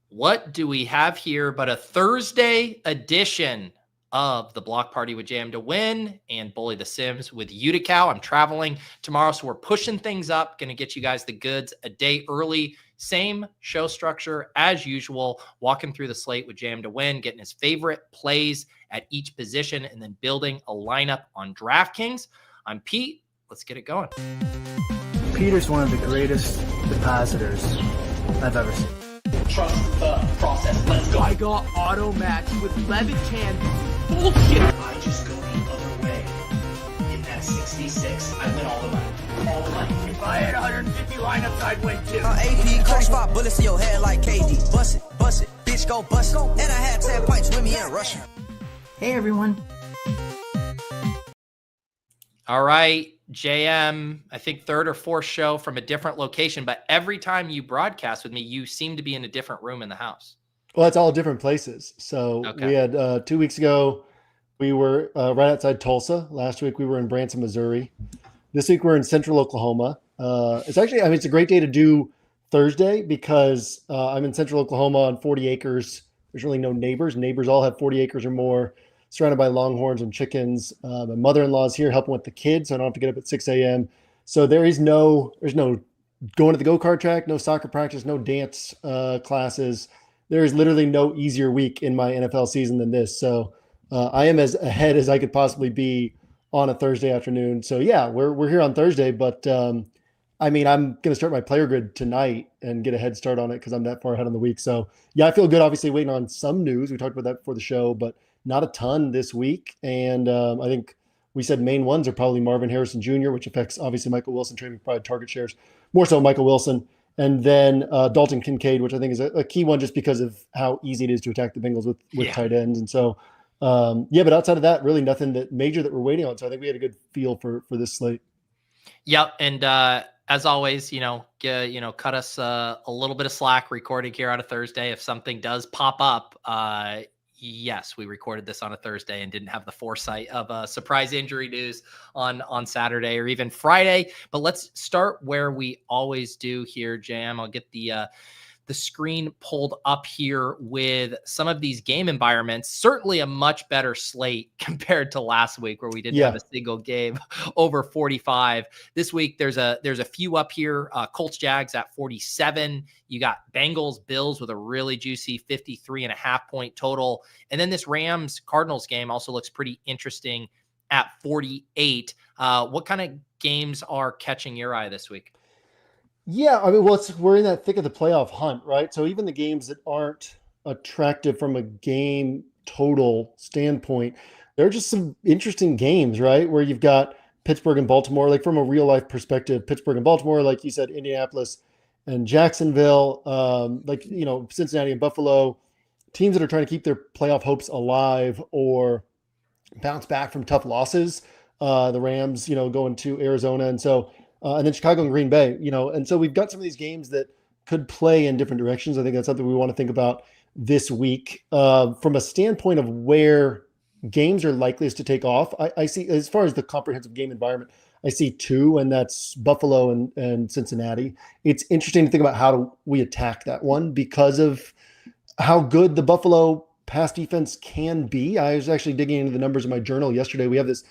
What do we have here but a Thursday edition of the Block Party with JMToWin and Bully the Sims with Youdacao? I'm traveling tomorrow, so we're pushing things up. Going to get you guys the goods a day early. Same show structure as usual, walking through the slate with JMToWin, getting his favorite plays at each position, and then building a lineup on DraftKings. I'm Pete. Let's get it going. Peter's one of the greatest depositors I've ever seen. Trust the process. Let's go. I got auto match with Levitan. Bullshit. I just go the other way. In that 66, I win all the money. All the money. If I had 150 lineups, I'd win too. AP, close 5 bullets in your head like KD. Bust it, bitch, go bust it. And I had 10 pints with me in Russia. Hey, everyone. All right, JM, I think third or fourth show from a different location, but every time you broadcast with me, you seem to be in a different room in the house. Well, it's all different places. So we had 2 weeks ago, we were right outside Tulsa. Last week, we were in Branson, Missouri. This week, we're in Central Oklahoma. It's actually, it's a great day to do Thursday because I'm in Central Oklahoma on 40 acres. There's really no neighbors. Neighbors all have 40 acres or more, surrounded by longhorns and chickens. My mother-in-law is here helping with the kids, so I don't have to get up at 6 a.m. So there's no going to the go-kart track, no soccer practice, no dance classes. There is literally no easier week in my NFL season than this. So I am as ahead as I could possibly be on a Thursday afternoon. So yeah, we're here on Thursday, but I'm going to start my player grid tonight and get a head start on it because I'm that far ahead on the week. So yeah, I feel good. Obviously waiting on some news. We talked about that before the show, but not a ton this week. And I think we said main ones are probably Marvin Harrison Jr., which affects obviously Michael Wilson, trading probably target shares, more so Michael Wilson. And then Dalton Kincaid, which I think is a key one just because of how easy it is to attack the Bengals with tight ends. And so, but outside of that, really nothing that major that we're waiting on. So I think we had a good feel for this slate. Yep. And as always, cut us a little bit of slack recording here on a Thursday. If something does pop up, yes, we recorded this on a Thursday and didn't have the foresight of surprise injury news on Saturday or even Friday. But let's start where we always do here, Jam. I'll get the screen pulled up here with some of these game environments. Certainly a much better slate compared to last week where we didn't have a single game over 45. This week, there's a few up here. Colts Jags at 47. You got Bengals Bills with a really juicy 53.5 point total. And then this Rams Cardinals game also looks pretty interesting at 48. What kind of games are catching your eye this week? Yeah, we're in that thick of the playoff hunt, right? So even the games that aren't attractive from a game total standpoint, there are just some interesting games, right? Where you've got Pittsburgh and Baltimore, like from a real life perspective, Pittsburgh and Baltimore, like you said, Indianapolis and Jacksonville, Cincinnati and Buffalo, teams that are trying to keep their playoff hopes alive or bounce back from tough losses. The Rams, going to Arizona. And so, and then Chicago and Green Bay, and so we've got some of these games that could play in different directions. I think that's something we want to think about this week. From a standpoint of where games are likeliest to take off, I see, as far as the comprehensive game environment, I see two, and that's Buffalo and Cincinnati. It's interesting to think about how we attack that one because of how good the Buffalo pass defense can be. I was actually digging into the numbers in my journal yesterday. We have this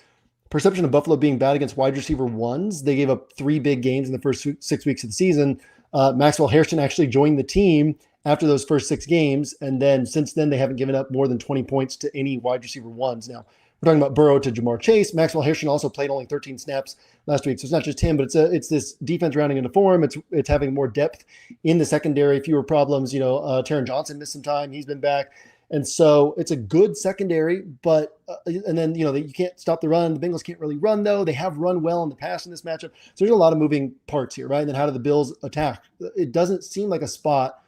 perception of Buffalo being bad against wide receiver ones. They gave up 3 big games in the first 6 weeks of the season. Maxwell Hairston actually joined the team after those first 6 games. And then since then, they haven't given up more than 20 points to any wide receiver ones. Now, we're talking about Burrow to Jamar Chase. Maxwell Hairston also played only 13 snaps last week. So it's not just him, but it's this defense rounding into form. It's having more depth in the secondary, fewer problems. Taron Johnson missed some time. He's been back. And so it's a good secondary, but and then you can't stop the run. The Bengals can't really run though. They have run well in the past in this matchup. So there's a lot of moving parts here, right? And then how do the Bills attack? It doesn't seem like a spot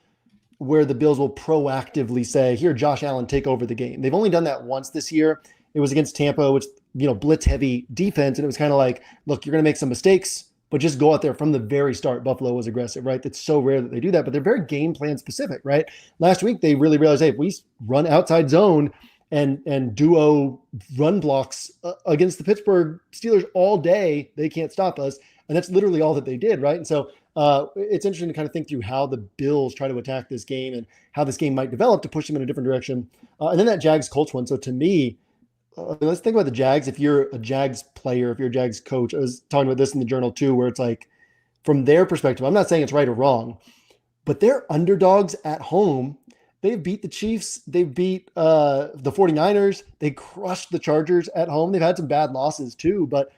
where the Bills will proactively say, "Here, Josh Allen, take over the game." They've only done that once this year. It was against Tampa, which blitz heavy defense, and it was kind of like, "Look, you're going to make some mistakes, but just go out there from the very start." Buffalo was aggressive, right? That's so rare that they do that, but they're very game plan specific, right? Last week, they really realized, hey, if we run outside zone and duo run blocks against the Pittsburgh Steelers all day, they can't stop us. And that's literally all that they did, right? And so it's interesting to kind of think through how the Bills try to attack this game and how this game might develop to push them in a different direction. And then that Jags Colts one. So to me, let's think about the Jags. If you're a Jags player, if you're a Jags coach, I was talking about this in the journal too, where it's like, from their perspective, I'm not saying it's right or wrong, but they're underdogs at home. They've beat the Chiefs. They've beat the 49ers. They crushed the Chargers at home. They've had some bad losses too, but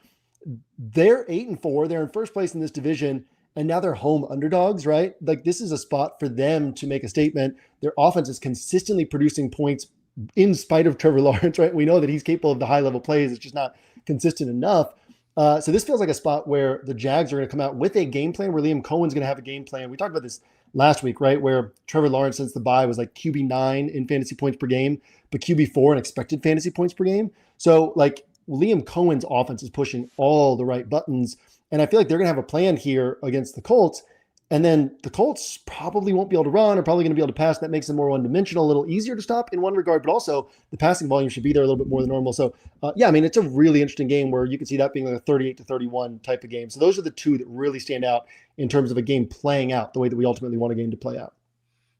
they're 8-4. They're in first place in this division, and now they're home underdogs, right? Like, this is a spot for them to make a statement. Their offense is consistently producing points in spite of Trevor Lawrence, right? We know that he's capable of the high-level plays. It's just not consistent enough. So this feels like a spot where the Jags are going to come out with a game plan, where Liam Cohen's going to have a game plan. We talked about this last week, right? Where Trevor Lawrence, since the bye, was like QB9 in fantasy points per game, but QB4 in expected fantasy points per game. So like, Liam Cohen's offense is pushing all the right buttons. And I feel like they're going to have a plan here against the Colts. And then the Colts probably won't be able to run, or probably going to be able to pass. That makes them more one-dimensional, a little easier to stop in one regard, but also the passing volume should be there a little bit more than normal. So yeah, I mean, it's a really interesting game where you can see that being like a 38-31 type of game. So those are the two that really stand out in terms of a game playing out the way that we ultimately want a game to play out.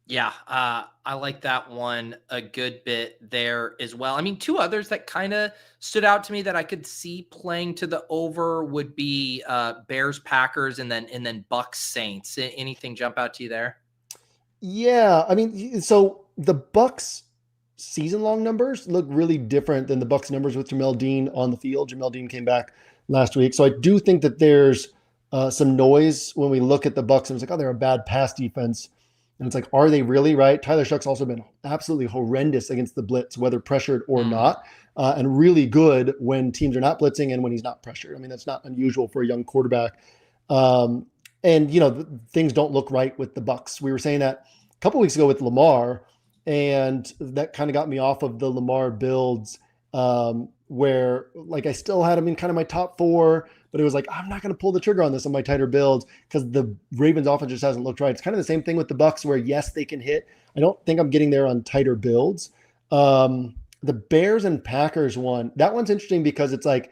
Yeah, I like that one a good bit there as well. I mean, two others that kind of stood out to me that I could see playing to the over would be Bears Packers and then Bucks Saints. Anything jump out to you there? Yeah, I mean, so the Bucks season long numbers look really different than the Bucks numbers with Jamel Dean on the field. Jamel Dean came back last week, so I do think that there's some noise when we look at the Bucks, and it's like, oh, they're a bad pass defense. And it's like, are they really, right? Tyler Shuck's also been absolutely horrendous against the blitz, whether pressured or not, and really good when teams are not blitzing and when he's not pressured. I mean, that's not unusual for a young quarterback. And, you know, things don't look right with the Bucks. We were saying that a couple weeks ago with Lamar, and that kind of got me off of the Lamar builds, where like I still had him in kind of my top 4, but it was like, I'm not going to pull the trigger on this on my tighter builds because the Ravens offense just hasn't looked right. It's kind of the same thing with the Bucks, where yes, they can hit. I don't think I'm getting there on tighter builds. The Bears and Packers one, that one's interesting because it's like,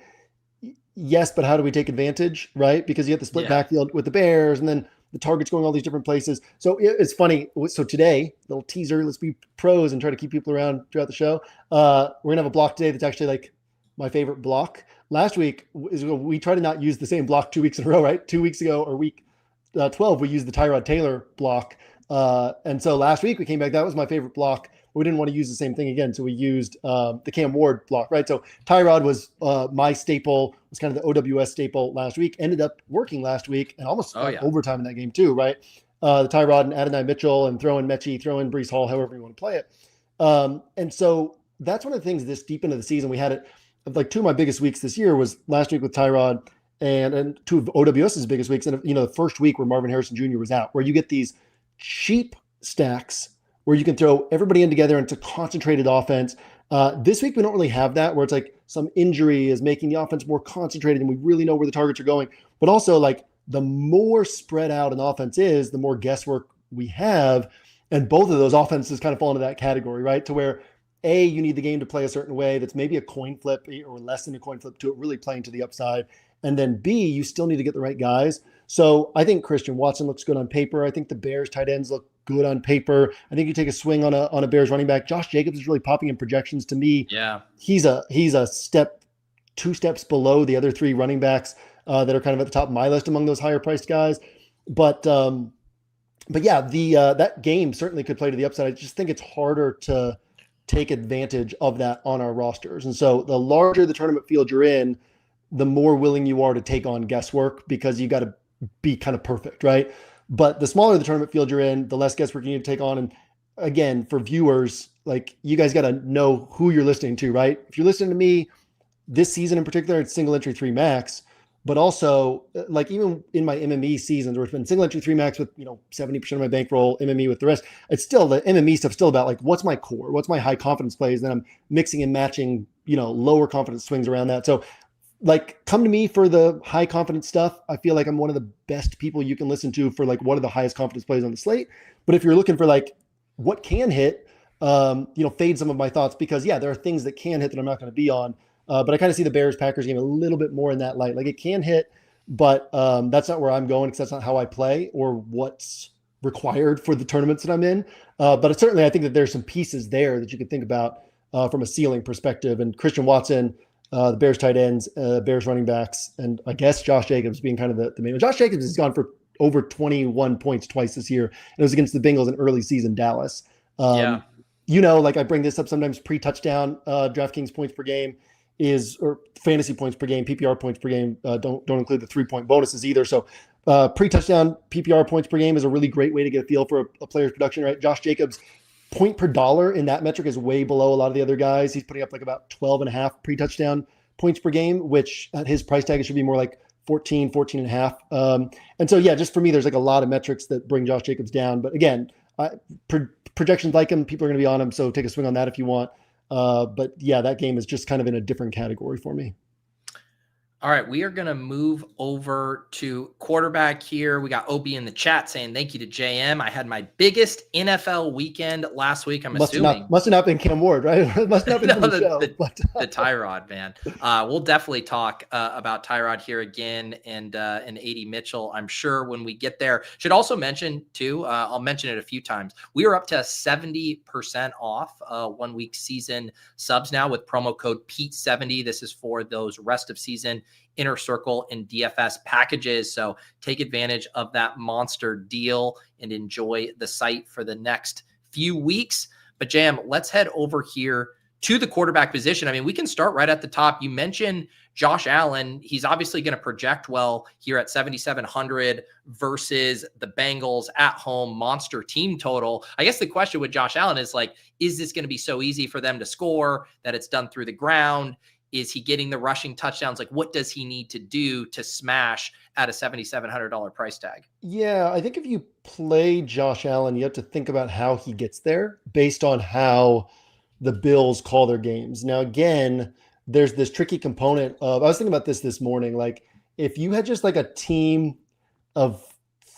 yes, but how do we take advantage, right? Because you have the split backfield with the Bears, and then the target's going all these different places. So it's funny. So today, little teaser, let's be pros and try to keep people around throughout the show. We're going to have a block today that's actually like my favorite block. Last week, we tried to not use the same block 2 weeks in a row, right? 2 weeks ago, or week 12, we used the Tyrod Taylor block. And so last week we came back. That was my favorite block. We didn't want to use the same thing again. So we used the Cam Ward block, right? So Tyrod was my staple, was kind of the OWS staple last week, ended up working last week and almost overtime in that game too, right? The Tyrod and Adonai Mitchell, and throw in Mechie, throw in Breece Hall, however you want to play it. And so that's one of the things this deep into the season, we had it. Like 2 of my biggest weeks this year was last week with Tyrod, and 2 of OWS's biggest weeks. And, you know, the first week where Marvin Harrison Jr. was out, where you get these cheap stacks where you can throw everybody in together into concentrated offense. This week, we don't really have that, where it's like some injury is making the offense more concentrated and we really know where the targets are going. But also, like, the more spread out an offense is, the more guesswork we have. And both of those offenses kind of fall into that category, right? To where A, you need the game to play a certain way that's maybe a coin flip or less than a coin flip to it really playing to the upside. And then B, you still need to get the right guys. So I think Christian Watson looks good on paper. I think the Bears tight ends look good on paper. I think you take a swing on a Bears running back. Josh Jacobs is really popping in projections to me. Yeah. He's a step, 2 steps below the other 3 running backs that are kind of at the top of my list among those higher priced guys. But yeah, that game certainly could play to the upside. I just think it's harder to take advantage of that on our rosters. And so the larger the tournament field you're in, the more willing you are to take on guesswork, because you got to be kind of perfect, right? But the smaller the tournament field you're in, the less guesswork you need to take on. And again, for viewers, like, you guys got to know who you're listening to, right? If you're listening to me this season in particular, it's single entry 3 max. But also, like, even in my MME seasons, where it's been single entry 3 max with, 70% of my bankroll, MME with the rest, it's still, the MME stuff still about like, what's my core? What's my high confidence plays? Then I'm mixing and matching, lower confidence swings around that. So, like, come to me for the high confidence stuff. I feel like I'm one of the best people you can listen to for like what are the highest confidence plays on the slate. But if you're looking for like what can hit, fade some of my thoughts, because there are things that can hit that I'm not going to be on. But I kind of see the Bears Packers game a little bit more in that light. Like, it can hit, but that's not where I'm going because that's not how I play or what's required for the tournaments that I'm in. But certainly I think that there's some pieces there that you could think about from a ceiling perspective. And Christian Watson, the Bears tight ends, Bears running backs, and I guess Josh Jacobs being kind of the main one. Josh Jacobs has gone for over 21 points twice this year. And it was against the Bengals in early season Dallas. Like I bring this up sometimes, pre-touchdown DraftKings points per game or fantasy points per game, PPR points per game. Don't include the 3-point bonuses either. So pre-touchdown PPR points per game is a really great way to get a feel for a player's production, right? Josh Jacobs' point per dollar in that metric is way below a lot of the other guys. He's putting up like about 12.5 pre-touchdown points per game, which at his price tag, it should be more like 14 and a half. And so, just for me, there's like a lot of metrics that bring Josh Jacobs down. But again, projections like him, people are going to be on him. So take a swing on that if you want. But that game is just kind of in a different category for me. All right, we are going to move over to quarterback here. We got OB in the chat saying thank you to JM. I had my biggest NFL weekend last week. Must have not been Cam Ward, right? It must not have been the Tyrod, man. We'll definitely talk about Tyrod here again and AD Mitchell, I'm sure, when we get there. Should also mention, too, I'll mention it a few times, we are up to 70% off 1 week season subs now with promo code PETE70. This is for those rest of season Inner Circle and DFS packages. So take advantage of that monster deal and enjoy the site for the next few weeks. But Jam, let's head over here to the quarterback position. I mean, we can start right at the top. You mentioned Josh Allen. He's obviously going to project well here at 7,700 versus the Bengals at home monster team total. I guess the question with Josh Allen is like, is this going to be so easy for them to score that it's done through the ground? Is he getting the rushing touchdowns? Like, what does he need to do to smash at a $7,700 price tag? Yeah, I think if you play Josh Allen, you have to think about how he gets there based on how the Bills call their games. Now, again, there's this tricky component of, I was thinking about this morning, like if you had just like a team of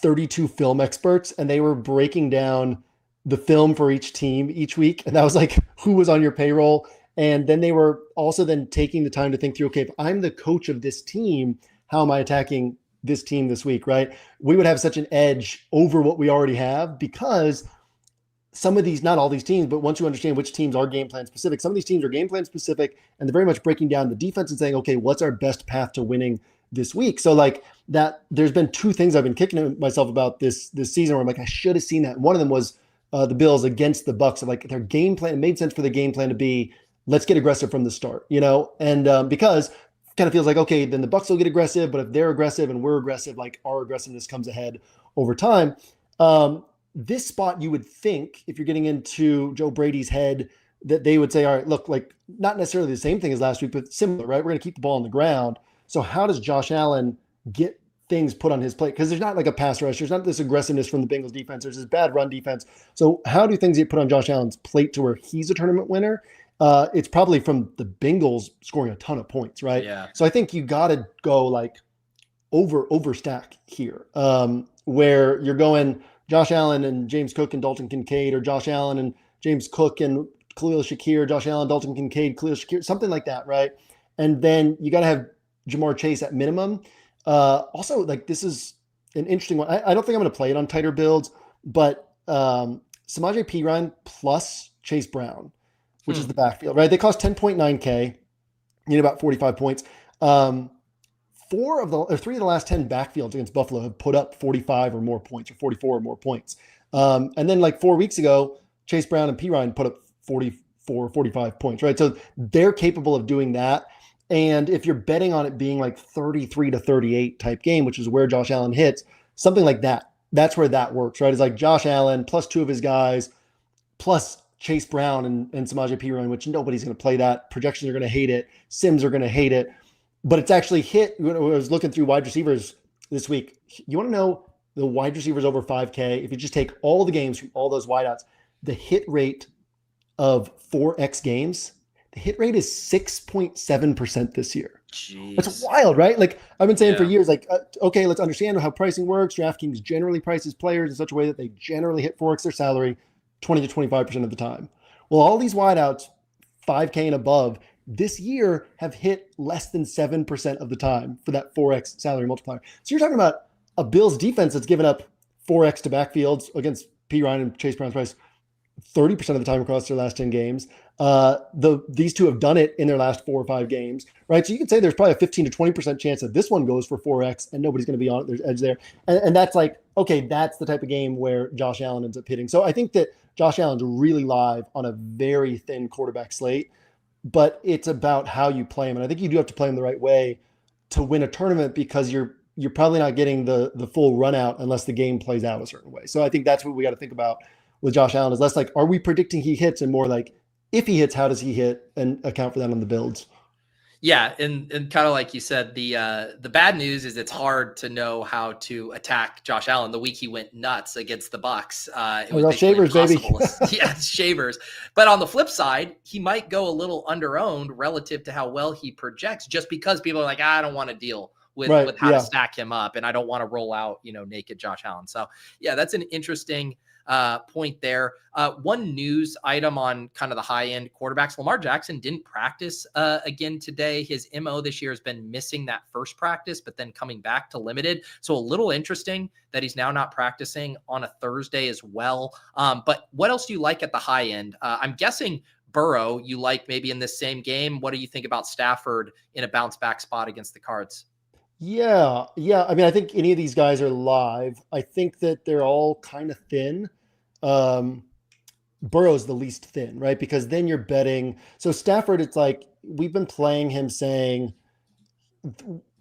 32 film experts and they were breaking down the film for each team each week, and that was like who was on your payroll. And then they were also then taking the time to think through, okay, if I'm the coach of this team, how am I attacking this team this week, right? We would have such an edge over what we already have because some of these, not all these teams, but once you understand which teams are game plan specific, some of these teams are game plan specific and they're very much breaking down the defense and saying, okay, what's our best path to winning this week? So like that, there's been two things I've been kicking myself about this season where I'm like, I should have seen that. And one of them was the Bills against the Bucs. Like their game plan, it made sense for the game plan to be, let's get aggressive from the start, and because it kind of feels like, okay, then the Bucs will get aggressive, but if they're aggressive and we're aggressive, like our aggressiveness comes ahead over time. This spot, you would think if you're getting into Joe Brady's head that they would say, all right, look, like not necessarily the same thing as last week, but similar, right? We're going to keep the ball on the ground. So how does Josh Allen get things put on his plate? Because there's not like a pass rush. There's not this aggressiveness from the Bengals defense. There's this bad run defense. So how do things get put on Josh Allen's plate to where he's a tournament winner? It's probably from the Bengals scoring a ton of points, right? Yeah. So I think you got to go like overstack here, where you're going Josh Allen and James Cook and Dalton Kincaid, or Josh Allen and James Cook and Khalil Shakir, Josh Allen, Dalton Kincaid, Khalil Shakir, something like that, right? And then you got to have Jamar Chase at minimum. Also, like this is an interesting one. I don't think I'm going to play it on tighter builds, but Samaje Perine plus Chase Brown, which is the backfield, right? They cost 10.9K. You need about 45 points. 3 of the last 10 backfields against Buffalo have put up 45 or more points or 44 or more points. And then like 4 weeks ago, Chase Brown and Perine put up 44, 45 points, right? So they're capable of doing that. And if you're betting on it being like 33 to 38 type game, which is where Josh Allen hits, something like that, that's where that works, right? It's like Josh Allen plus 2 of his guys, plus Chase Brown and Samaje Perine, which nobody's going to play that. Projections are going to hate it. Sims are going to hate it. But it's actually hit. When I was looking through wide receivers this week, you want to know the wide receivers over 5K. If you just take all the games from all those wideouts, the hit rate of 4X games, the hit rate is 6.7% this year. Jeez. That's wild, right? Like I've been saying for years, like, okay, let's understand how pricing works. DraftKings generally prices players in such a way that they generally hit 4X their salary 20 to 25% of the time. Well, all these wideouts, 5K and above, this year have hit less than 7% of the time for that 4x salary multiplier. So you're talking about a Bills defense that's given up 4x to backfields against P. Ryan and Chase Brown's price 30% of the time across their last 10 games. These two have done it in their last 4 or 5 games, right? So you could say there's probably a 15 to 20% chance that this one goes for 4x and nobody's going to be on it. There's edge there. And that's like, okay, that's the type of game where Josh Allen ends up hitting. So I think that Josh Allen's really live on a very thin quarterback slate, but it's about how you play him. And I think you do have to play him the right way to win a tournament, because you're probably not getting the full run out unless the game plays out a certain way. So I think that's what we got to think about with Josh Allen, is less like, are we predicting he hits, and more like, if he hits, how does he hit, and account for that on the builds. Yeah, and kind of like you said, the bad news is it's hard to know how to attack Josh Allen. The week he went nuts against the Bucks, it was Shavers, baby. Yeah, Shavers. But on the flip side, he might go a little under-owned relative to how well he projects, just because people are like, I don't want to deal with how to stack him up, and I don't want to roll out, naked Josh Allen. So yeah, that's an interesting point there. One news item on kind of the high end quarterbacks: Lamar Jackson didn't practice again today. His MO this year has been missing that first practice, but then coming back to limited. So a little interesting that he's now not practicing on a Thursday as well. But what else do you like at the high end? I'm guessing Burrow you like maybe in this same game. What do you think about Stafford in a bounce back spot against the Cards? Yeah. I mean, I think any of these guys are live. I think that they're all kind of thin. Burrow's the least thin, right? Because then you're betting. So Stafford, it's like, we've been playing him saying,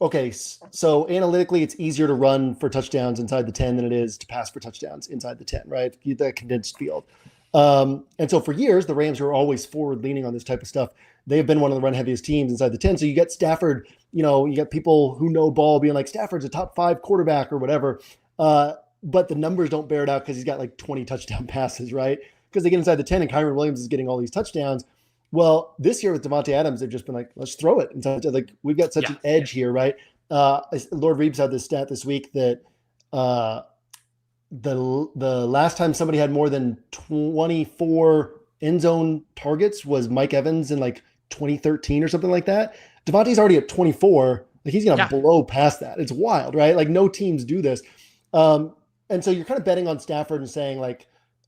okay, so analytically it's easier to run for touchdowns inside the 10 than it is to pass for touchdowns inside the 10, right? The condensed field. And so for years, the Rams were always forward leaning on this type of stuff. They have been one of the run heaviest teams inside the 10. So you get Stafford, you get people who know ball being like, Stafford's a top 5 quarterback or whatever. But the numbers don't bear it out, because he's got like 20 touchdown passes, right? Because they get inside the 10 and Kyren Williams is getting all these touchdowns. Well, this year with Devontae Adams, they've just been like, let's throw it. And so like, we've got such an edge here, right? Lord Reeves had this stat this week that the last time somebody had more than 24 end zone targets was Mike Evans in like 2013 or something like that. Devontae's already at 24. Like, he's going to blow past that. It's wild, right? Like, no teams do this. And so you're kind of betting on Stafford and saying like,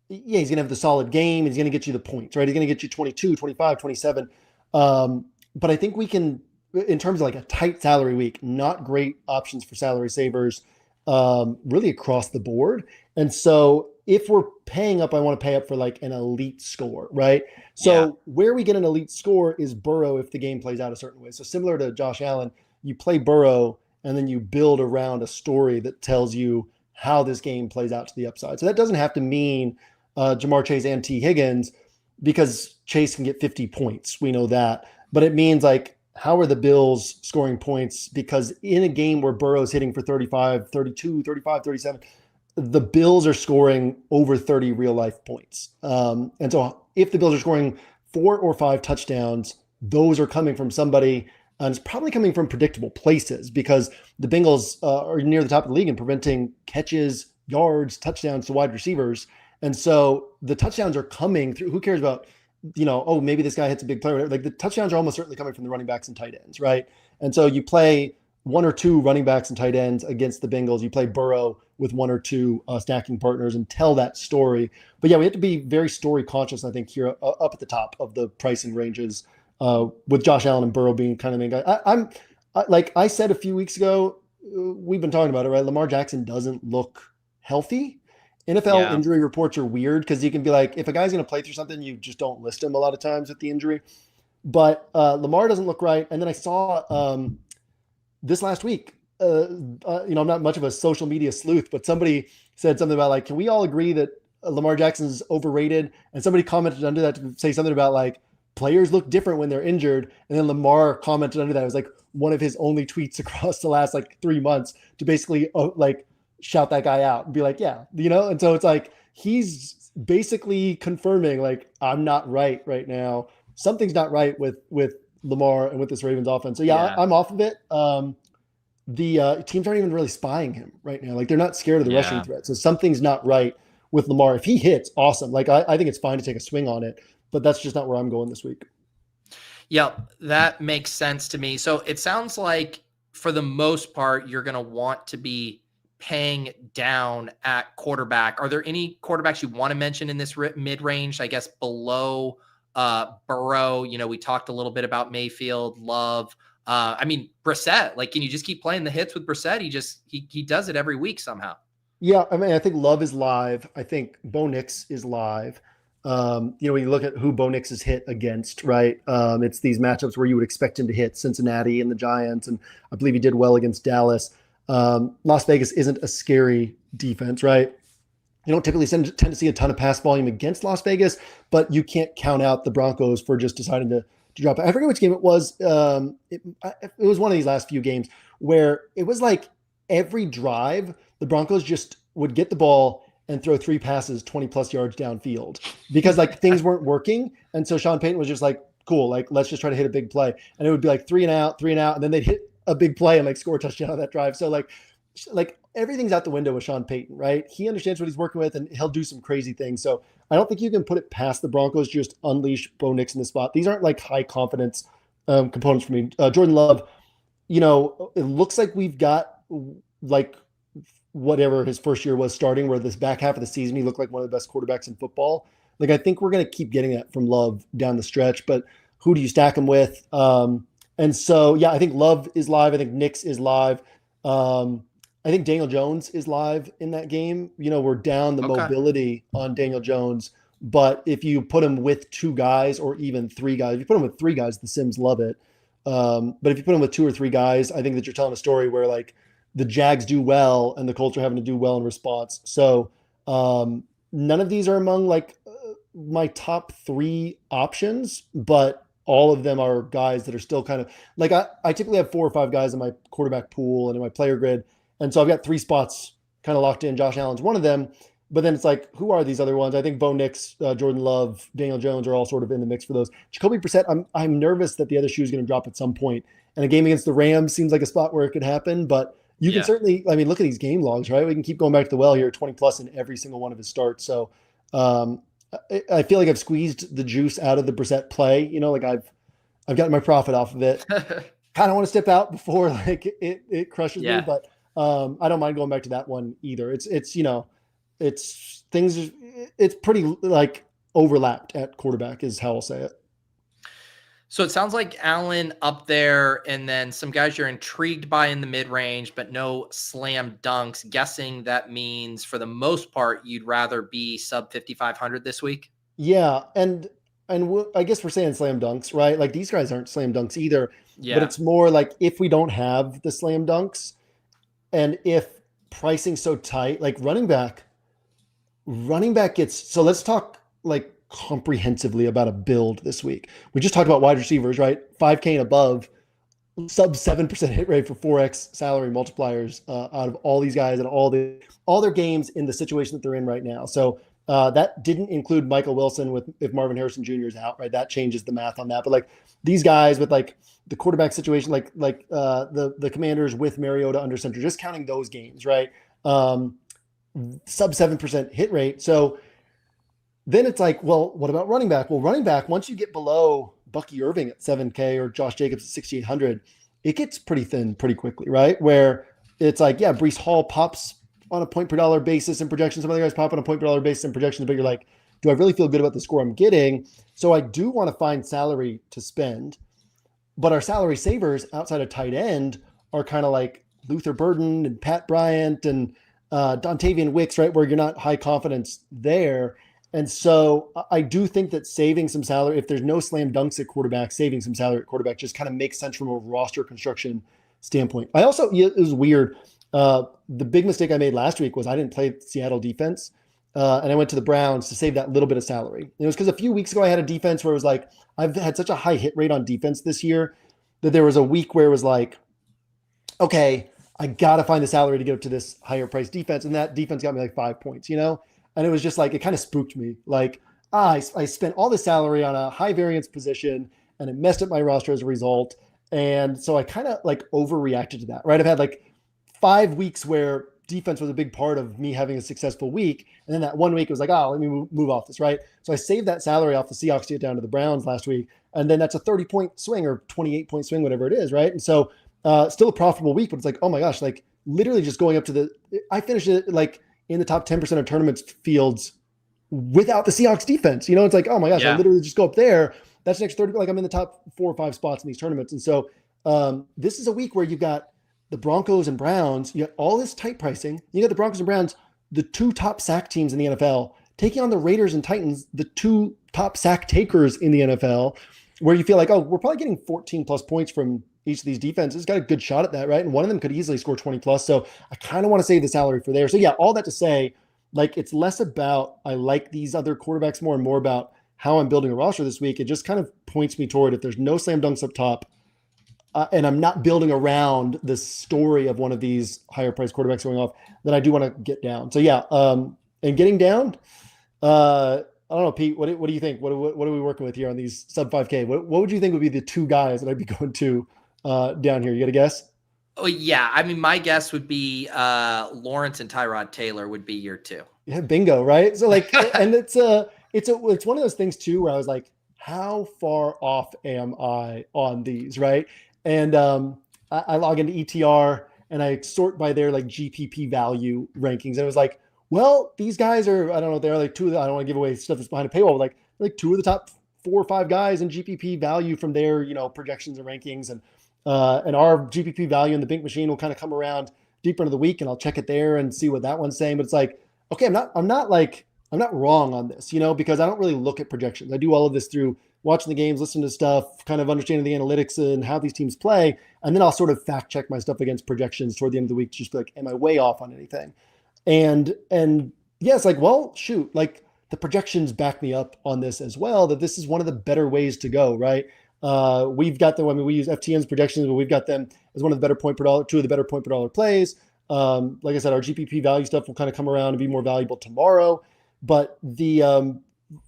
yeah, he's going to have the solid game. He's going to get you the points, right? He's going to get you 22, 25, 27. But I think we can, in terms of like a tight salary week, not great options for salary savers, really across the board. And so if we're paying up, I want to pay up for like an elite score, right? So where we get an elite score is Burrow if the game plays out a certain way. So similar to Josh Allen, you play Burrow and then you build around a story that tells you how this game plays out to the upside. So that doesn't have to mean Jamar Chase and T. Higgins, because Chase can get 50 points. We know that. But it means like, how are the Bills scoring points? Because in a game where Burrow's hitting for 35, 32, 35, 37, the Bills are scoring over 30 real life points. And so if the Bills are scoring 4 or 5 touchdowns, those are coming from somebody, and it's probably coming from predictable places, because the Bengals are near the top of the league in preventing catches, yards, touchdowns to wide receivers. And so the touchdowns are coming through. Who cares about, maybe this guy hits a big play, or whatever. Like, the touchdowns are almost certainly coming from the running backs and tight ends, right? And so you play 1 or 2 running backs and tight ends against the Bengals. You play Burrow with 1 or 2 stacking partners and tell that story. But yeah, we have to be very story conscious, I think, here up at the top of the pricing ranges, with Josh Allen and Burrow being kind of the main guy. Like I said a few weeks ago, we've been talking about it, right? Lamar Jackson doesn't look healthy. NFL injury reports are weird, because you can be like, if a guy's going to play through something, you just don't list him a lot of times with the injury. But Lamar doesn't look right. And then I saw this last week, I'm not much of a social media sleuth, but somebody said something about like, can we all agree that Lamar Jackson's overrated? And somebody commented under that to say something about like, players look different when they're injured. And then Lamar commented under that. It was like one of his only tweets across the last like 3 months to basically shout that guy out and be like, and so it's like, he's basically confirming like, I'm not right now. Something's not right with Lamar and with this Ravens offense. So I'm off of it. The teams aren't even really spying him right now. Like, they're not scared of the rushing threat. So something's not right with Lamar. If he hits, awesome. Like, I think it's fine to take a swing on it, but that's just not where I'm going this week. Yep, that makes sense to me. So it sounds like for the most part, you're going to want to be paying down at quarterback. Are there any quarterbacks you want to mention in this mid-range, I guess, below Burrow? You know, we talked a little bit about Mayfield, Love. I mean, Brissett, like, can you just keep playing the hits with Brissett? He does it every week somehow. Yeah, I mean, I think Love is live. I think Bo Nix is live. When you look at who Bo Nix is hit against, right? It's these matchups where you would expect him to hit Cincinnati and the Giants, and I believe he did well against Dallas. Las Vegas isn't a scary defense, right? You don't typically tend to see a ton of pass volume against Las Vegas, but you can't count out the Broncos for just deciding to drop it. I forget which game it was. It was one of these last few games where it was like every drive, the Broncos just would get the ball and throw 3 passes 20 plus yards downfield because like things weren't working. And so Sean Payton was just like, cool, like let's just try to hit a big play. And it would be like 3 and out. And then they'd hit a big play and like score a touchdown on that drive. So like everything's out the window with Sean Payton, right? He understands what he's working with and he'll do some crazy things. So I don't think you can put it past the Broncos, just unleash Bo Nix in the spot. These aren't like high confidence components for me. Jordan Love, it looks like we've got like whatever his first year was starting, where this back half of the season, he looked like one of the best quarterbacks in football. Like, I think we're going to keep getting that from Love down the stretch, but who do you stack him with? And so, yeah, I think Love is live. I think Nix is live. I think Daniel Jones is live in that game. We're down the mobility on Daniel Jones, but if you put him with 2 guys or even 3 guys, if you put him with 3 guys, the Sims love it. But if you put him with 2 or 3 guys, I think that you're telling a story where like the Jags do well and the Colts are having to do well in response. So none of these are among like my top 3 options, but all of them are guys that are still kind of like, I typically have 4 or 5 guys in my quarterback pool and in my player grid. And so I've got 3 spots kind of locked in. Josh Allen's one of them, but then it's like, who are these other ones? I think Bo Nix, Jordan Love, Daniel Jones are all sort of in the mix for those. Jacoby Brissett, I'm nervous that the other shoe is going to drop at some point. And a game against the Rams seems like a spot where it could happen, but you can certainly, I mean, look at these game logs, right? We can keep going back to the well here, 20 plus in every single one of his starts. So I feel like I've squeezed the juice out of the Brissett play. Like I've gotten my profit off of it. Kind of want to step out before like it crushes me, but I don't mind going back to that one either. It's pretty like overlapped at quarterback is how I'll say it. So it sounds like Allen up there, and then some guys you're intrigued by in the mid-range, but no slam dunks. Guessing that means for the most part, you'd rather be sub 5,500 this week. Yeah. And I guess we're saying slam dunks, right? Like these guys aren't slam dunks either, but it's more like if we don't have the slam dunks and if pricing's so tight, like running back gets, so let's talk like comprehensively about a build this week. We just talked about wide receivers, right? 5K and above, sub 7% hit rate for 4X salary multipliers out of all these guys and all their games in the situation that they're in right now. So that didn't include Michael Wilson if Marvin Harrison Jr. is out, right? That changes the math on that. But like these guys with like the quarterback situation, like the Commanders with Mariota under center, just counting those games, right? Sub 7% hit rate. So then it's like, well, what about running back? Well, running back, once you get below Bucky Irving at 7K or Josh Jacobs at 6,800, it gets pretty thin pretty quickly, right? Where it's like, yeah, Breece Hall pops on a point per dollar basis in projections. Some other guys pop on a point per dollar basis in projections, but you're like, do I really feel good about the score I'm getting? So I do want to find salary to spend, but our salary savers outside of tight end are kind of like Luther Burden and Pat Bryant and Dontavian Wicks, right? Where you're not high confidence there. And so I do think that saving some salary, if there's no slam dunks at quarterback, saving some salary at quarterback just kind of makes sense from a roster construction standpoint. I also, it was weird. The big mistake I made last week was I didn't play Seattle defense. And I went to the Browns to save that little bit of salary. And it was because a few weeks ago I had a defense where it was like, I've had such a high hit rate on defense this year that there was a week where it was like, okay, I got to find the salary to get up to this higher price defense. And that defense got me like 5 points, And it was just like, it kind of spooked me. Like, I spent all the salary on a high variance position and it messed up my roster as a result. And so I kind of like overreacted to that, right? I've had like 5 weeks where defense was a big part of me having a successful week. And then that one week it was like, oh, let me move off this, right? So I saved that salary off the Seahawks to get down to the Browns last week. And then that's a 30-point swing or 28-point swing, whatever it is, right? And so still a profitable week, but it's like, oh my gosh, like literally just going up to I finished it like in the top 10% of tournaments fields without the Seahawks defense. It's like, oh my gosh, I literally just go up there. That's an extra 30, like I'm in the top 4 or 5 spots in these tournaments. And so this is a week where you've got the Broncos and Browns, you got all this tight pricing. You got the Broncos and Browns, the 2 top sack teams in the NFL, taking on the Raiders and Titans, the 2 top sack takers in the NFL, where you feel like, oh, we're probably getting 14 plus points from each of these defenses. Got a good shot at that, right? And one of them could easily score 20 plus. So I kind of want to save the salary for there. So yeah, all that to say, like, it's less about I like these other quarterbacks more and more about how I'm building a roster this week. It just kind of points me toward if there's no slam dunks up top, and I'm not building around the story of one of these higher priced quarterbacks going off, then I do want to get down. So yeah, and getting down, I don't know, Pete, what do you think? What are we working with here on these sub 5K? What would you think would be the 2 guys that I'd be going to down here? You got a guess? Oh yeah, I mean, my guess would be Lawerence and Tyrod Taylor would be your 2. Yeah, bingo, right? So like, and it's one of those things too where I was like, how far off am I on these, right? And I log into ETR and I sort by their like GPP value rankings. And it was like, well, these guys are, I don't know, they're like 2 of the, I don't want to give away stuff that's behind a paywall, but like 2 of the top 4 or 5 guys in GPP value from their, projections and rankings. And our GPP value in the Bink machine will kind of come around deeper into the week and I'll check it there and see what that one's saying. But it's like, okay, I'm not wrong on this, because I don't really look at projections. I do all of this through watching the games, listening to stuff, kind of understanding the analytics and how these teams play. And then I'll sort of fact check my stuff against projections toward the end of the week to just be like, am I way off on anything? And yeah, it's like, well, shoot, like the projections back me up on this as well, that this is one of the better ways to go, right? We've got them, we use FTN's projections, but we've got them as one of the better point per dollar, 2 of the better point per dollar plays. Like I said, our GPP value stuff will kind of come around and be more valuable tomorrow. But the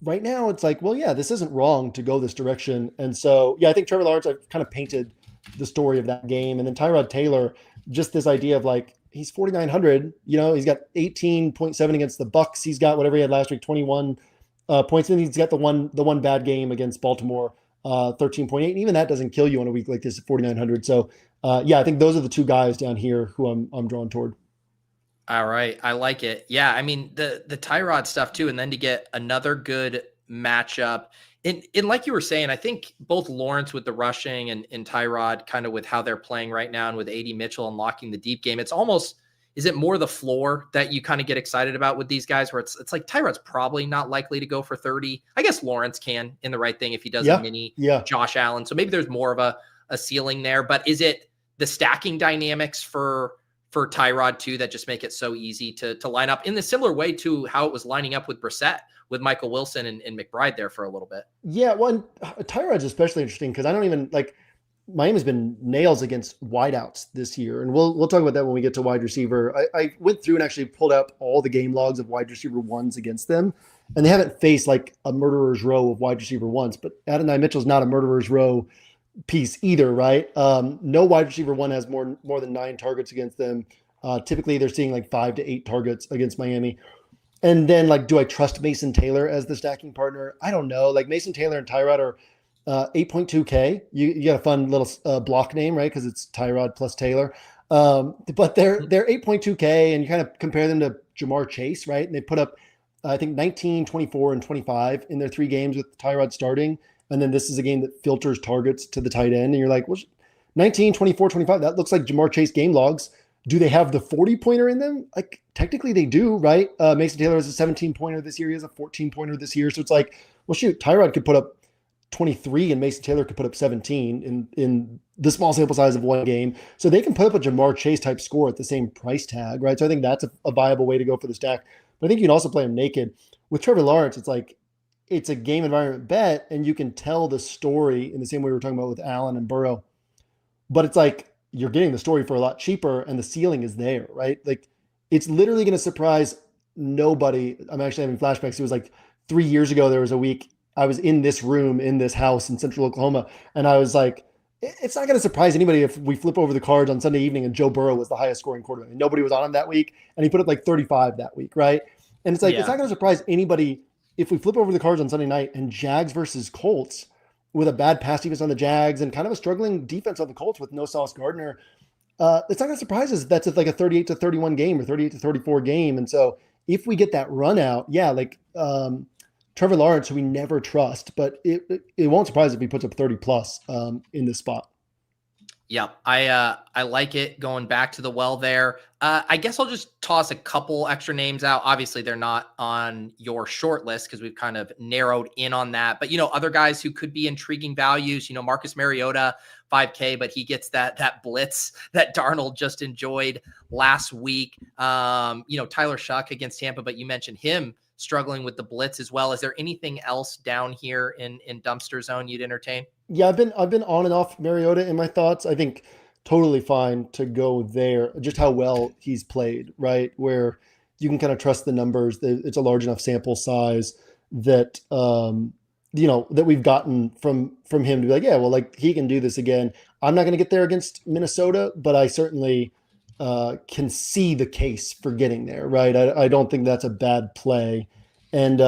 right now it's like, well, yeah, this isn't wrong to go this direction. And so, yeah, I think Trevor Lawrence, I've kind of painted the story of that game. And then Tyrod Taylor, just this idea of like, he's 4,900, he's got 18.7 against the Bucks. He's got whatever he had last week, 21 points. And he's got the one bad game against Baltimore, 13.8. And even that doesn't kill you on a week like this at 4,900. So yeah, I think those are the 2 guys down here who I'm drawn toward. All right. I like it. Yeah. I mean, the Tyrod stuff too. And then to get another good matchup and like you were saying, I think both Lawerence with the rushing and Tyrod kind of with how they're playing right now and with AD Mitchell unlocking the deep game, it's almost, is it more the floor that you kind of get excited about with these guys where it's like Tyrod's probably not likely to go for 30. I guess Lawerence can in the right thing if he does a mini Josh Allen. So maybe there's more of a ceiling there, but is it the stacking dynamics for Tyrod too that just make it so easy to line up in the similar way to how it was lining up with Brissett with Michael Wilson and McBride there for a little bit? Yeah, well, Tyrod's especially interesting because I don't even like Miami's been nails against wideouts this year, and we'll talk about that when we get to wide receiver. I went through and actually pulled out all the game logs of wide receiver ones against them, and they haven't faced like a murderer's row of wide receiver ones. But Adonai Mitchell's not a murderer's row piece either, right? No wide receiver one has more than 9 targets against them. Typically, they're seeing like 5 to 8 targets against Miami. And then, like, do I trust Mason Taylor as the stacking partner? I don't know. Like, Mason Taylor and Tyrod are 8.2K. You got a fun little block name, right? Because it's Tyrod plus Taylor. But they're 8.2K, and you kind of compare them to Jamar Chase, right? And they put up, I think, 19, 24, and 25 in their 3 games with Tyrod starting. And then this is a game that filters targets to the tight end. And you're like, well, 19, 24, 25, that looks like Jamar Chase game logs. Do they have the 40-pointer in them? Like, technically they do, right? Mason Taylor has a 17-pointer this year. He has a 14-pointer this year. So it's like, well, shoot, Tyrod could put up 23 and Mason Taylor could put up 17 in the small sample size of one game. So they can put up a Jamar Chase type score at the same price tag, right? So I think that's a viable way to go for the stack. But I think you can also play him naked. With Trevor Lawrence, it's like, it's a game environment bet, and you can tell the story in the same way we were talking about with Allen and Burrow. But it's like, you're getting the story for a lot cheaper and the ceiling is there, right? Like, it's literally going to surprise nobody. I'm actually having flashbacks. It was like 3 years ago, there was a week I was in this room in this house in central Oklahoma. And I was like, it's not going to surprise anybody if we flip over the cards on Sunday evening and Joe Burrow was the highest scoring quarterback. And nobody was on him that week, and he put up like 35 that week, right? And it's like, it's not going to surprise anybody if we flip over the cards on Sunday night and Jags versus Colts with a bad pass defense on the Jags and kind of a struggling defense on the Colts with no Sauce Gardner. It's not going to surprise us if that's like a 38-31 game or 38-34 game. And so if we get that run out, like Trevor Lawerence, who we never trust, but it won't surprise if he puts up 30 plus in this spot. Yeah, I like it going back to the well there. I guess I'll just toss a couple extra names out. Obviously, they're not on your short list because we've kind of narrowed in on that. But, other guys who could be intriguing values, Marcus Mariota, 5K, but he gets that blitz that Darnold just enjoyed last week. Tyler Shuck against Tampa, but you mentioned him struggling with the blitz as well. Is there anything else down here in dumpster zone you'd entertain? Yeah, I've been on and off Mariota in my thoughts. I think totally fine to go there. Just how well he's played, right? Where you can kind of trust the numbers. It's a large enough sample size that that we've gotten from him to be like, yeah, well, like he can do this again. I'm not going to get there against Minnesota, but I certainly can see the case for getting there, right? I don't think that's a bad play, and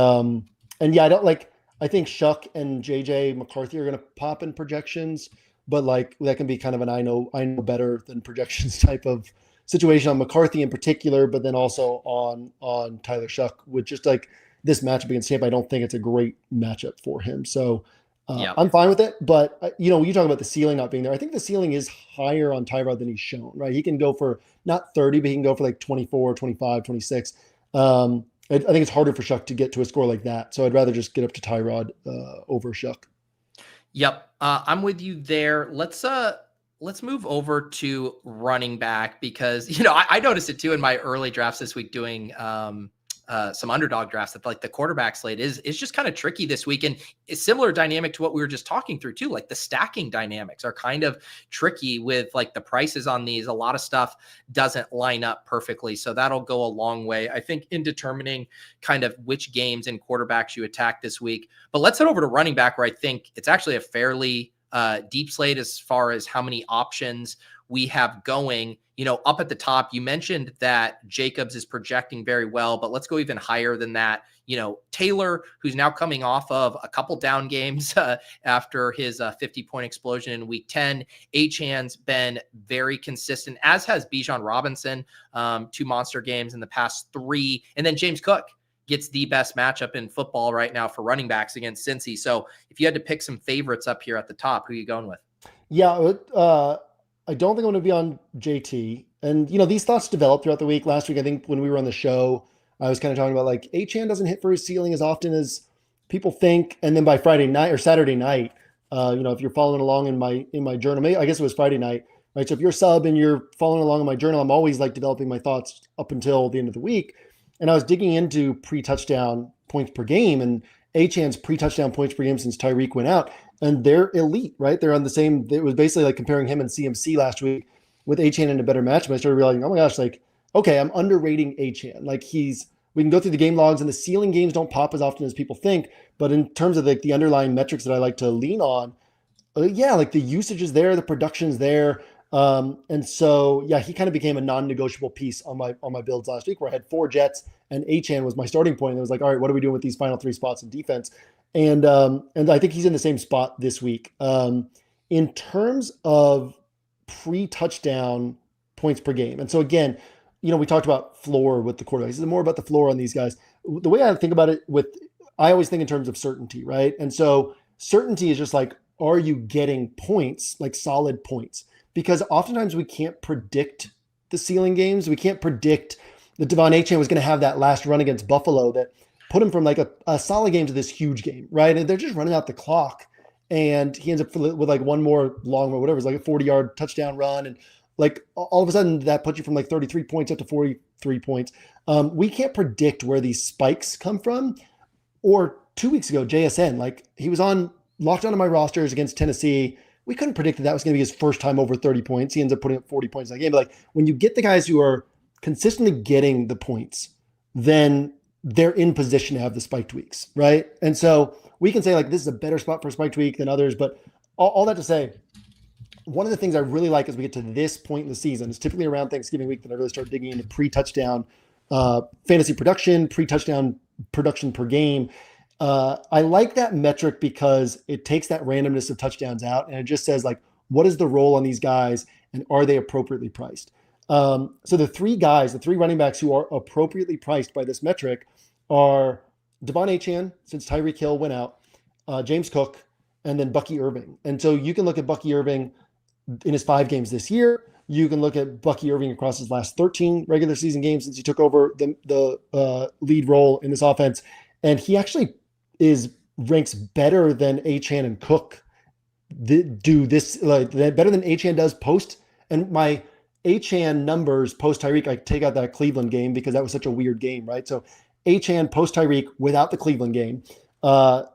yeah, I think Shuck and JJ McCarthy are going to pop in projections, but like that can be kind of an I know better than projections type of situation on McCarthy in particular, but then also on Tyler Shuck with just like this matchup against Tampa. I don't think it's a great matchup for him. So I'm fine with it. But, when you talk about the ceiling not being there, I think the ceiling is higher on Tyrod than he's shown, right? He can go for not 30, but he can go for like 24, 25, 26. I think it's harder for Shuck to get to a score like that. So I'd rather just get up to Tyrod over Shuck. Yep. I'm with you there. Let's move over to running back because, I noticed it too in my early drafts this week doing some underdog drafts that like the quarterback slate is just kind of tricky this week. And it's similar dynamic to what we were just talking through too. Like the stacking dynamics are kind of tricky with like the prices on these. A lot of stuff doesn't line up perfectly. So that'll go a long way, I think, in determining kind of which games and quarterbacks you attack this week. But let's head over to running back where I think it's actually a fairly deep slate as far as how many options we have going. Up at the top, you mentioned that Jacobs is projecting very well, but let's go even higher than that. Taylor, who's now coming off of a couple down games after his 50-point explosion in week 10. Achane's been very consistent, as has Bijan Robinson, 2 monster games in the past 3. And then James Cook gets the best matchup in football right now for running backs against Cincy. So if you had to pick some favorites up here at the top, who are you going with? Yeah, I don't think I'm going to be on JT. And, these thoughts developed throughout the week. Last week, I think when we were on the show, I was kind of talking about like Achane doesn't hit for his ceiling as often as people think. And then by Friday night or Saturday night, if you're following along in my journal, maybe, I guess it was Friday night, right? So if you're a sub and you're following along in my journal, I'm always like developing my thoughts up until the end of the week. And I was digging into pre-touchdown points per game and Achane's pre-touchdown points per game since Tyreek went out. And they're elite, right? They're on the same. It was basically like comparing him and CMC last week with Achane in a better matchup. I started realizing, oh my gosh, like, okay, I'm underrating Achane. Like we can go through the game logs and the ceiling games don't pop as often as people think. But in terms of like the underlying metrics that I like to lean on, like the usage is there, the production's there. And so, yeah, he kind of became a non-negotiable piece on my builds last week where I had 4 Jets and Achane was my starting point. And it was like, all right, what are we doing with these final 3 spots in defense? And I think he's in the same spot this week. In terms of pre-touchdown points per game. And so again, we talked about floor with the quarterbacks. This is more about the floor on these guys. The way I think about it I always think in terms of certainty, right? And so certainty is just like, are you getting points, like solid points? Because oftentimes we can't predict the ceiling games. We can't predict that Devon Achane was going to have that last run against Buffalo that put him from like a solid game to this huge game, right? And they're just running out the clock. And he ends up with like one more long or whatever. It's like a 40-yard touchdown run. And like all of a sudden that puts you from like 33 points up to 43 points. We can't predict where these spikes come from. Or 2 weeks ago, JSN, like he was locked onto my rosters against Tennessee. We couldn't predict that was going to be his first time over 30 points. He ends up putting up 40 points in that game. But like when you get the guys who are consistently getting the points, then they're in position to have the spiked weeks, right? And so we can say like this is a better spot for a spiked week than others. But all that to say, one of the things I really like as we get to this point in the season is typically around Thanksgiving week that I really start digging into pre-touchdown fantasy production, pre-touchdown production per game. I like that metric because it takes that randomness of touchdowns out and it just says like, what is the role on these guys and are they appropriately priced? So the three running backs who are appropriately priced by this metric are Devon Achane, since Tyreek Hill went out, James Cook, and then Bucky Irving. And so you can look at Bucky Irving in his 5 games this year. You can look at Bucky Irving across his last 13 regular season games since he took over the lead role in this offense. And he actually ranks better than Achane and Cook do this, like better than Achane does post. And my Achane numbers post Tyreek, I take out that Cleveland game because that was such a weird game, right? So Achane post Tyreek without the Cleveland game.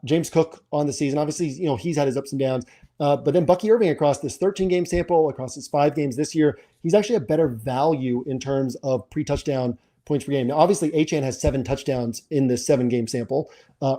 James Cook on the season, obviously, he's had his ups and downs. But then Bucky Irving across this 13-game sample, across his 5 games this year, he's actually a better value in terms of pre-touchdown points per game. Now, obviously, Achane has 7 touchdowns in this 7-game sample.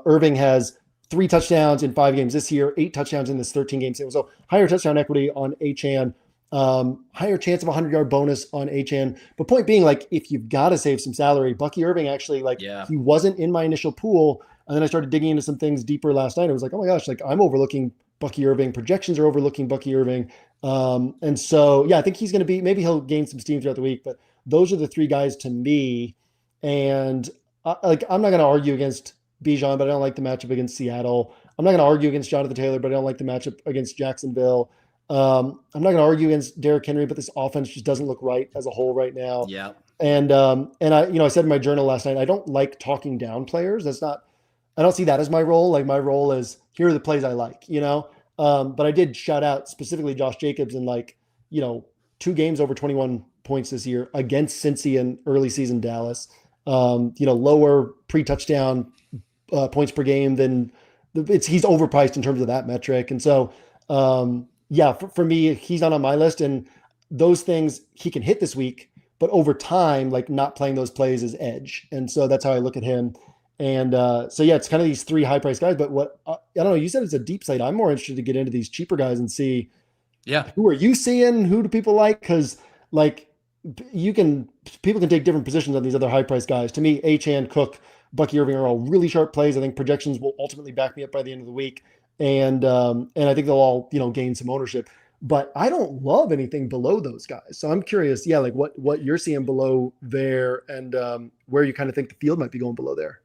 Irving has 3 touchdowns in 5 games this year, 8 touchdowns in this 13-game sample. So higher touchdown equity on Achane, higher chance of a 100-yard bonus on Achane. But point being, like, if you've got to save some salary, Bucky Irving actually, he wasn't in my initial pool. And then I started digging into some things deeper last night. I was like, oh my gosh, like I'm overlooking Bucky Irving. Projections are overlooking Bucky Irving. And so, yeah, I think he's going to be, maybe he'll gain some steam throughout the week, but those are the 3 guys to me. And I'm not going to argue against Bijan, but I don't like the matchup against Seattle. I'm not going to argue against Jonathan Taylor, but I don't like the matchup against Jacksonville. I'm not going to argue against Derrick Henry, but this offense just doesn't look right as a whole right now. Yeah. And I said in my journal last night, I don't like talking down players. I don't see that as my role. Like my role is, here are the plays I like, but I did shout out specifically Josh Jacobs in 2 games over 21 points this year against Cincy and early season Dallas, lower pre-touchdown points per game than he's overpriced in terms of that metric. And so, for me, he's not on my list, and those things he can hit this week, but over time, like not playing those plays is edge. And so that's how I look at him. And it's kind of these 3 high price guys, but what I don't know, you said it's a deep slate. I'm more interested to get into these cheaper guys and see, who are you seeing? Who do people like? Cause people can take different positions on these other high price guys. To me, Achane, Cook, Bucky Irving are all really sharp plays. I think projections will ultimately back me up by the end of the week. And I think they'll all, gain some ownership, but I don't love anything below those guys. So I'm curious, what you're seeing below there and where you kind of think the field might be going below there.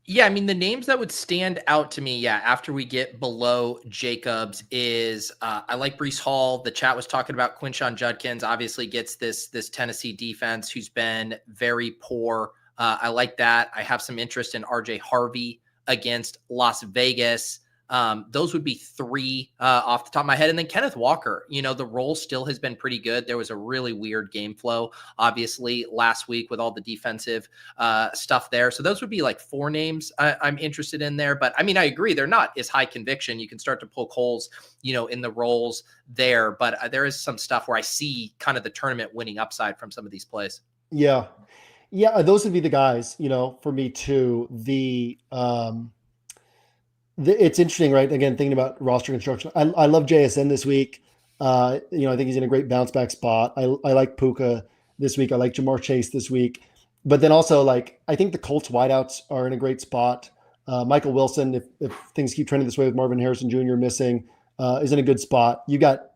Yeah, I mean, the names that would stand out to me, after we get below Jacobs is I like Breece Hall. The chat was talking about Quinshon Judkins, obviously gets this Tennessee defense who's been very poor. I like that. I have some interest in RJ Harvey against Las Vegas. Those would be 3 off the top of my head. And then Kenneth Walker, the role still has been pretty good. There was a really weird game flow, obviously, last week with all the defensive stuff there. So those would be 4 names I'm interested in there. But I mean, I agree. They're not as high conviction. You can start to poke holes, in the roles there. But there is some stuff where I see kind of the tournament winning upside from some of these plays. Yeah. Yeah. Those would be the guys, for me too. It's interesting, right? Again, thinking about roster construction. I love JSN this week. I think he's in a great bounce back spot. I like Puka this week. I like Jamar Chase this week. But then also, I think the Colts wideouts are in a great spot. Michael Wilson, if things keep trending this way with Marvin Harrison Jr. missing, is in a good spot. You got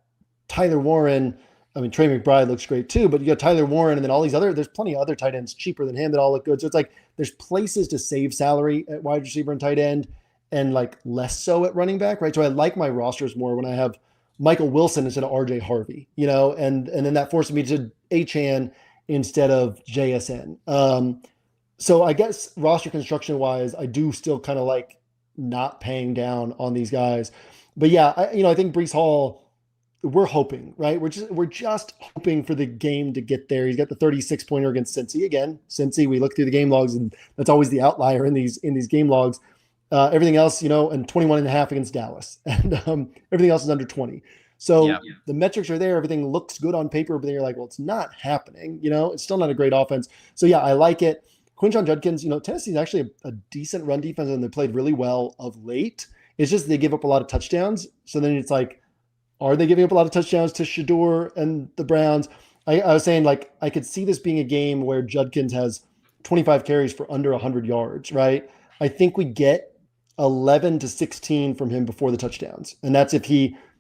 Tyler Warren. I mean, Trey McBride looks great too, but you got Tyler Warren and then all these there's plenty of other tight ends cheaper than him that all look good. So it's there's places to save salary at wide receiver and tight end, and less so at running back, right? So I like my rosters more when I have Michael Wilson instead of RJ Harvey, and then that forces me to Achane instead of JSN. So I guess roster construction wise, I do still kind of like not paying down on these guys. But yeah, I think Breece Hall, we're hoping, right? We're just hoping for the game to get there. He's got the 36-pointer against Cincy. Again, Cincy, we look through the game logs, and that's always the outlier in these game logs. Everything else, and 21.5 against Dallas, and everything else is under 20. So the metrics are there. Everything looks good on paper, but then you're like, well, it's not happening. It's still not a great offense. So yeah, I like it. Quinshon Judkins, Tennessee's actually a decent run defense, and they played really well of late. It's just they give up a lot of touchdowns. So then it's Are they giving up a lot of touchdowns to Shador and the Browns? I was saying, like, I could see this being a game where Judkins has 25 carries for under 100 yards, right? I think we get 11 to 16 from him before the touchdowns. And that's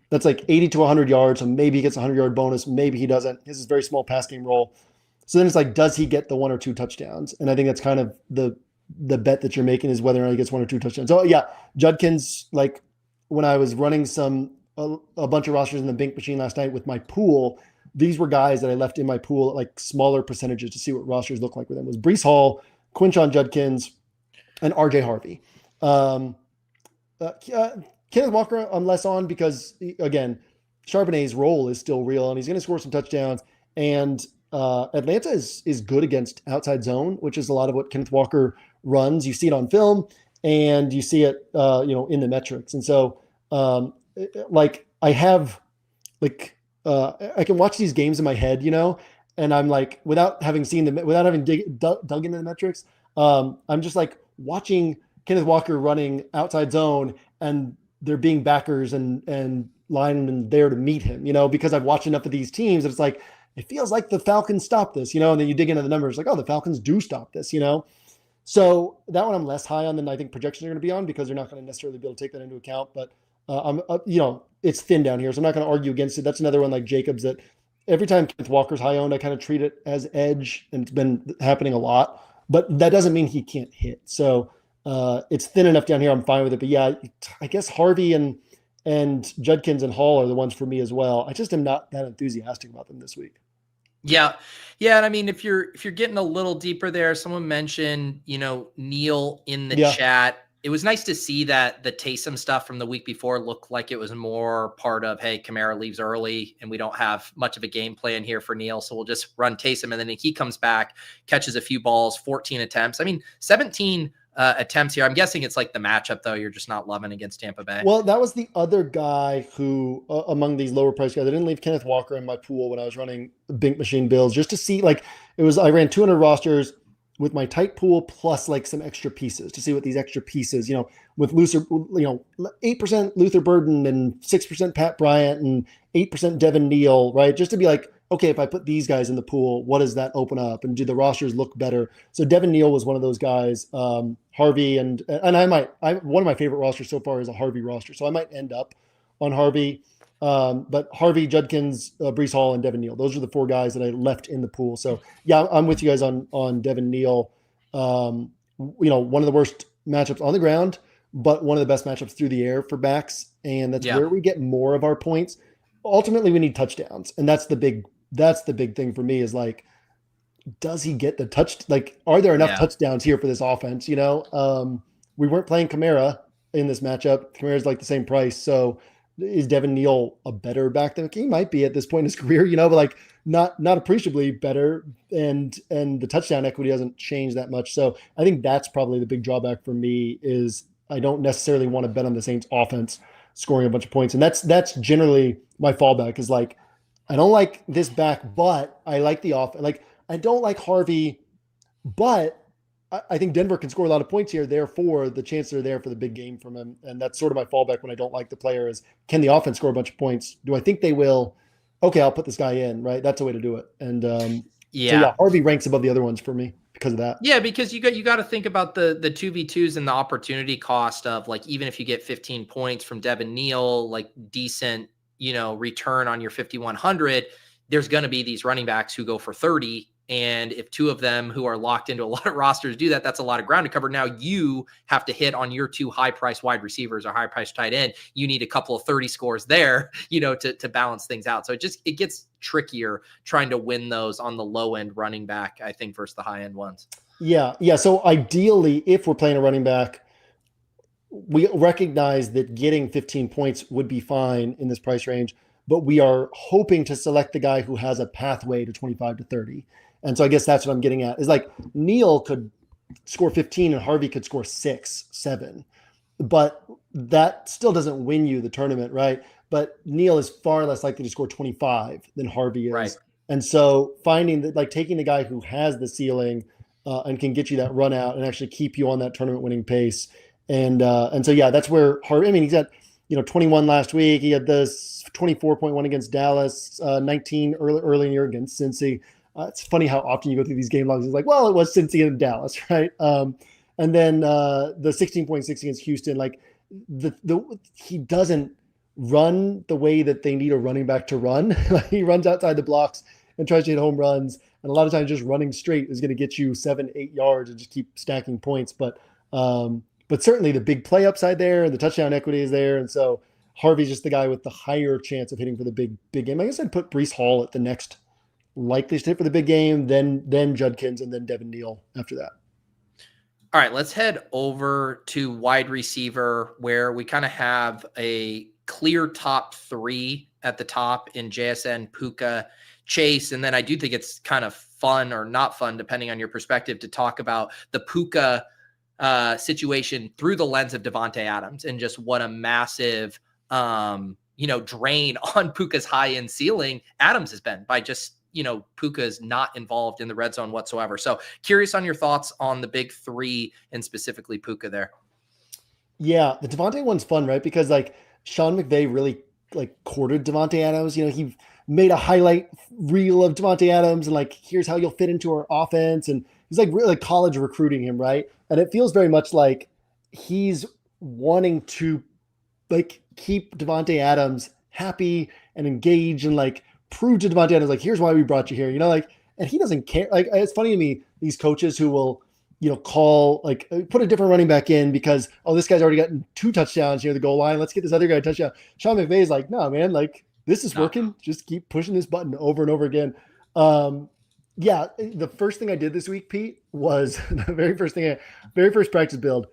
that's like 80 to 100 yards. So maybe he gets a 100-yard bonus. Maybe he doesn't. His is very small pass game role. So then it's like, does he get the 1 or 2 touchdowns? And I think that's kind of the bet that you're making, is whether or not he gets 1 or 2 touchdowns. So yeah, Judkins, like when I was running a bunch of rosters in the Bink machine last night with my pool, these were guys that I left in my pool at like smaller percentages to see what rosters look like with them. It was Breece Hall, Quinshon Judkins, and RJ Harvey. Kenneth Walker, I'm less on because, again, Charbonnet's role is still real, and he's going to score some touchdowns. And Atlanta is good against outside zone, which is a lot of what Kenneth Walker runs. You see it on film, and you see it, in the metrics. And so, I can watch these games in my head, and I'm like, without having dug into the metrics, I'm just like watching Kenneth Walker running outside zone, and there being backers and linemen there to meet him, because I've watched enough of these teams that it's like, it feels like the Falcons stop this, and then you dig into the numbers, like, oh, the Falcons do stop this, So that one I'm less high on than I think projections are going to be on, because they're not going to necessarily be able to take that into account. But it's thin down here, so I'm not going to argue against it. That's another one like Jacobs that every time Kenneth Walker's high owned, I kind of treat it as edge, and it's been happening a lot. But that doesn't mean he can't hit. So it's thin enough down here. I'm fine with it. But yeah, I guess Harvey and Judkins and Hall are the ones for me as well. I just am not that enthusiastic about them this week. Yeah. And I mean, if you're getting a little deeper there, someone mentioned, Neil in the chat. It was nice to see that the Taysom stuff from the week before looked like it was more part of, hey, Kamara leaves early and we don't have much of a game plan here for Neil, so we'll just run Taysom. And then he comes back, catches a few balls, 14 attempts. I mean, 17 attempts here. I'm guessing it's like the matchup, though. You're just not loving against Tampa Bay. Well, that was the other guy who, among these lower price guys, I didn't leave Kenneth Walker in my pool when I was running Bink Machine builds, just to see, I ran 200 rosters with my tight pool plus like some extra pieces to see what these extra pieces, with Luther, 8% Luther Burden and 6% Pat Bryant and 8% Devin Neal, right? Just to be like, okay, if I put these guys in the pool, what does that open up? And do the rosters look better? So Devin Neal was one of those guys. Harvey and one of my favorite rosters so far is a Harvey roster. So I might end up on Harvey. But Harvey, Judkins, Breece Hall, and Devin Neal. Those are the 4 guys that I left in the pool. So yeah, I'm with you guys on Devin Neal. One of the worst matchups on the ground, but one of the best matchups through the air for backs. And that's where we get more of our points. Ultimately, we need touchdowns. And that's the big thing for me, is like, does he get the touch? Like, are there enough touchdowns here for this offense? We weren't playing Kamara in this matchup. Kamara's like the same price. So is Devin Neal a better back than he might be at this point in his career, but like not appreciably better, and the touchdown equity doesn't change that much. So I think that's probably the big drawback for me, is I don't necessarily want to bet on the Saints offense scoring a bunch of points. And that's generally my fallback, is like, I don't like this back, but I like the offense. Like, I don't like Harvey, but I think Denver can score a lot of points here. Therefore, the chances are there for the big game from him. And that's sort of my fallback when I don't like the player, is, can the offense score a bunch of points? Do I think they will? Okay, I'll put this guy in, right? That's a way to do it. And so Harvey ranks above the other ones for me because of that. Yeah, because you got to think about the 2v2s and the opportunity cost of, like, even if you get 15 points from Devin Neal, like decent, return on your 5,100, there's going to be these running backs who go for 30. And if 2 of them who are locked into a lot of rosters do that, that's a lot of ground to cover. Now you have to hit on your 2 high-priced wide receivers or high-priced tight end. You need a couple of 30 scores there, to balance things out. So it gets trickier trying to win those on the low-end running back, I think, versus the high-end ones. Yeah. So ideally, if we're playing a running back, we recognize that getting 15 points would be fine in this price range, but we are hoping to select the guy who has a pathway to 25 to 30. And so I guess that's what I'm getting at, is like, Neal could score 15 and Harvey could score 6, 7, but that still doesn't win you the tournament, right? But Neal is far less likely to score 25 than Harvey is. Right. And so finding that, like, taking the guy who has the ceiling and can get you that run out and actually keep you on that tournament winning pace. And so, yeah, that's where Harvey, I mean, 21 last week. He had the 24.1 against Dallas, 19 early in the year against Cincy. It's funny how often you go through these game logs. It's like, well, it was Cincy and Dallas, right? And then the 16.6 against Houston. Like he doesn't run the way that they need a running back to run. He runs outside the blocks and tries to hit home runs. And a lot of times just running straight is going to get you 7-8 yards and just keep stacking points. But certainly the big play upside there and the touchdown equity is there. And so Harvey's just the guy with the higher chance of hitting for the big game. I guess I'd put Breece Hall at the next likeliest hit for the big game, then Judkins, and then Devin Neal after that. All right, let's head over to wide receiver, where we kind of have a clear top three at the top in JSN, Puka, Chase. And then I do think it's kind of fun or not fun, depending on your perspective, to talk about the Puka situation through the lens of Devontae Adams and just what a massive, drain on Puka's high end ceiling Adams has been by just, Puka is not involved in the red zone whatsoever. So curious on your thoughts on the big three and specifically Puka there. Yeah, the Devontae one's fun, right? Because like Sean McVay really courted Devontae Adams. He made a highlight reel of Devontae Adams and like, here's how you'll fit into our offense. And he's like really college recruiting him, right? And it feels very much like he's wanting to keep Devontae Adams happy and engaged and prove to Devontae Adams, here's why we brought you here, and he doesn't care. It's funny to me, these coaches who will, call, put a different running back in because, this guy's already gotten 2 touchdowns near the goal line. Let's get this other guy a touchdown. Sean McVay is like, no, man, this is working. Just keep pushing this button over and over again. Yeah, the first thing I did this week, Pete, was the very first practice build.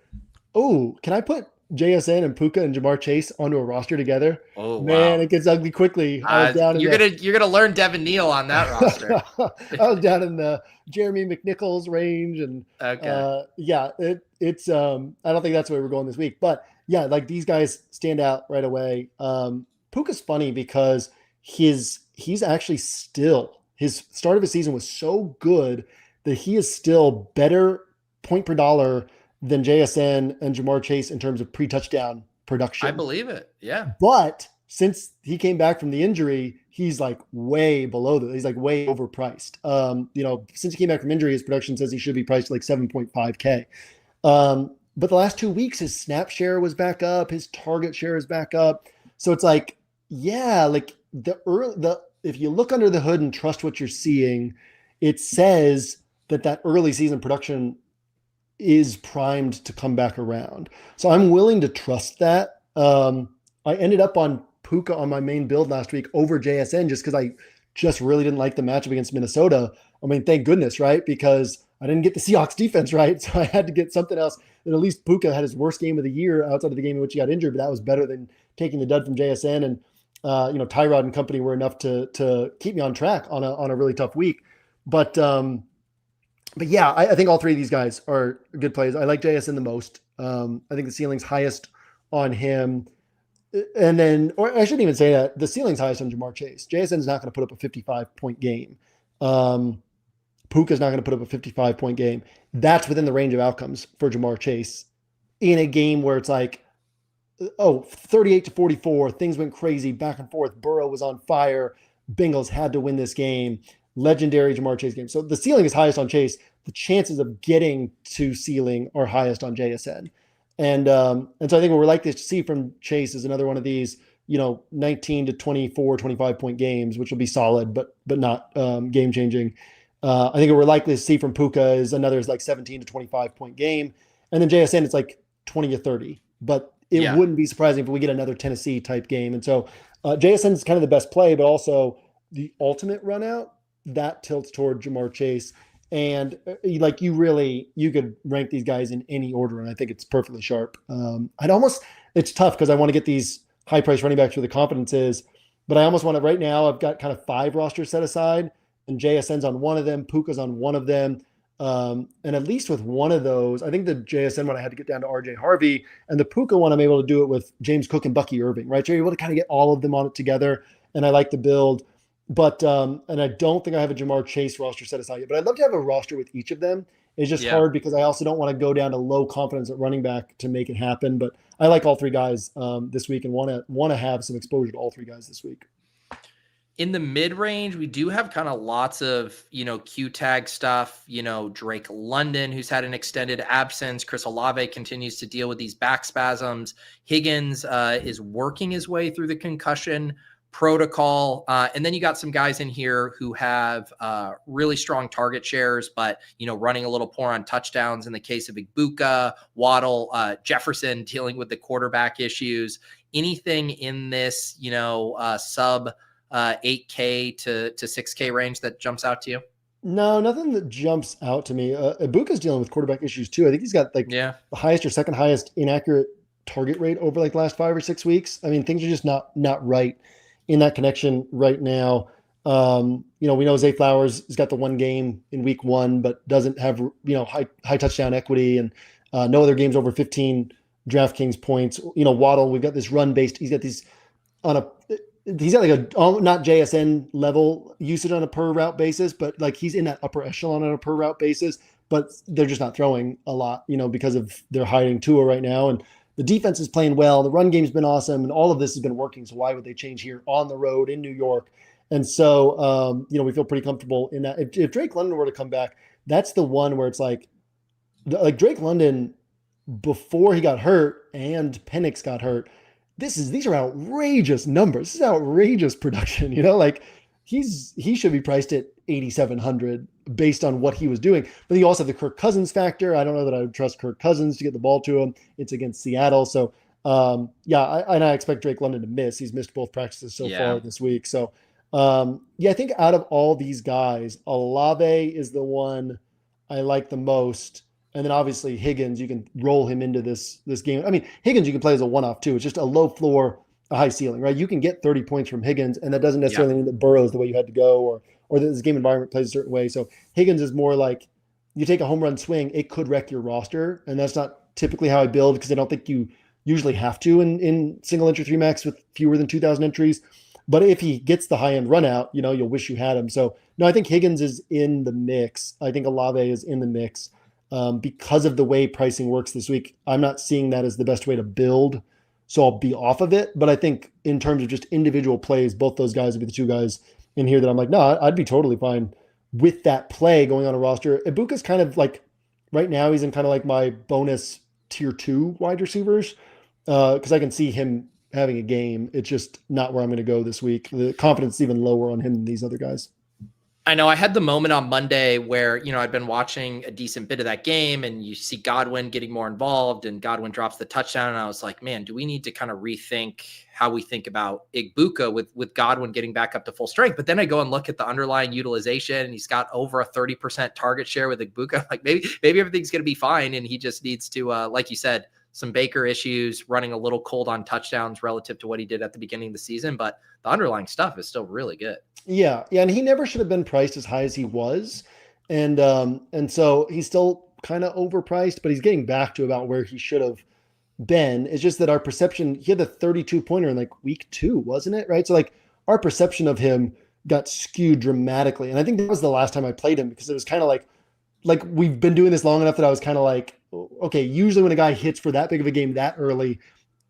Oh, can I put JSN and Puka and Jamar Chase onto a roster together? Oh, man, wow. It gets ugly quickly. I was down you're gonna learn Devin Neal on that roster. I was down in the Jeremy McNichols range, and it's I don't think that's where we're going this week, but yeah, these guys stand out right away. Puka's funny because he's actually still, his start of his season was so good that he is still better point per dollar than JSN and Jamar Chase in terms of pre-touchdown production. I believe it. Yeah. But since he came back from the injury, he's way below that. He's way overpriced. Since he came back from injury, his production says he should be priced 7.5K. But the last 2 weeks, his snap share was back up. His target share is back up. So it's if you look under the hood and trust what you're seeing, it says that early season production is primed to come back around. So I'm willing to trust that. I ended up on Puka on my main build last week over JSN just because I just really didn't like the matchup against Minnesota. I mean, thank goodness, right? Because I didn't get the Seahawks defense right. So I had to get something else. And at least Puka had his worst game of the year outside of the game in which he got injured, but that was better than taking the dud from JSN. And, Tyrod and company were enough to keep me on track on a really tough week. But yeah, I think all three of these guys are good plays. I like JSN the most. I think the ceiling's highest on him. And then, or I shouldn't even say that, the ceiling's highest on Jamar Chase. JSN's not going to put up a 55-point game. Puka's not going to put up a 55-point game. That's within the range of outcomes for Jamar Chase in a game where it's 38-44, things went crazy, back and forth. Burrow was on fire. Bengals had to win this game. Legendary Jamar Chase game. So the ceiling is highest on Chase. The chances of getting to ceiling are highest on JSN. And so I think what we're likely to see from Chase is another one of these, 19 to 24, 25 point games, which will be solid, but not game changing. I think what we're likely to see from Puka is another 17 to 25 point game. And then JSN, it's 20 to 30, but it wouldn't be surprising if we get another Tennessee type game. And so JSN is kind of the best play, but also the ultimate run out that tilts toward Jamar Chase. And you could rank these guys in any order, and I think it's perfectly sharp. It's tough because I want to get these high price running backs where the confidence is, but I almost want to, right now I've got kind of 5 rosters set aside, and JSN's on one of them, Puka's on one of them. And at least with one of those, I think the JSN one I had to get down to RJ Harvey, and the Puka one I'm able to do it with James Cook and Bucky Irving, right? So you're able to kind of get all of them on it together, and I like the build. But and I don't think I have a Jamar Chase roster set aside yet, but I'd love to have a roster with each of them It's just Yeah. hard because I also don't want to go down to low confidence at running back to make it happen. But I like all three guys this week and want to have some exposure to all three guys this week. In the mid range, we do have kind of lots of, Q tag stuff, Drake London, who's had an extended absence. Chris Olave continues to deal with these back spasms. Higgins is working his way through the concussion protocol. And then you got some guys in here who have really strong target shares, but, running a little poor on touchdowns in the case of Puka, Waddle, Jefferson dealing with the quarterback issues. Anything in this, sub 8K to 6K range that jumps out to you? No, nothing that jumps out to me. Ibuka's dealing with quarterback issues too. I think he's got the highest or second highest inaccurate target rate over like the last 5 or 6 weeks. I mean, things are just not right in that connection right now. We know Zay Flowers has got the one game in week 1, but doesn't have, high touchdown equity and no other games over 15 DraftKings points. Waddle, we've got this run based. He's got these he's got like a not JSN level usage on a per route basis, but like he's in that upper echelon on a per route basis, but they're just not throwing a lot, because of they're hiding Tua right now. And the defense is playing well. The run game's been awesome and all of this has been working. So why would they change here on the road in New York? And so, we feel pretty comfortable in that. If Drake London were to come back, that's the one where it's like Drake London before he got hurt and Penix got hurt, these are outrageous numbers. This is outrageous production, he should be priced at 8,700 based on what he was doing. But you also have the Kirk Cousins factor. I don't know that I would trust Kirk Cousins to get the ball to him. It's against Seattle. So I expect Drake London to miss. He's missed both practices so far this week. So I think out of all these guys, Olave is the one I like the most. And then obviously Higgins, you can roll him into this game. I mean, Higgins you can play as a one-off too. It's just a low floor, a high ceiling, right? You can get 30 points from Higgins, and that doesn't necessarily mean that Burrow's the way you had to go or that this game environment plays a certain way. So Higgins is more like you take a home run swing, it could wreck your roster. And that's not typically how I build because I don't think you usually have to in single entry 3 max with fewer than 2,000 entries. But if he gets the high-end run out, you'll wish you had him. So no, I think Higgins is in the mix. I think Olave is in the mix. Because of the way pricing works this week, I'm not seeing that as the best way to build. So I'll be off of it. But I think in terms of just individual plays, both those guys would be the two guys in here that I'm like, no, I'd be totally fine with that play going on a roster. Ibuka's kind of like, right now he's in kind of like my bonus tier 2 wide receivers because I can see him having a game. It's just not where I'm going to go this week. The confidence is even lower on him than these other guys. I know I had the moment on Monday where, I'd been watching a decent bit of that game and you see Godwin getting more involved and Godwin drops the touchdown. And I was like, man, do we need to kind of rethink how we think about Ibuka with Godwin getting back up to full strength? But then I go and look at the underlying utilization and he's got over a 30% target share with Ibuka. Like maybe everything's going to be fine. And he just needs to, like you said, some Baker issues, running a little cold on touchdowns relative to what he did at the beginning of the season. But the underlying stuff is still really good. Yeah. And he never should have been priced as high as he was. And so he's still kind of overpriced, but he's getting back to about where he should have been. It's just that our perception, he had the 32 pointer in like week 2, wasn't it? Right. So like our perception of him got skewed dramatically. And I think that was the last time I played him because it was kind of like we've been doing this long enough that I was kind of like, okay, usually when a guy hits for that big of a game that early,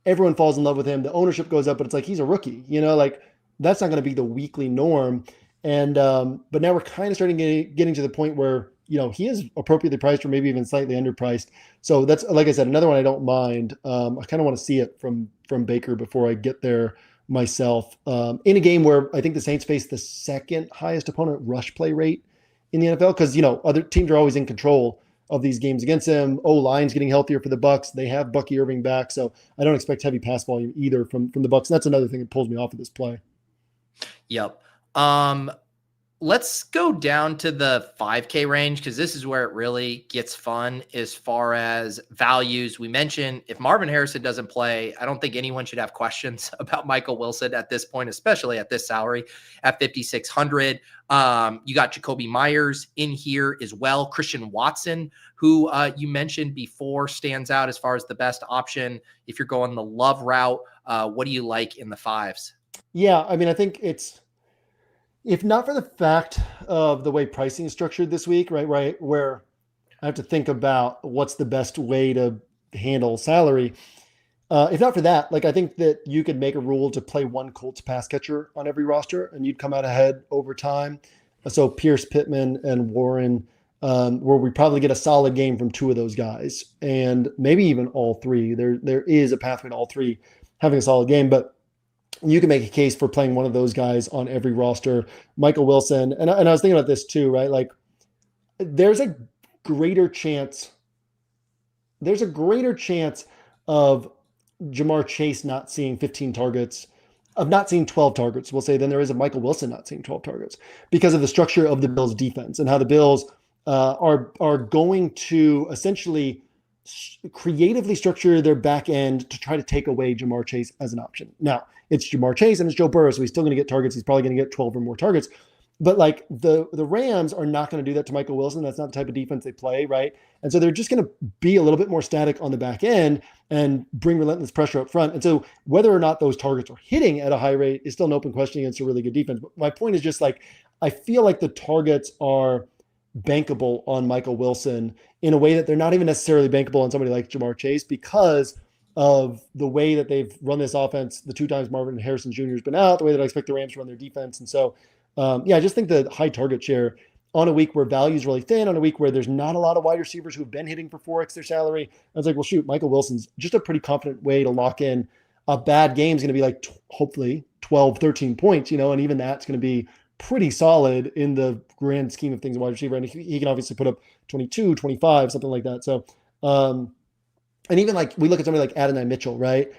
everyone falls in love with him. The ownership goes up, but it's like, he's a rookie, like that's not going to be the weekly norm. And, but now we're kind of starting getting to the point where, he is appropriately priced or maybe even slightly underpriced. So that's, like I said, another one I don't mind. I kind of want to see it from Baker before I get there myself. In a game where I think the Saints face the second highest opponent rush play rate in the NFL, because, other teams are always in control of these games against them. O-line's getting healthier for the Bucs. They have Bucky Irving back, so I don't expect heavy pass volume either from the Bucs. And that's another thing that pulls me off of this play. Yep. Let's go down to the 5K range because this is where it really gets fun as far as values. We mentioned if Marvin Harrison doesn't play, I don't think anyone should have questions about Michael Wilson at this point, especially at this salary at 5,600. You got Jacoby Myers in here as well. Christian Watson, who you mentioned before, stands out as far as the best option. If you're going the love route, what do you like in the 5s? Yeah, I mean, I think it's, if not for the fact of the way pricing is structured this week, right, where I have to think about what's the best way to handle salary. If not for that, like I think that you could make a rule to play one Colts pass catcher on every roster, and you'd come out ahead over time. So Pierce, Pittman, and Warren, where we probably get a solid game from two of those guys, and maybe even all three. There is a pathway to all three having a solid game, but you can make a case for playing one of those guys on every roster. Michael Wilson, and I was thinking about this too, right? Like there's a greater chance of Jamar Chase not seeing 15 targets, of not seeing 12 targets, we'll say, than there is of Michael Wilson not seeing 12 targets because of the structure of the Bills defense and how the Bills are going to essentially creatively structure their back end to try to take away Jamar Chase as an option. Now, it's Jamar Chase and it's Joe Burrow, so he's still going to get targets. He's probably going to get 12 or more targets. But like the Rams are not going to do that to Michael Wilson. That's not the type of defense they play, right? And so they're just going to be a little bit more static on the back end and bring relentless pressure up front. And so whether or not those targets are hitting at a high rate is still an open question against a really good defense. But my point is just like, I feel like the targets are bankable on Michael Wilson in a way that they're not even necessarily bankable on somebody like Jamar Chase because of the way that they've run this offense the two times Marvin Harrison Jr. has been out, the way that I expect the Rams to run their defense. And so, I just think the high target share on a week where value is really thin, on a week where there's not a lot of wide receivers who have been hitting for 4x their salary. I was like, well, shoot, Michael Wilson's just a pretty confident way to lock in. A bad game is going to be like hopefully 12, 13 points, and even that's going to be pretty solid in the grand scheme of things in wide receiver. And he can obviously put up 22, 25, something like that. So, and even like we look at somebody like Adonai Mitchell, right?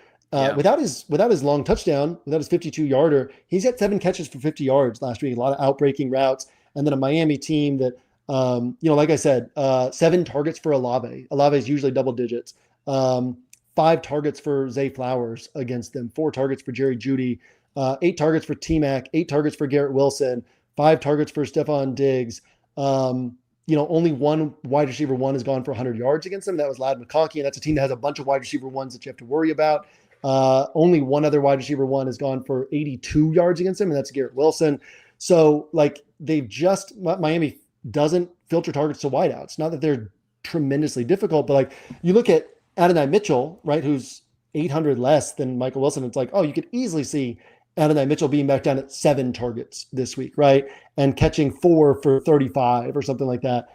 Without his long touchdown, without his 52-yarder, he's got 7 catches for 50 yards last week, a lot of outbreaking routes. And then a Miami team that, like I said, 7 targets for Olave. Olave is usually double digits. 5 targets for Zay Flowers against them, 4 targets for Jerry Jeudy, 8 targets for T-Mac, 8 targets for Garrett Wilson, 5 targets for Stephon Diggs. Only one wide receiver one has gone for 100 yards against them. That was Ladd McConkey, and that's a team that has a bunch of wide receiver ones that you have to worry about. Only one other wide receiver one has gone for 82 yards against him, and that's Garrett Wilson. So, like, Miami doesn't filter targets to wideouts. Not that they're tremendously difficult, but, like, you look at Adonai Mitchell, right, who's 800 less than Michael Wilson. It's like, oh, you could easily see Adonai Mitchell being back down at 7 targets this week, right, and catching 4 for 35 or something like that.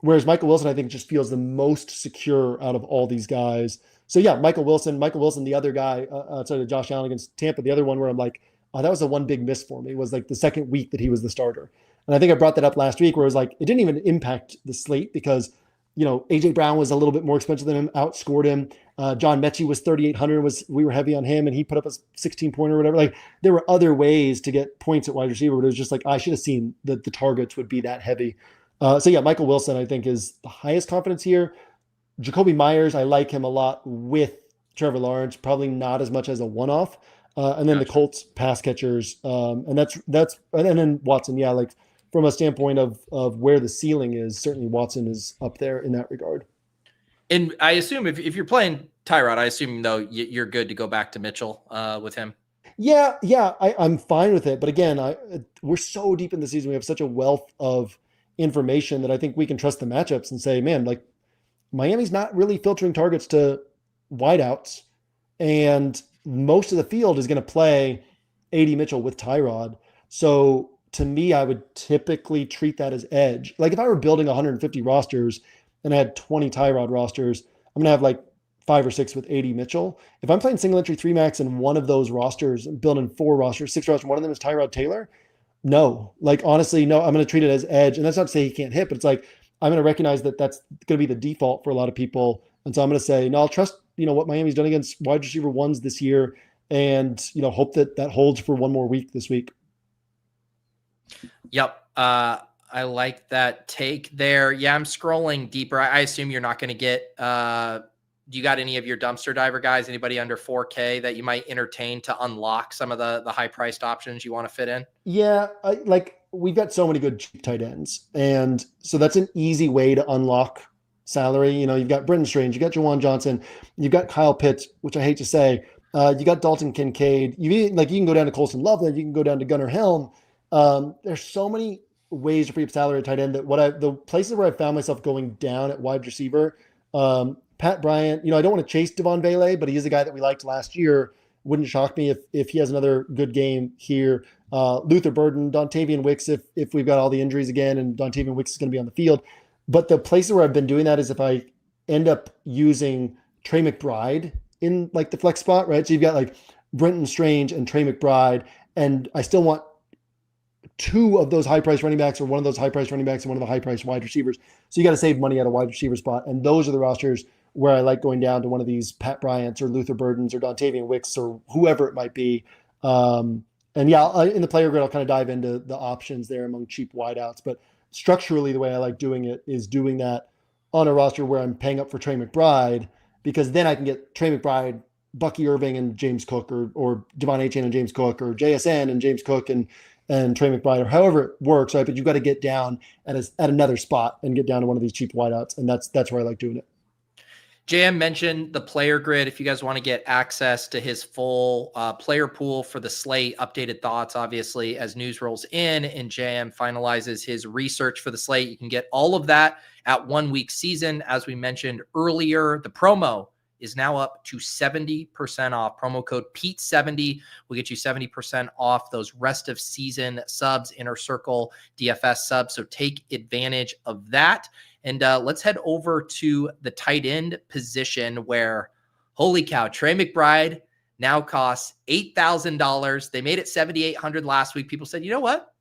Whereas Michael Wilson, I think, just feels the most secure out of all these guys. So yeah, Michael Wilson, the other guy, outside of Josh Allen against Tampa, the other one where I'm like, oh, that was the one big miss for me, was like the second week that he was the starter. And I think I brought that up last week where it was like, it didn't even impact the slate because, AJ Brown was a little bit more expensive than him, outscored him. John Mechie was 3,800, we were heavy on him and he put up a 16-pointer or whatever. Like there were other ways to get points at wide receiver, but it was just like, I should have seen that the targets would be that heavy. So yeah, Michael Wilson, I think, is the highest confidence here. Jacoby Myers, I like him a lot with Trevor Lawrence, probably not as much as a one-off. And then the Colts pass catchers, and then Watson. Yeah, like from a standpoint of where the ceiling is, certainly Watson is up there in that regard. And I assume if you're playing Tyrod, I assume though you're good to go back to Mitchell with him. Yeah, I'm fine with it. But again, we're so deep in the season, we have such a wealth of information that I think we can trust the matchups and say, man, like Miami's not really filtering targets to wideouts, and most of the field is going to play AD Mitchell with Tyrod. So to me, I would typically treat that as edge. Like if I were building 150 rosters and I had 20 Tyrod rosters, I'm going to have like 5 or 6 with AD Mitchell. If I'm playing single entry 3 max and one of those rosters, I'm building 4 rosters, 6 rosters, one of them is Tyrod Taylor. No, like honestly, no, I'm going to treat it as edge. And that's not to say he can't hit, but it's like, I'm going to recognize that that's going to be the default for a lot of people. And so I'm going to say, no, I'll trust, what Miami's done against wide receiver ones this year and, hope that holds for one more week this week. Yep. I like that take there. Yeah, I'm scrolling deeper. I assume you're not going to get, do you got any of your dumpster diver guys, anybody under 4K that you might entertain to unlock some of the high priced options you want to fit in? Yeah. We've got so many good cheap tight ends. And so that's an easy way to unlock salary. You've got Brenton Strange, you got Jawan Johnson, you've got Kyle Pitts, which I hate to say, you got Dalton Kincaid. You can go down to Colson Loveland, you can go down to Gunnar Helm. There's so many ways to free up salary at tight end, that the places where I found myself going down at wide receiver, Pat Bryant, I don't want to chase Devon Bailey, but he is a guy that we liked last year. Wouldn't shock me if he has another good game here. Luther Burden, Dontavian Wicks, if we've got all the injuries again and Dontavian Wicks is going to be on the field. But the places where I've been doing that is if I end up using Trey McBride in like the flex spot, right? So you've got like Brenton Strange and Trey McBride, and I still want two of those high-priced running backs or one of those high-priced running backs and one of the high-priced wide receivers. So you got to save money at a wide receiver spot. And those are the rosters where I like going down to one of these Pat Bryants or Luther Burdens or Dontavian Wicks or whoever it might be. And yeah, in the player grid, I'll kind of dive into the options there among cheap wideouts. But structurally, the way I like doing it is doing that on a roster where I'm paying up for Trey McBride, because then I can get Trey McBride, Bucky Irving and James Cook, or Devon Achane and James Cook, or JSN and James Cook and Trey McBride, or however it works, right? But you've got to get down at another spot and get down to one of these cheap wideouts. And that's where I like doing it. JM mentioned the player grid. If you guys want to get access to his full player pool for the slate, updated thoughts, obviously, as news rolls in and JM finalizes his research for the slate, you can get all of that at 1 week season. As we mentioned earlier, the promo is now up to 70% off. Promo code Pete70 will get you 70% off those rest of season subs, Inner Circle DFS subs. So take advantage of that. And let's head over to the tight end position where, holy cow, Trey McBride now costs $8,000. They made it $7,800 last week. People said, you know what?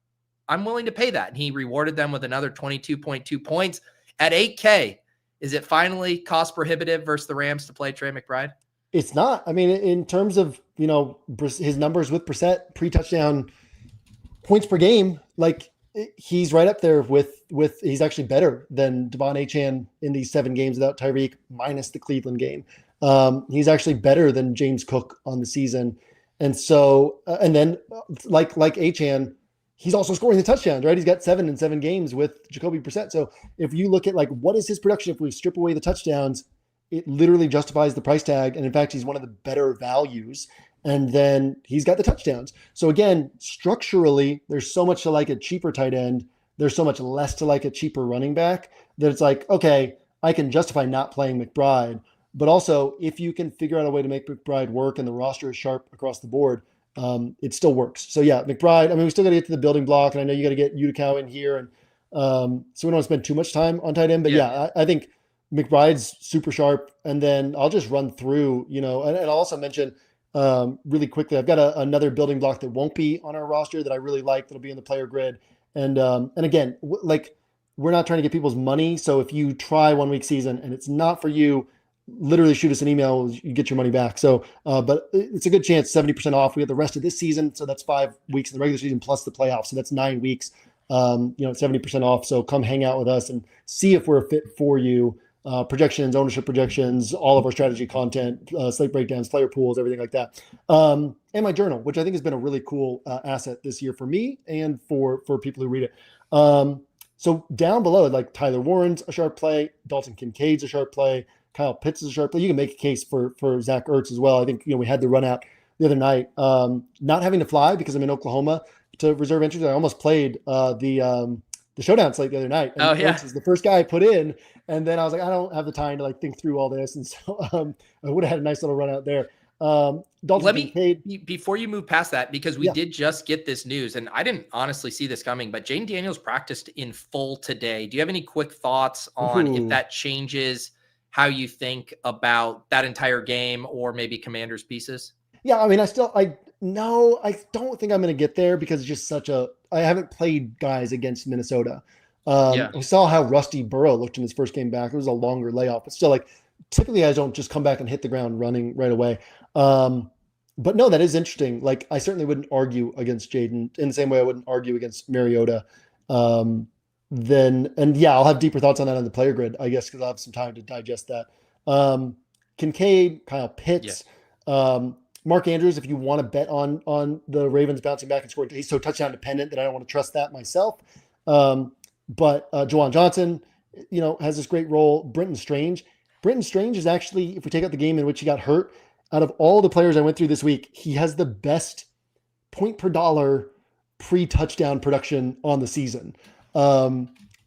I'm willing to pay that. And he rewarded them with another 22.2 points at $8K. Is it finally cost prohibitive versus the Rams to play Trey McBride? It's not. I mean, in terms of, his numbers with Brissett pre-touchdown points per game, like he's right up there with he's actually better than Devon Achane in these 7 games without Tyreek minus the Cleveland game. He's actually better than James Cook on the season. And so, and then like Achane, he's also scoring the touchdowns, right? He's got 7 in 7 games with Jacoby Brissett. So if you look at like, what is his production? If we strip away the touchdowns, it literally justifies the price tag. And in fact, he's one of the better values. And then he's got the touchdowns. So again, structurally, there's so much to like a cheaper tight end. There's so much less to like a cheaper running back that it's like, okay, I can justify not playing McBride. But also, if you can figure out a way to make McBride work and the roster is sharp across the board, it still works. So yeah, McBride, I mean, we still got to get to the building block, and I know you got to get Youdacao in here. And so we don't want to spend too much time on tight end, but yeah, I think McBride's super sharp. And then I'll just run through, and I'll also mention really quickly, I've got another building block that won't be on our roster that I really like. That'll be in the player grid. And again, we're not trying to get people's money. So if you try 1 week season and it's not for you, literally shoot us an email, you get your money back. So, but it's a good chance, 70% off. We have the rest of this season. So that's 5 weeks in the regular season plus the playoffs. So that's 9 weeks, 70% off. So come hang out with us and see if we're a fit for you. Projections, ownership projections, all of our strategy content, slate breakdowns, player pools, everything like that. And my journal, which I think has been a really cool asset this year for me and for people who read it. So down below, like Tyler Warren's a sharp play, Dalton Kincaid's a sharp play, Kyle Pitts is a sharp play. You can make a case for Zach Ertz as well. I think we had the run out the other night. Not having to fly because I'm in Oklahoma to reserve entries. I almost played the showdown slate the other night. And Ertz was the first guy I put in. And then I was like, I don't have the time to think through all this. And so I would have had a nice little run out there. Before you move past that, because we did just get this news and I didn't honestly see this coming, but Jane Daniels practiced in full today. Do you have any quick thoughts on if that changes how you think about that entire game or maybe Commander's pieces? Yeah. I mean, I don't think I'm going to get there because it's just I haven't played guys against Minnesota. We saw how rusty Burrow looked in his first game back. It was a longer layoff, but still typically I don't just come back and hit the ground running right away. But no, that is interesting. I certainly wouldn't argue against Jaden in the same way I wouldn't argue against Mariota. I'll have deeper thoughts on that on the player grid, I guess, because I'll have some time to digest that. Kincaid, Kyle Pitts, Mark Andrews, if you want to bet on the Ravens bouncing back and scoring, he's so touchdown dependent that I don't want to trust that myself. But Juwan Johnson, has this great role. Brenton Strange is actually, if we take out the game in which he got hurt, out of all the players I went through this week, he has the best point per dollar pre-touchdown production on the season.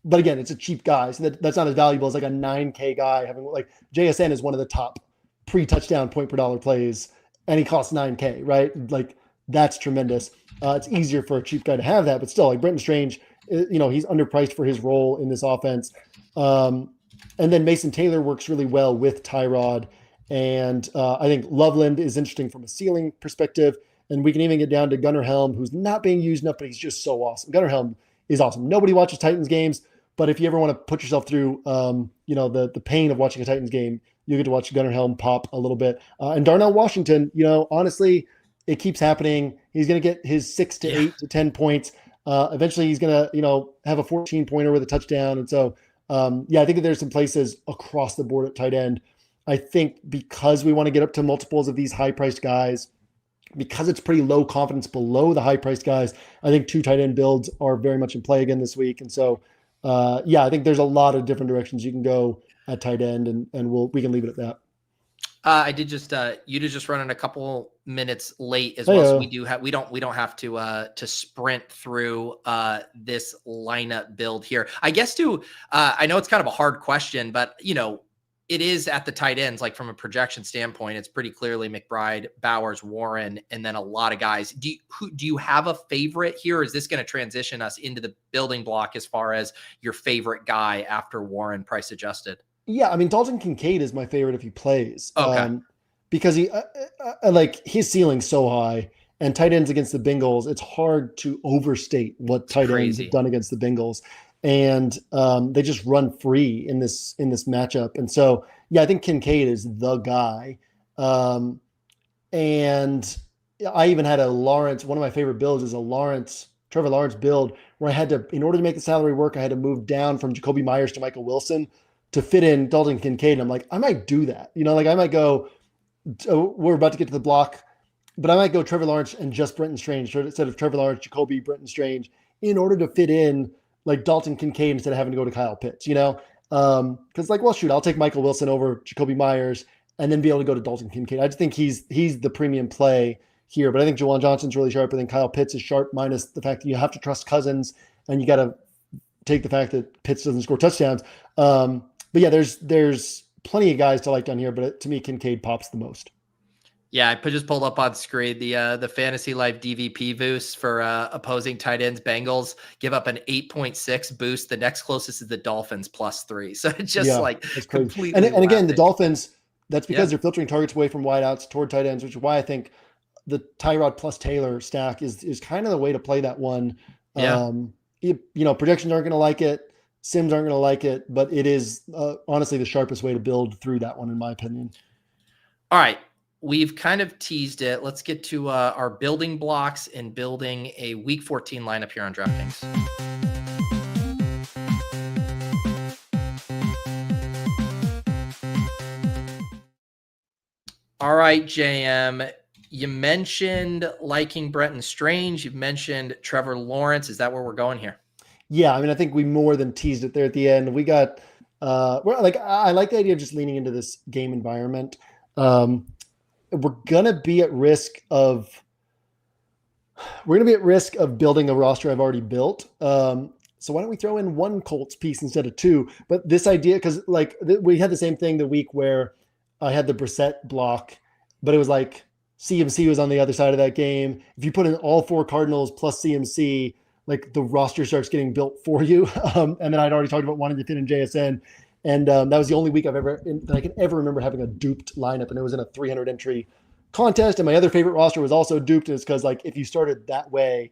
But again, it's a cheap guy, so that's not as valuable as like a 9K guy having like JSN is one of the top pre-touchdown point per dollar plays, and he costs 9K, right? Like that's tremendous. It's easier for a cheap guy to have that, but still, like Brenton Strange, he's underpriced for his role in this offense. And then Mason Taylor works really well with Tyrod. And I think Loveland is interesting from a ceiling perspective. And we can even get down to Gunnar Helm, who's not being used enough, but he's just so awesome. Gunnar Helm is awesome. Nobody watches Titans games, but if you ever want to put yourself through, the pain of watching a Titans game, you get to watch Gunnar Helm pop a little bit. And Darnell Washington, honestly, it keeps happening. He's going to get his 6 to 8 to 10 points. Eventually he's going to, have a 14-pointer with a touchdown. And so, I think that there's some places across the board at tight end. I think because we want to get up to multiples of these high-priced guys, because it's pretty low confidence below the high-priced guys, I think 2 tight end builds are very much in play again this week. And so, I think there's a lot of different directions you can go at tight end, and we can leave it at that. I did just just running a couple minutes late as well. So we don't have to sprint through this lineup build here. I guess I know it's kind of a hard question, but it is at the tight ends, like from a projection standpoint, it's pretty clearly McBride, Bowers, Warren, and then a lot of guys. Do you have a favorite here? Or is this going to transition us into the building block as far as your favorite guy after Warren price adjusted? Yeah, I mean, Dalton Kincaid is my favorite if he plays. Okay. Because he his ceiling's so high, and tight ends against the Bengals, it's hard to overstate what tight ends have done against the Bengals. And they just run free in this matchup. And so, I think Kincaid is the guy. And I even had a Lawerence. One of my favorite builds is a Trevor Lawrence build where I had to, in order to make the salary work, I had to move down from Jacoby Myers to Michael Wilson to fit in Dalton Kincaid. And I'm like, I might do that. I might go, we're about to get to the block, but I might go Trevor Lawrence and just Brenton Strange instead of Trevor Lawrence, Jacoby, Brenton Strange, in order to fit in like Dalton Kincaid instead of having to go to Kyle Pitts, because I'll take Michael Wilson over Jacoby Myers and then be able to go to Dalton Kincaid. I just think he's the premium play here, but I think Juwan Johnson's really sharp. I think Kyle Pitts is sharp, minus the fact that you have to trust Cousins and you got to take the fact that Pitts doesn't score touchdowns. But there's plenty of guys to like down here, but to me, Kincaid pops the most. Yeah, I just pulled up on screen the Fantasy Life DVP boost for opposing tight ends. Bengals give up an 8.6 boost. The next closest is the Dolphins +3. So it's just completely. And again, the Dolphins, that's because they're filtering targets away from wideouts toward tight ends, which is why I think the Tyrod plus Taylor stack is kind of the way to play that one. Yeah. Projections aren't going to like it. Sims aren't going to like it, but it is honestly the sharpest way to build through that one, in my opinion. All right. We've kind of teased it. Let's get to our building blocks and building a week 14 lineup here on DraftKings. All right, JM, you mentioned liking Brenton Strange. You've mentioned Trevor Lawrence. Is that where we're going here? Yeah, I mean, I think we more than teased it there at the end. We got, I like the idea of just leaning into this game environment. We're gonna be at risk of building a roster I've already built. So why don't we throw in one Colts piece instead of 2? But this idea, because we had the same thing the week where I had the Brissett block, but it was like CMC was on the other side of that game. If you put in all 4 Cardinals plus CMC, like the roster starts getting built for you. And then I'd already talked about wanting to fit in JSN. And that was the only week that I can ever remember having a duped lineup, and it was in a 300 entry contest. And my other favorite roster was also duped, and it's because if you started that way,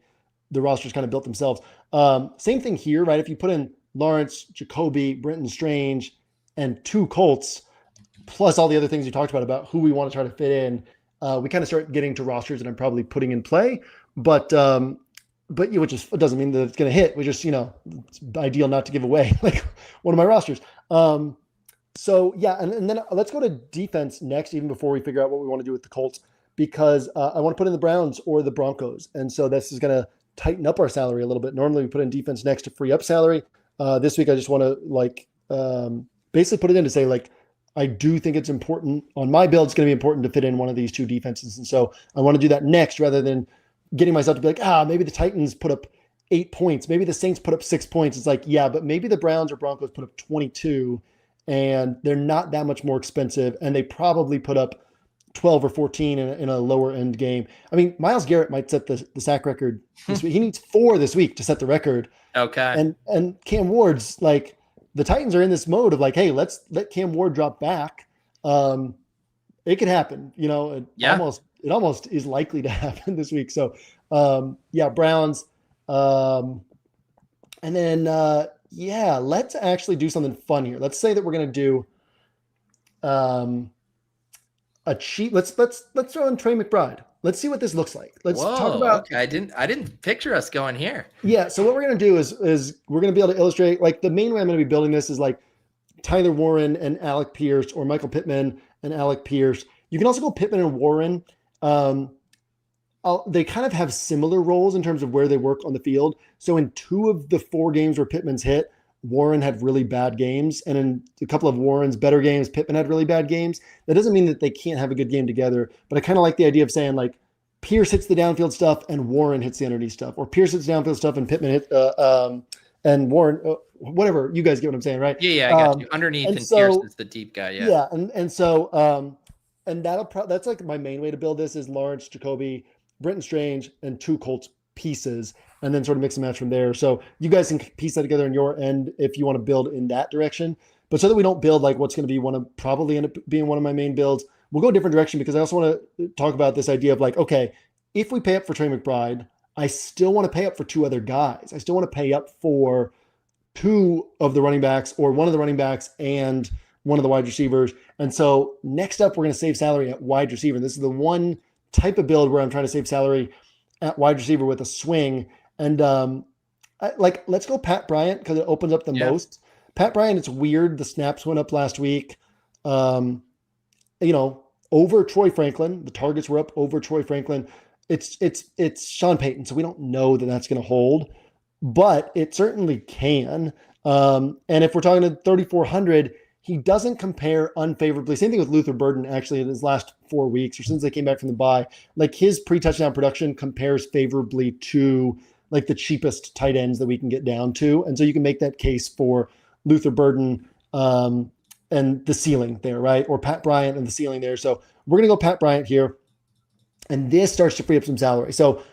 the rosters kind of built themselves. Same thing here, right? If you put in Lawerence, Jacoby, Brenton Strange, and 2 Colts, plus all the other things you talked about who we want to try to fit in, we kind of start getting to rosters that I'm probably putting in play, but which is, it doesn't mean that it's going to hit. We just, it's ideal not to give away like one of my rosters. And then let's go to defense next, even before we figure out what we want to do with the Colts, because I want to put in the Browns or the Broncos. And so this is going to tighten up our salary a little bit. Normally we put in defense next to free up salary. This week, I just want to basically put it in to say, I do think it's important on my build. It's going to be important to fit in one of these 2 defenses. And so I want to do that next rather than getting myself to be like, maybe the Titans put up 8 points. Maybe the Saints put up 6 points. It's like, yeah, but maybe the Browns or Broncos put up 22 and they're not that much more expensive. And they probably put up 12 or 14 in a lower end game. I mean, Myles Garrett might set the sack record this week. He needs 4 this week to set the record. Okay. And Cam Ward's like, the Titans are in this mode of like, hey, let's let Cam Ward drop back. It could happen, you know, it almost is likely to happen this week. So Browns. And then let's actually do something fun here. Let's say that we're going to do a cheat. Let's throw in Trey McBride. Let's see what this looks like. Let's talk about. Okay. I didn't picture us going here. Yeah. So what we're going to do is we're going to be able to illustrate, like, the main way I'm going to be building this is like Tyler Warren and Alec Pierce, or Michael Pittman and Alec Pierce. You can also go Pittman and Warren. They kind of have similar roles in terms of where they work on the field. So in 2 of the 4 games where Pittman's hit, Warren had really bad games. And in a couple of Warren's better games, Pittman had really bad games. That doesn't mean that they can't have a good game together. But I kind of like the idea of saying, like, Pierce hits the downfield stuff and Warren hits the underneath stuff. Or Pierce hits downfield stuff and Pittman hits and Warren, whatever. You guys get what I'm saying, right? Yeah, I got you. Underneath and Pierce is the deep guy, yeah. Yeah, and so and that's like my main way to build this is Lawerence, Jacoby, Brenton Strange, and 2 Colts pieces, and then sort of mix and match from there. So you guys can piece that together in your end if you want to build in that direction. But so that we don't build like what's going to be probably end up being one of my main builds, we'll go a different direction, because I also want to talk about this idea of like, okay, if we pay up for Trey McBride, I still want to pay up for 2 other guys. I still want to pay up for 2 of the running backs, or 1 of the running backs and 1 of the wide receivers. And so next up, we're going to save salary at wide receiver. And this is the one type of build where I'm trying to save salary at wide receiver with a swing. And let's go Pat Bryant, because it opens up the most. Pat Bryant, it's weird. The snaps went up last week, over Troy Franklin. The targets were up over Troy Franklin. It's Sean Payton, so we don't know that that's going to hold, but it certainly can. And if we're talking to 3,400, he doesn't compare unfavorably. Same thing with Luther Burden, actually, in his last 4 weeks, or since they came back from the bye. Like, his pre-touchdown production compares favorably to like the cheapest tight ends that we can get down to. And so you can make that case for Luther Burden and the ceiling there, right? Or Pat Bryant and the ceiling there. So we're going to go Pat Bryant here. And this starts to free up some salary. So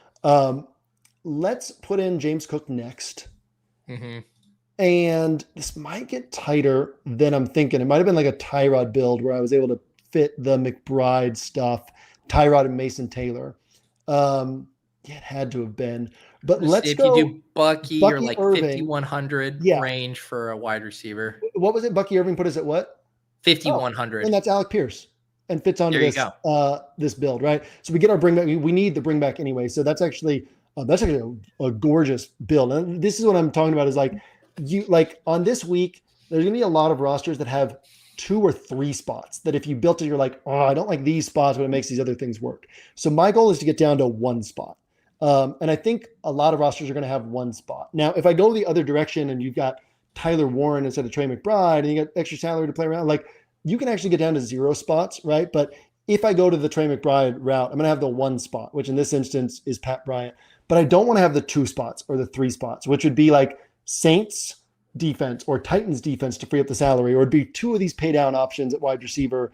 let's put in James Cook next. Mm-hmm. And this might get tighter than I'm thinking. It might have been like a Tyrod build where I was able to fit the McBride stuff, Tyrod and Mason Taylor. It had to have been. But let's if go. You do Bucky or like Irving. 5,100 range for a wide receiver. What was it? Bucky Irving put us at what? 5,100. And that's Alec Pierce. And fits onto this build, right? So we get our bring back. We need the bring back anyway. So that's actually a gorgeous build. And this is what I'm talking about is like, on this week, there's going to be a lot of rosters that have 2 or 3 spots that if you built it, you're like, oh, I don't like these spots, but it makes these other things work. So my goal is to get down to 1 spot. And I think a lot of rosters are going to have 1 spot. Now, if I go the other direction and you've got Tyler Warren instead of Trey McBride and you got extra salary to play around, like, you can actually get down to 0 spots, right? But if I go to the Trey McBride route, I'm going to have the 1 spot, which in this instance is Pat Bryant. But I don't want to have the 2 spots or the 3 spots, which would be like Saints defense or Titans defense to free up the salary, or it'd be 2 of these pay down options at wide receiver,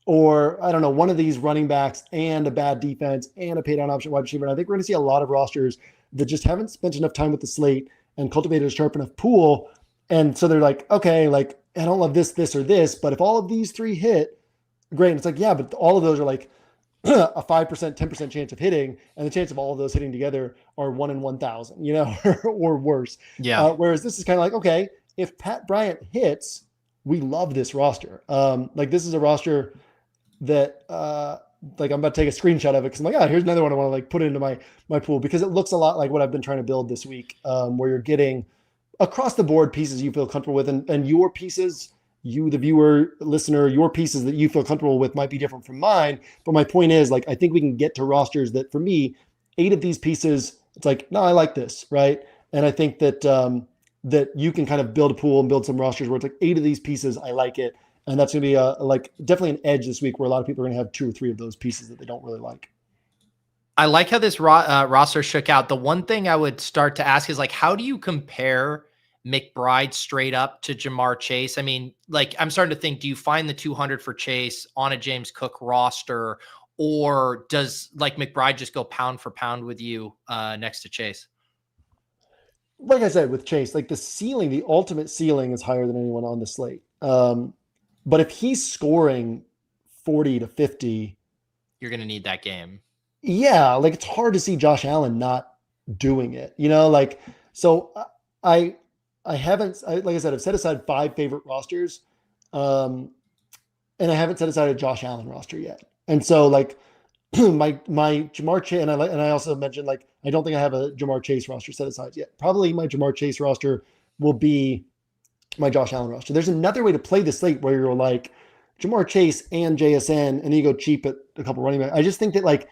or I don't know, 1 of these running backs and a bad defense and a pay down option at wide receiver. And I think we're going to see a lot of rosters that just haven't spent enough time with the slate and cultivated a sharp enough pool. And so they're like, okay, like, I don't love this, this, or this, but if all of these 3 hit, great. And it's like, yeah, but all of those are like a 5%, 10% chance of hitting, and the chance of all of those hitting together are 1 in 1,000, or worse. Yeah. Whereas this is kind of like, okay, if Pat Bryant hits, we love this roster. Like, this is a roster that, like, I'm about to take a screenshot of it because I'm like, here's another one I want to like put into my pool, because it looks a lot like what I've been trying to build this week, where you're getting across the board pieces you feel comfortable with, and your pieces, you, the viewer, listener, your pieces that you feel comfortable with might be different from mine. But my point is, like, I think we can get to rosters that, for me, 8 of these pieces, it's like, no, I like this, right? And I think that that you can kind of build a pool and build some rosters where it's like 8 of these pieces, I like it. And that's going to be like definitely an edge this week where a lot of people are going to have 2 or 3 of those pieces that they don't really like. I like how this roster shook out. The one thing I would start to ask is like, how do you compare McBride straight up to Jamar Chase? I mean, like, I'm starting to think, do you find the 200 for Chase on a James Cook roster, or does like McBride just go pound for pound with you next to Chase? Like I said, with Chase, like the ultimate ceiling is higher than anyone on the slate. But if he's scoring 40 to 50, you're going to need that game. Yeah, like it's hard to see Josh Allen not doing it, like, so like I said, I've set aside 5 favorite rosters, and I haven't set aside a Josh Allen roster yet. And so like my Jamar Chase, and I also mentioned, like, I don't think I have a Jamar Chase roster set aside yet. Probably my Jamar Chase roster will be my Josh Allen roster. There's another way to play the slate where you're like Jamar Chase and JSN, and then you go cheap at a couple running backs. I just think that like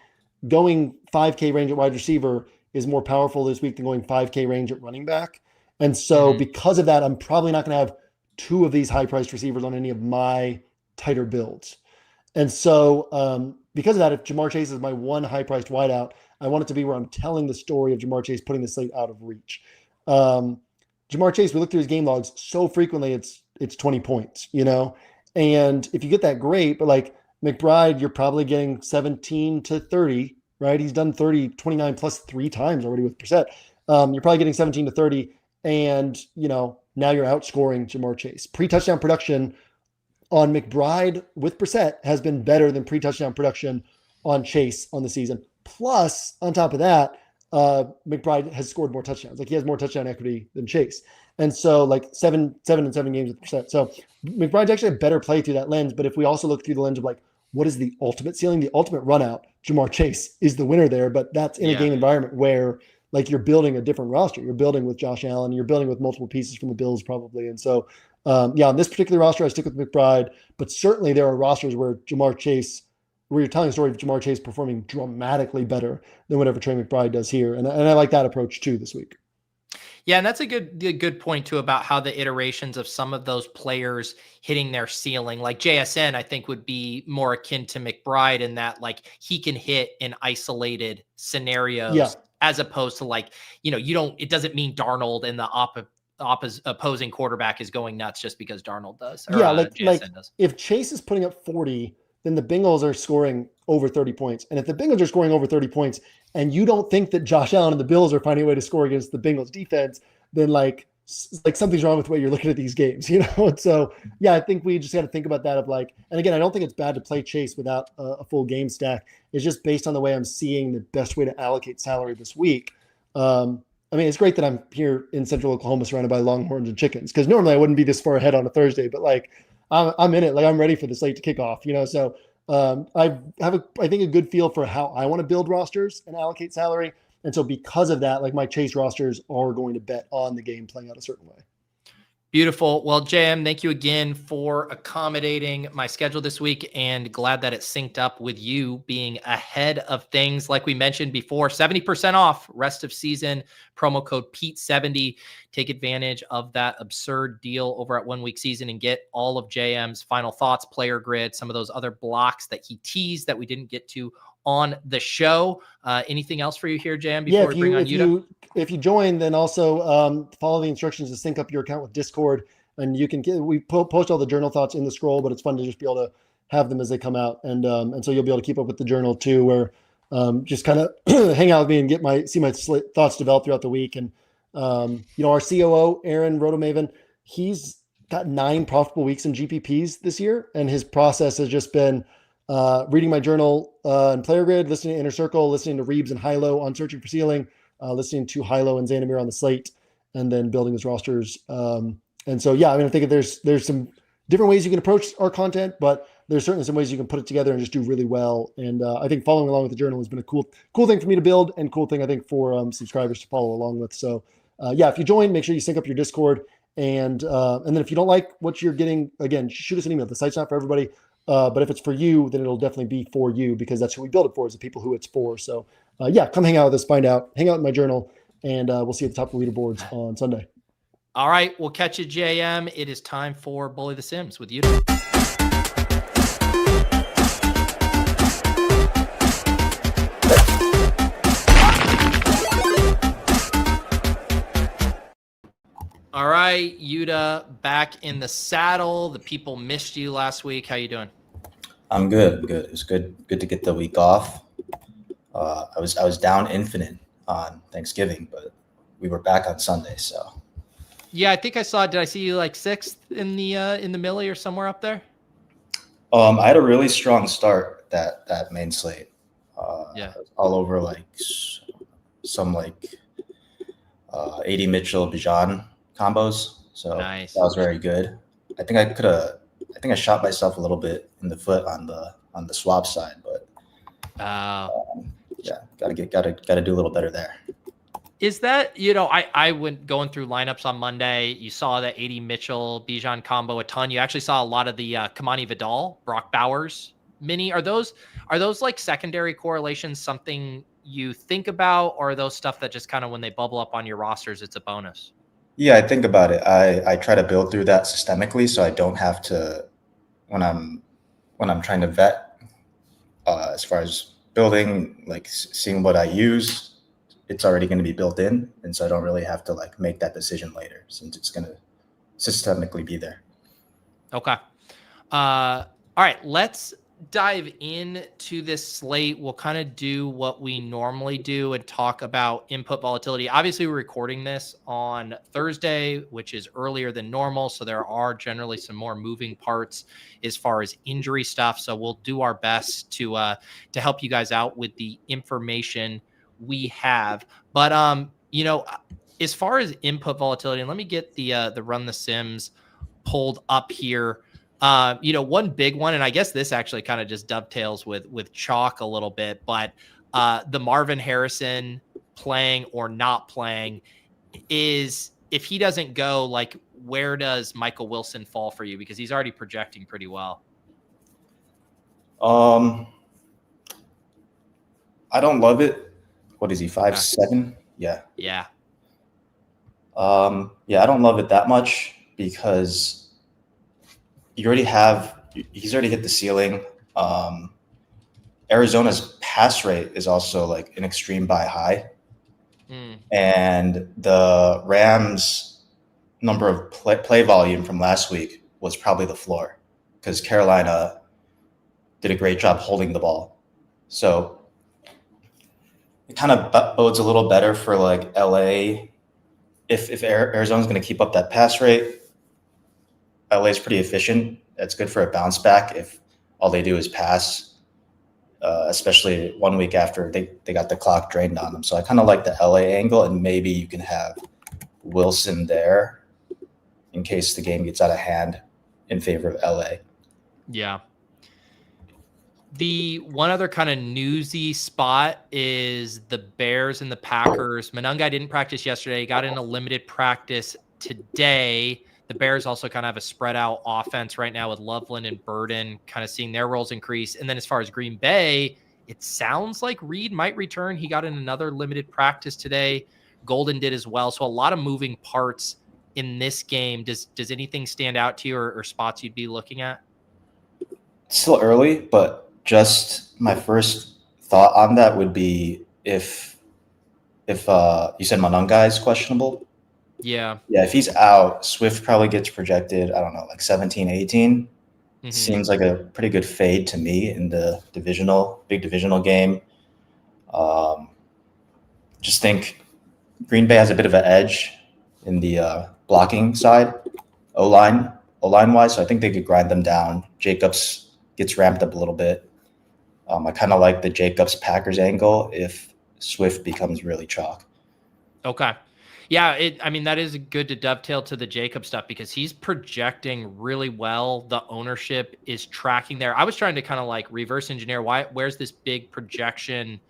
going 5K range at wide receiver is more powerful this week than going 5K range at running back. And so because of that, I'm probably not going to have 2 of these high-priced receivers on any of my tighter builds. And so because of that, if Jamar Chase is my one high-priced wideout, I want it to be where I'm telling the story of Jamar Chase putting the slate out of reach. Jamar Chase, we look through his game logs so frequently, it's 20 points, And if you get that, great. But like McBride, you're probably getting 17 to 30, right? He's done 29 plus 3 times already with Brissett. You're probably getting 17 to 30. And, now you're outscoring Jamar Chase. Pre-touchdown production on McBride with Brissett has been better than pre-touchdown production on Chase on the season. Plus, on top of that, McBride has scored more touchdowns. Like, he has more touchdown equity than Chase. And so like 7 and 7 games with Brissett. So McBride's actually a better play through that lens. But if we also look through the lens of like, what is the ultimate ceiling? The ultimate run out, Jamar Chase is the winner there, but that's in a game environment where like you're building a different roster. You're building with Josh Allen, you're building with multiple pieces from the Bills probably. And so, on this particular roster, I stick with McBride, but certainly there are rosters where Jamar Chase, where you're telling a story of Jamar Chase performing dramatically better than whatever Trey McBride does here. And I like that approach too this week. Yeah, and that's a good point too about how the iterations of some of those players hitting their ceiling, like JSN, I think would be more akin to McBride in that like he can hit in isolated scenarios as opposed to like, it doesn't mean Darnold and the opposing quarterback is going nuts just because Darnold does. Or, JSN does. If Chase is putting up 40, then the Bengals are scoring over 30 points. And if the Bengals are scoring over 30 points and you don't think that Josh Allen and the Bills are finding a way to score against the Bengals defense, then like something's wrong with the way you're looking at these games, And so, I think we just got to think about that of like, and again, I don't think it's bad to play Chase without a full game stack. It's just based on the way I'm seeing the best way to allocate salary this week. I mean, it's great that I'm here in central Oklahoma surrounded by longhorns and chickens, because normally I wouldn't be this far ahead on a Thursday, but like I'm in it. Like I'm ready for the slate to kick off, So I have I think a good feel for how I want to build rosters and allocate salary. And so because of that, like my Chase rosters are going to bet on the game playing out a certain way. Beautiful. Well, JM, thank you again for accommodating my schedule this week, and glad that it synced up with you being ahead of things. Like we mentioned before, 70% off rest of season, promo code Pete70. Take advantage of that absurd deal over at 1 Week Season and get all of JM's final thoughts, player grid, some of those other blocks that he teased that we didn't get to on the show. Anything else for you here, JM, before we bring on Youdacao? If you join, then also follow the instructions to sync up your account with Discord, and you can we post all the journal thoughts in the scroll, but it's fun to just be able to have them as they come out, and so you'll be able to keep up with the journal too, where just kind of hang out with me and see my thoughts develop throughout the week. And our COO Aaron Rotomaven, he's got 9 profitable weeks in GPPs this year, and his process has just been reading my journal and player grid, listening to Inner Circle, listening to Reeves and Hilo on Searching for Ceiling, listening to Hilo and Xandamir on the slate, and then building his rosters. And so, I mean, I think there's some different ways you can approach our content, but there's certainly some ways you can put it together and just do really well. And I think following along with the journal has been a cool thing for me to build, and cool thing I think for subscribers to follow along with. So if you join, make sure you sync up your Discord, and then if you don't like what you're getting, again, shoot us an email. The site's not for everybody. But if it's for you, then it'll definitely be for you, because that's who we build it for, is the people who it's for. So come hang out with us, hang out in my journal, and we'll see you at the top of the leaderboards on Sunday. All right. We'll catch you, JM. It is time for Bully the Sims with you. right, Yuda, back in the saddle. The people missed you last week. How you doing? I'm good. Good. It was good to get the week off. I was down infinite on Thanksgiving, but we were back on Sunday. So yeah, I think I saw. Did I see you like 6th in the millie or somewhere up there? I had a really strong start that main slate. Yeah, all over like some like 80 Mitchell Bijan combos. So nice. That was very good. I think I shot myself a little bit in the foot on the swap side, but yeah, gotta do a little better there. Is that, I went going through lineups on Monday. You saw the 80 Mitchell Bijan combo a ton. You actually saw a lot of the Kamani Vidal, Brock Bowers mini. Are those like secondary correlations something you think about, or are those stuff that just kind of when they bubble up on your rosters, it's a bonus? Yeah, I think about it. I try to build through that systemically, so I don't have to when I'm trying to vet as far as building, like seeing what I use. It's already going to be built in, and so I don't really have to like make that decision later since it's going to systemically be there. Okay. All right, let's dive into this slate. We'll kind of do what we normally do and talk about input volatility. Obviously, we're recording this on Thursday, which is earlier than normal, so there are generally some more moving parts as far as injury stuff. So we'll do our best to help you guys out with the information we have. But as far as input volatility, and let me get the Run the Sims pulled up here. One big one, and I guess this actually kind of just dovetails with chalk a little bit, but the Marvin Harrison playing or not playing is, if he doesn't go, like, where does Michael Wilson fall for you? Because he's already projecting pretty well. I don't love it. What is he, 5'7"? Yeah. Yeah. Yeah, I don't love it that much because he's already hit the ceiling. Arizona's pass rate is also like an extreme buy high. And the Rams' number of play volume from last week was probably the floor because Carolina did a great job holding the ball. So it kind of bodes a little better for like LA. If Arizona's going to keep up that pass rate, LA is pretty efficient. That's good for a bounce back if all they do is pass, especially 1 week after they got the clock drained on them. So I kind of like the LA angle, and maybe you can have Wilson there in case the game gets out of hand in favor of LA. Yeah. The one other kind of newsy spot is the Bears and the Packers. Monangai didn't practice yesterday. Got in a limited practice today. The Bears also kind of have a spread out offense right now with Loveland and Burden kind of seeing their roles increase. And then as far as Green Bay, it sounds like Reed might return. He got in another limited practice today. Golden did as well. So a lot of moving parts in this game. Does anything stand out to you or spots you'd be looking at? It's still early, but just my first thought on that would be if you said Monangai is questionable. Yeah. Yeah, if he's out, Swift probably gets projected, I don't know, like 17, 18. Mm-hmm. Seems like a pretty good fade to me in the big divisional game. Just think Green Bay has a bit of an edge in the blocking side, O-line wise, so I think they could grind them down. Jacobs gets ramped up a little bit. I kind of like the Jacobs Packers angle if Swift becomes really chalk. Okay. Yeah, that is good to dovetail to the Jacob stuff because he's projecting really well. The ownership is tracking there. I was trying to kind of like reverse engineer where's this big projection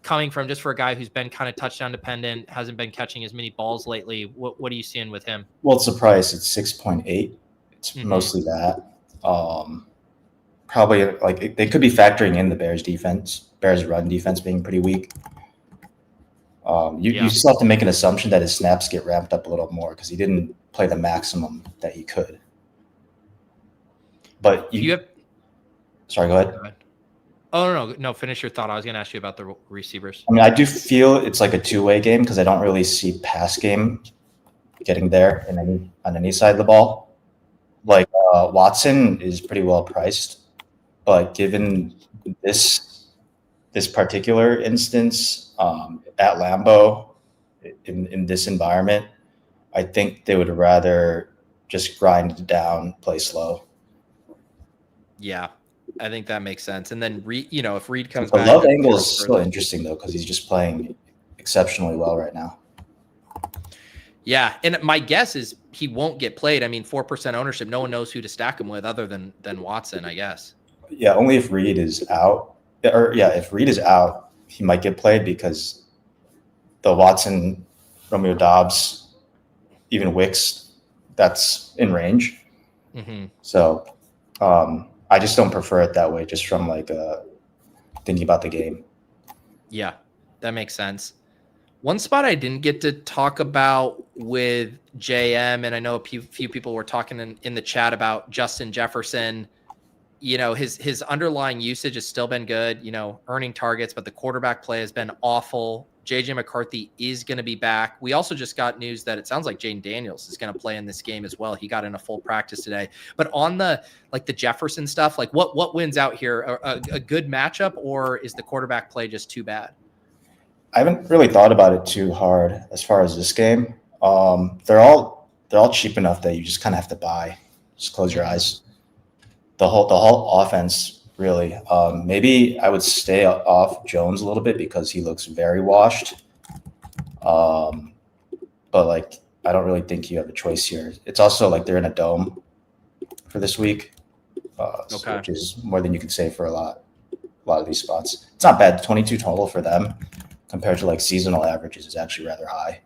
coming from, just for a guy who's been kind of touchdown dependent, hasn't been catching as many balls lately. What are you seeing with him? Well, it's the price. It's 6.8. It's mostly that. Probably like they could be factoring in the Bears run defense being pretty weak. You still have to make an assumption that his snaps get ramped up a little more because he didn't play the maximum that he could. But sorry, go ahead. Oh, no, finish your thought. I was going to ask you about the receivers. I mean, I do feel it's like a two-way game because I don't really see pass game getting there on any side of the ball. Like Watson is pretty well priced, but given this particular instance at Lambeau in this environment, I think they would rather just grind it down, play slow. Yeah, I think that makes sense. And then if Reed comes the back, love angle is still interesting though, because he's just playing exceptionally well right now. Yeah, and my guess is he won't get played. I mean, 4% ownership. No one knows who to stack him with other than Watson, I guess. Yeah, only if Reed is out. If Reed is out, he might get played because the Watson, Romeo Dobbs, even Wicks, that's in range. Mm-hmm. So I just don't prefer it that way, just from thinking about the game. Yeah, that makes sense. One spot I didn't get to talk about with JM, and I know a few people were talking in the chat about Justin Jefferson. His underlying usage has still been good, earning targets, but the quarterback play has been awful. JJ McCarthy is going to be back. We also just got news that it sounds like Jaden Daniels is going to play in this game as well. He got in a full practice today. But on the Jefferson stuff, what wins out here? A good matchup, or is the quarterback play just too bad? I haven't really thought about it too hard as far as this game. They're all cheap enough that you just kind of have to buy. Just close your eyes. The whole offense, really. Maybe I would stay off Jones a little bit because he looks very washed. But I don't really think you have a choice here. It's also they're in a dome for this week, which is more than you can say for a lot of these spots. It's not bad. 22 total for them compared to seasonal averages is actually rather high.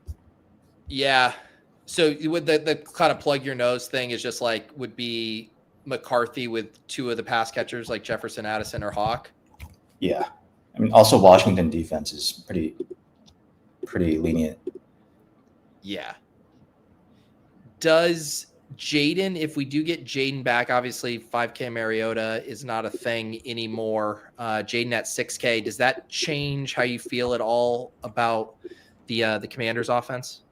Yeah. So with the kind of plug your nose thing is just would be McCarthy with two of the pass catchers like Jefferson, Addison, or Hawk. Yeah. I mean, also Washington defense is pretty lenient. Yeah. Does Jaden, if we do get Jaden back, obviously 5K Mariota is not a thing anymore. Jaden at 6K, does that change how you feel at all about the Commanders offense?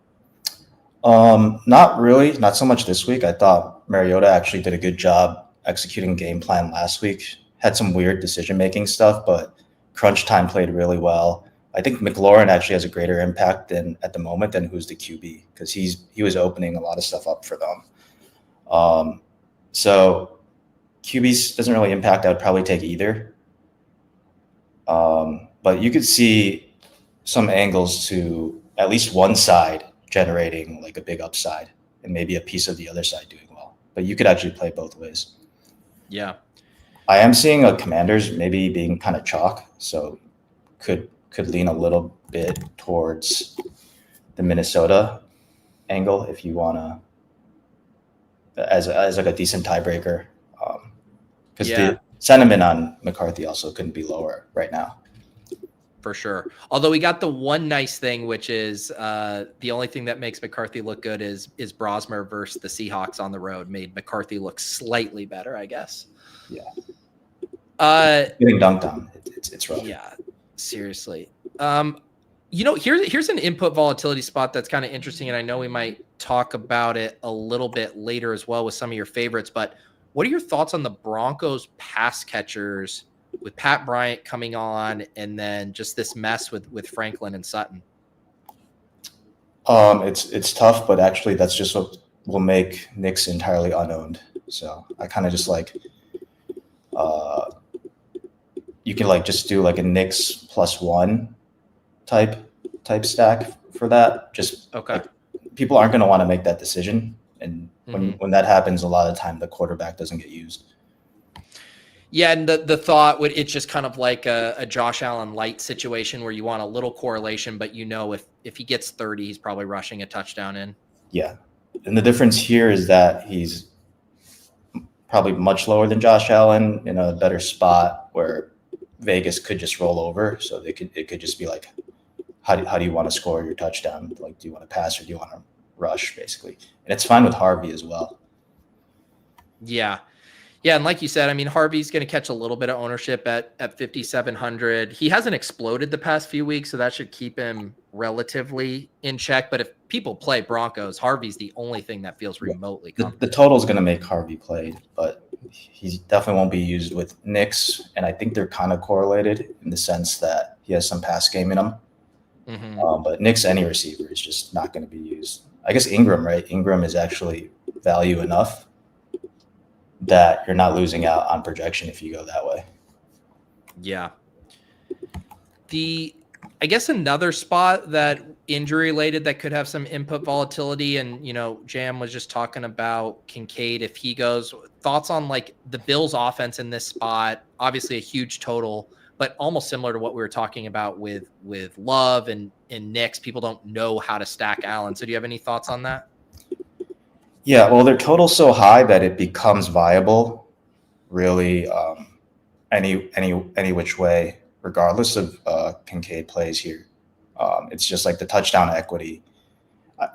Not really. Not so much this week. I thought Mariota actually did a good job executing game plan last week. Had some weird decision-making stuff, but crunch time played really well. I think McLaurin actually has a greater impact at the moment than who's the QB, because he was opening a lot of stuff up for them. So QBs doesn't really impact. I would probably take either. But you could see some angles to at least one side generating a big upside and maybe a piece of the other side doing well. But you could actually play both ways. Yeah. I am seeing a Commanders maybe being kind of chalk, so could lean a little bit towards the Minnesota angle if you want to, as a decent tiebreaker, because the sentiment on McCarthy also couldn't be lower right now. For sure. Although we got the one nice thing, which is the only thing that makes McCarthy look good is Brosmer versus the Seahawks on the road made McCarthy look slightly better, I guess. Yeah. Getting dunked on. It's rough. Yeah, seriously. Here's an input volatility spot that's kind of interesting, and I know we might talk about it a little bit later as well with some of your favorites, but what are your thoughts on the Broncos pass catchers with Pat Bryant coming on and then just this mess with Franklin and Sutton? It's tough, but actually that's just what will make Knicks entirely unowned. So I kind of just you can just do a Knicks +1 type stack for that. Just okay. People aren't going to want to make that decision, and when that happens, a lot of the time the quarterback doesn't get used. Yeah, and the thought it's just kind of like a Josh Allen light situation where you want a little correlation, but if he gets 30, he's probably rushing a touchdown in. Yeah, and the difference here is that he's probably much lower than Josh Allen in a better spot where Vegas could just roll over. So it could just be how do you want to score your touchdown? Do you want to pass or do you want to rush, basically? And it's fine with Harvey as well. Yeah. Yeah, and like you said, I mean, Harvey's going to catch a little bit of ownership at 5,700. He hasn't exploded the past few weeks, so that should keep him relatively in check. But if people play Broncos, Harvey's the only thing that feels remotely comfortable. The total is going to make Harvey play, but he definitely won't be used with Knicks, and I think they're kind of correlated in the sense that he has some pass game in him. But Knicks, any receiver is just not going to be used. I guess Ingram, right? Ingram is actually value enough that you're not losing out on projection if you go that way. Yeah. I guess another spot that injury related that could have some input volatility, and Jam was just talking about Kincaid if he goes. Thoughts on like the Bills offense in this spot? Obviously a huge total, but almost similar to what we were talking about with Love and Knicks. People don't know how to stack Allen. So do you have any thoughts on that? Yeah, well, their total's so high that it becomes viable, really, any which way, regardless of Kincaid plays here. It's just like the touchdown equity.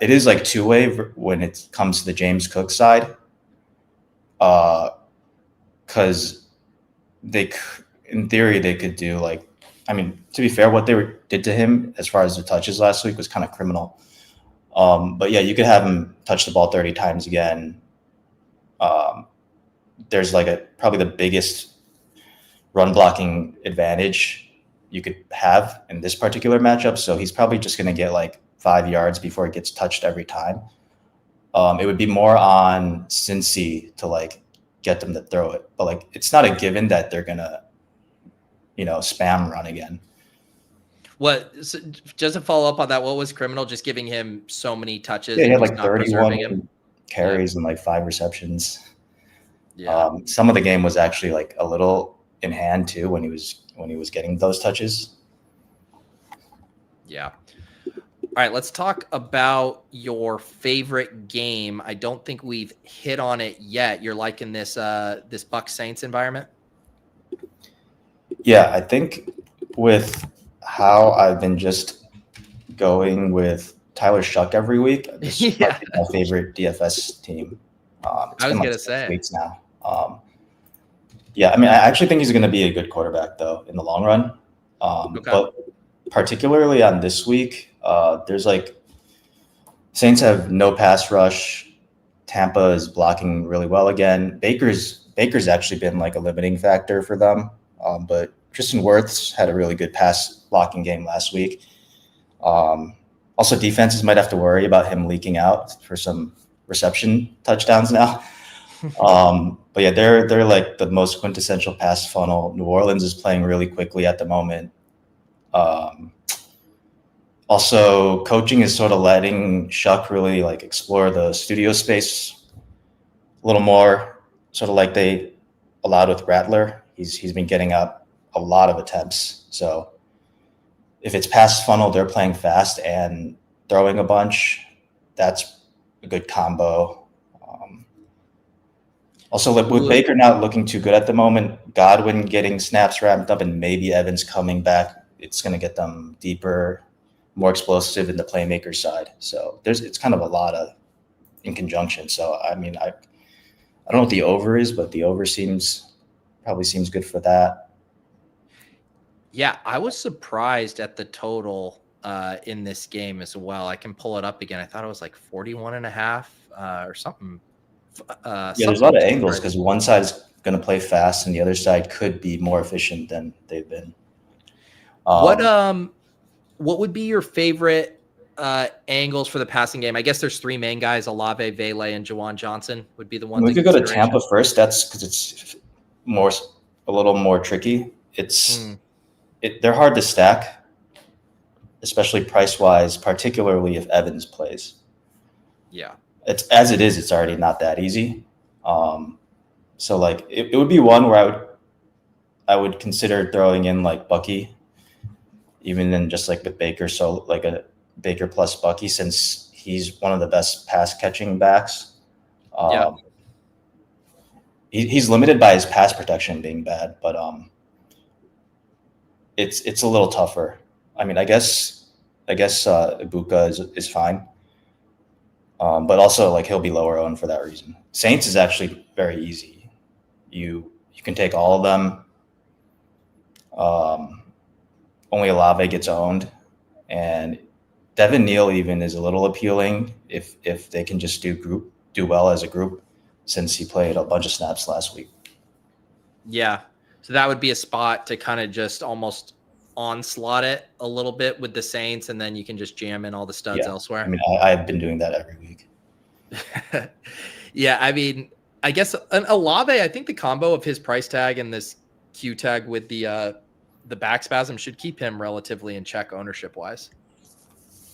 It is like two-way when it comes to the James Cook side, because in theory, they could do like, I mean, to be fair, what they did to him as far as the touches last week was kind of criminal. But yeah, you could have him touch the ball 30 times again. There's like probably the biggest run blocking advantage you could have in this particular matchup. So he's probably just going to get like 5 yards before he gets touched every time. It would be more on Cincy to like get them to throw it, but like it's not a given that they're gonna, spam run again. So just to follow up on that, what was criminal? Just giving him so many touches. Yeah, he had like 31 carries and like 5 receptions. Yeah. Some of the game was actually like a little in hand too when he was getting those touches. Yeah. All right, let's talk about your favorite game. I don't think we've hit on it yet. You're liking this Bucs Saints environment? Yeah, I think with how I've been just going with Tyler Shuck every week, this is my favorite DFS team. I was going to say weeks now. Yeah, I mean, I actually think he's going to be a good quarterback though in the long run. But particularly on this week, there's like Saints have no pass rush. Tampa is blocking really well again. Baker's actually been like a limiting factor for them. But Tristan Wirfs had a really good pass blocking game last week. Also, defenses might have to worry about him leaking out for some reception touchdowns now. But yeah, they're like the most quintessential pass funnel. New Orleans is playing really quickly at the moment. Also, coaching is sort of letting Shuck really like explore the studio space a little more, sort of like they allowed with Rattler. He's been getting up a lot of attempts. So if it's pass funnel, they're playing fast and throwing a bunch. That's a good combo. Also, with Baker not looking too good at the moment, Godwin getting snaps ramped up, and maybe Evans coming back, it's going to get them deeper, more explosive in the playmaker side. So it's kind of a lot of in conjunction. So I mean, I don't know what the over is, but the over probably seems good for that. Yeah, I was surprised at the total in this game as well. I can pull it up again. I thought it was like 41.5 or something. There's a lot of angles because one side's going to play fast and the other side could be more efficient than they've been. What would be your favorite angles for the passing game? I guess there's 3 main guys: Olave, Vele, and Juwan Johnson would be the ones. We could go to Tampa first. That's because it's a little more tricky. They're hard to stack, especially price wise, particularly if Evans plays. Yeah. It's as it is. It's already not that easy. So like it would be one where I would consider throwing in like Bucky, even then just like with Baker. So like a Baker plus Bucky, since he's one of the best pass catching backs. He's limited by his pass protection being bad, but it's a little tougher. I mean, I guess Puka is fine. But also like he'll be lower owned for that reason. Saints is actually very easy. You can take all of them. Only Olave gets owned, and Devin Neal even is a little appealing if they can just do well as a group, since he played a bunch of snaps last week. Yeah. So that would be a spot to kind of just almost onslaught it a little bit with the Saints, and then you can just jam in all the studs elsewhere. I mean, I've been doing that every week. Yeah, I mean, I guess an Olave, I think the combo of his price tag and this Q tag with the back spasm should keep him relatively in check ownership wise.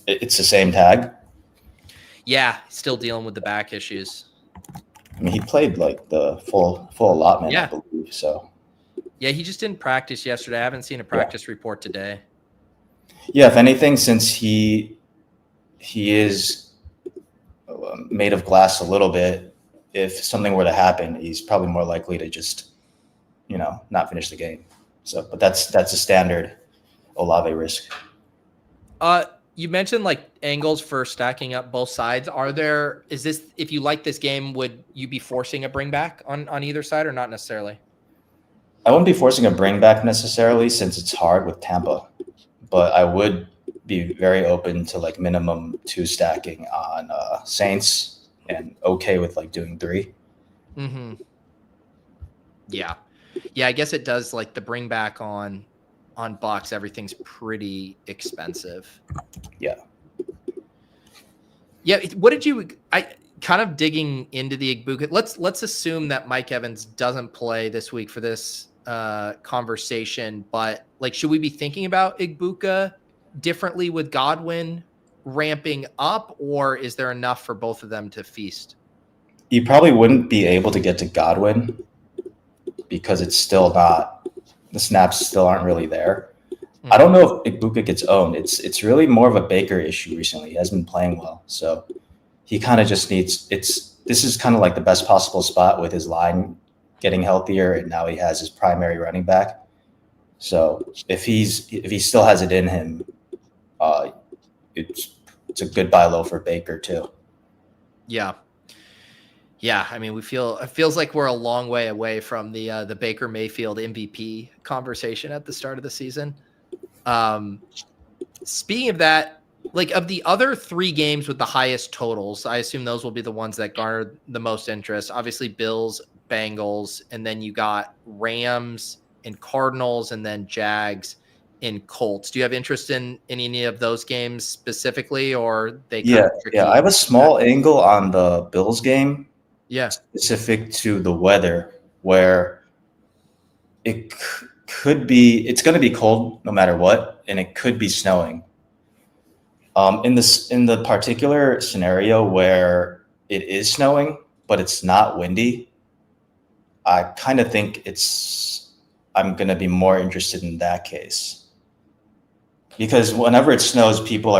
It's the same tag. Yeah, still dealing with the back issues. I mean, he played like the full allotment, I believe. So yeah, he just didn't practice yesterday. I haven't seen a practice report today. Yeah, if anything, since he is made of glass a little bit, if something were to happen, he's probably more likely to just, not finish the game. So, but that's a standard Olave risk. You mentioned like angles for stacking up both sides. If you like this game, would you be forcing a bring back on either side or not necessarily? I wouldn't be forcing a bring back necessarily, since it's hard with Tampa, but I would be very open to like minimum 2 stacking on Saints, and okay with like doing 3. Mm-hmm. Yeah. I guess it does, like the bring back on Bucks. Everything's pretty expensive. Yeah. What did you? I kind of digging into the Igbuka. Let's assume that Mike Evans doesn't play this week for this conversation, but like, should we be thinking about Igbuka differently with Godwin ramping up, or is there enough for both of them to feast? You probably wouldn't be able to get to Godwin because it's still not, the snaps still aren't really there. Mm-hmm. I don't know if Igbuka gets owned. It's really more of a Baker issue recently. He hasn't been playing well, so he kind of just needs. This is kind of like the best possible spot with his line getting healthier, and now he has his primary running back. So if he still has it in him, it's a good buy low for Baker too. Yeah, I mean, it feels like we're a long way away from the Baker Mayfield MVP conversation at the start of the season. Speaking of that, like of the other 3 games with the highest totals, I assume those will be the ones that garnered the most interest. Obviously, Bills, Bengals, and then you got Rams and Cardinals, and then Jags and Colts. Do you have interest in any of those games specifically, or they? Yeah. I have a small angle on the Bills game. Yeah, specific to the weather, where it could be, it's going to be cold no matter what, and it could be snowing. In the particular scenario where it is snowing but it's not windy, I kind of think I'm going to be more interested in that case, because whenever it snows, people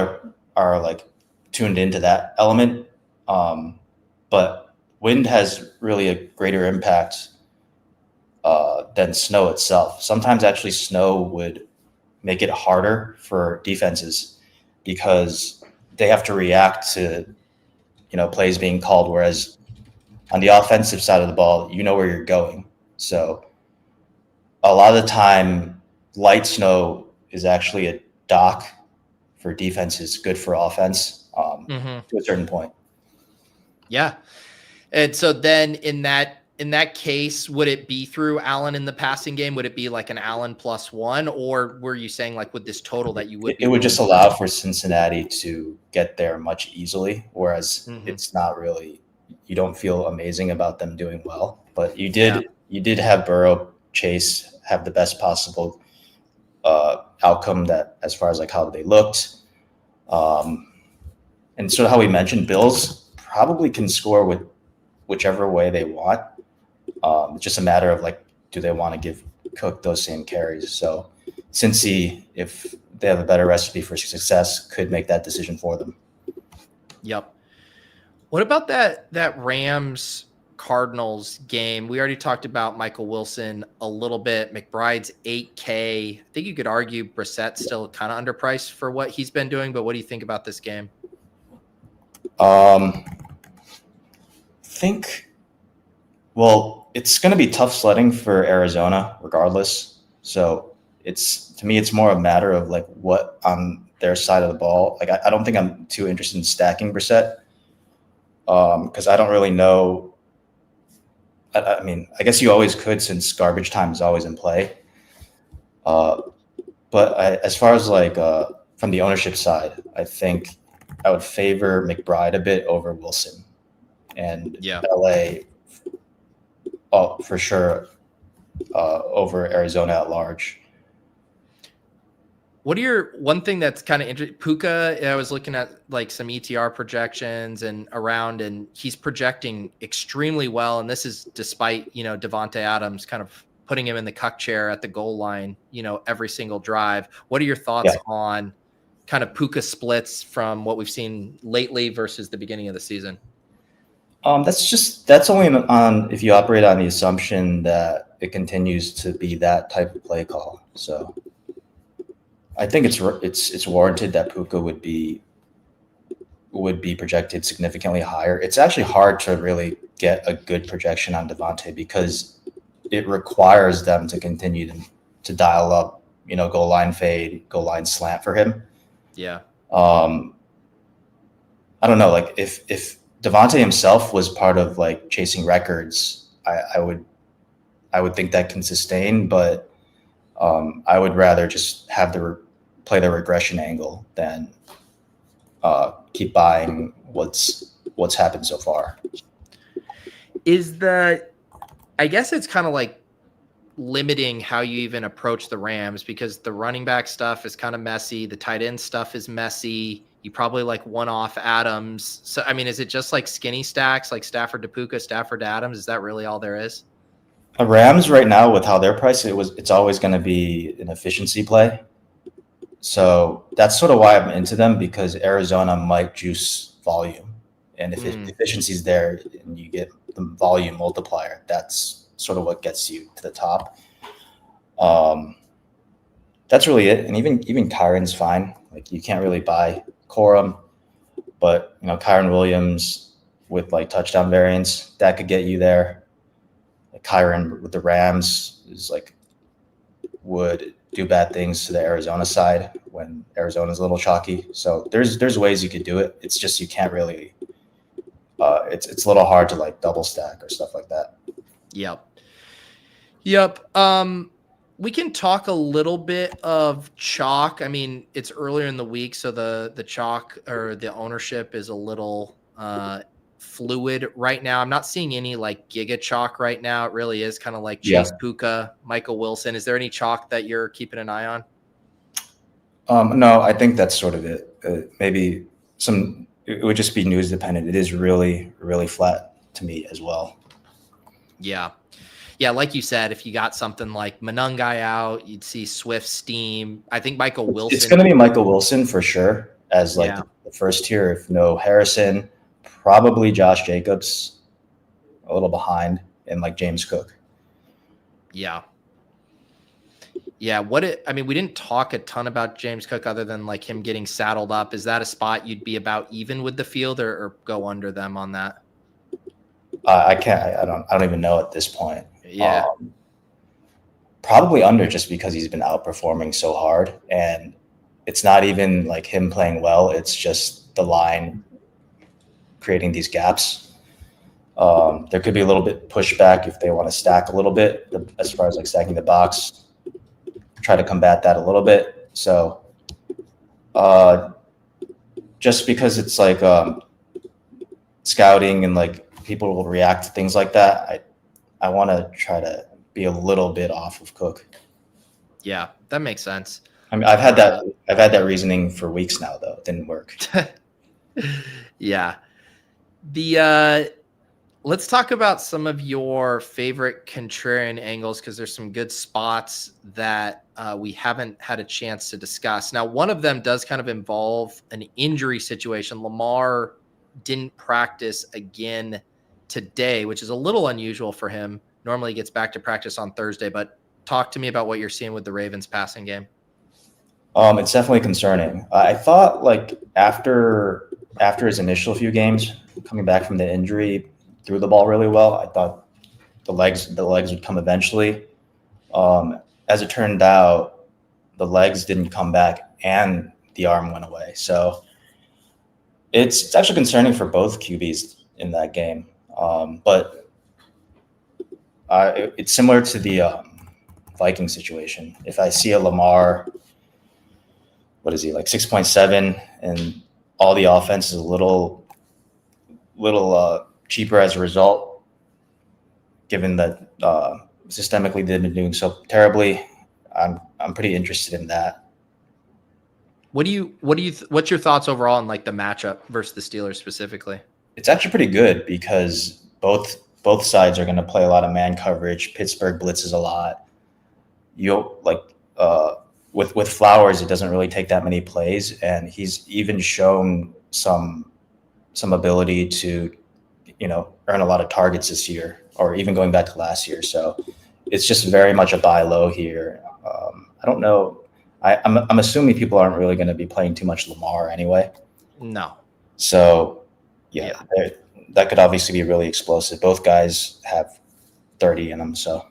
are like tuned into that element, but wind has really a greater impact than snow itself. Sometimes actually snow would make it harder for defenses because they have to react to, plays being called. Whereas on the offensive side of the ball, you know where you're going. So a lot of the time, light snow is actually a dock for defenses, good for offense to a certain point. Yeah. And so then in that case, would it be through Allen in the passing game? Would it be like an Allen +1, or were you saying like with this total that you would? It would just allow for Cincinnati to get there much easily, whereas it's not really. You don't feel amazing about them doing well, but you did have Burrow, Chase have the best possible outcome that as far as like how they looked, and sort of how we mentioned, Bills probably can score with whichever way they want. It's just a matter of like, do they want to give Cook those same carries? So Cincy, if they have a better recipe for success, could make that decision for them. Yep. What about that Rams Cardinals game? We already talked about Michael Wilson a little bit. McBride's $8K. I think you could argue Brissett's still kind of underpriced for what he's been doing, but what do you think about this game? it's going to be tough sledding for Arizona regardless. So to me, it's more a matter of like what on their side of the ball. Like, I don't think I'm too interested in stacking Brissett because I don't really know. I mean, I guess you always could since garbage time is always in play. But as far as like from the ownership side, I think I would favor McBride a bit over Wilson and LA. Oh, for sure, over Arizona at large. What are one thing that's kind of interesting? Puka, I was looking at like some ETR projections and he's projecting extremely well. And this is despite, Devontae Adams kind of putting him in the cuck chair at the goal line, every single drive. What are your thoughts on kind of Puka splits from what we've seen lately versus the beginning of the season? That's only on if you operate on the assumption that it continues to be that type of play call. So I think it's warranted that Puka would be projected significantly higher. It's actually hard to really get a good projection on Devontae because it requires them to continue to dial up, goal line fade, goal line slant for him. Yeah. I don't know, like if Devontae himself was part of like chasing records, I would think that can sustain, but I would rather just have play the regression angle than keep buying what's happened so far. I guess it's kind of like limiting how you even approach the Rams because the running back stuff is kind of messy. The tight end stuff is messy. You probably like one-off Adams. So, I mean, is it just like skinny stacks, like Stafford to Puka, Stafford to Adams? Is that really all there is? Rams right now with how they're priced, it's always going to be an efficiency play. So that's sort of why I'm into them because Arizona might juice volume. And if efficiency is there and you get the volume multiplier, that's sort of what gets you to the top. That's really it. And even Kyron's fine. Like you can't really buy Corum, but Kyron Williams with like touchdown variance that could get you there. Like Kyron with the Rams is like would do bad things to the Arizona side when Arizona's a little chalky. So there's ways you could do it. It's just you can't really. It's a little hard to like double stack or stuff like that. Yep. We can talk a little bit of chalk. I mean, it's earlier in the week, so the chalk or the ownership is a little fluid right now. I'm not seeing any like giga chalk right now. It really is kind of like Chase Puka, Michael Wilson. Is there any chalk that you're keeping an eye on? No, I think that's sort of it. Maybe it would just be news dependent. It is really, really flat to me as well. Yeah, like you said, if you got something like Monungai out, you'd see Swift steam. I think Michael Wilson. It's going to be Michael Wilson for sure as like the first tier. If no Harrison, probably Josh Jacobs, a little behind, and like James Cook. Yeah. We didn't talk a ton about James Cook other than like him getting saddled up. Is that a spot you'd be about even with the field or go under them on that? I can't. I don't even know at this point. Yeah. Probably under just because he's been outperforming so hard, and it's not even like him playing well. It's just the line creating these gaps. There could be a little bit pushback if they want to stack a little bit as far as like stacking the box. Try to combat that a little bit. So just because it's like scouting and like people will react to things like that, I want to try to be a little bit off of Cook. Yeah, that makes sense. I mean, I've had that reasoning for weeks now, though. It didn't work. Yeah. Let's talk about some of your favorite contrarian angles because there's some good spots that we haven't had a chance to discuss. Now, one of them does kind of involve an injury situation. Lamar didn't practice again today, which is a little unusual for him. Normally he gets back to practice on Thursday, but talk to me about what you're seeing with the Ravens passing game. It's definitely concerning. I thought like after his initial few games coming back from the injury, threw the ball really well. I thought the legs would come eventually. As it turned out, the legs didn't come back and the arm went away. So it's actually concerning for both QBs in that game. But it's similar to the Viking situation. If I see a Lamar, what is he, like 6.7, and all the offense is a little cheaper as a result, given that systemically they've been doing so terribly, I'm pretty interested in that. What's your thoughts overall on like the matchup versus the Steelers specifically? It's actually pretty good because both sides are going to play a lot of man coverage. Pittsburgh blitzes a lot. With Flowers, it doesn't really take that many plays, and he's even shown some ability to, earn a lot of targets this year, or even going back to last year. So it's just very much a buy low here. I don't know. I'm assuming people aren't really going to be playing too much Lamar anyway. No. So yeah. That could obviously be really explosive. Both guys have 30 in them. So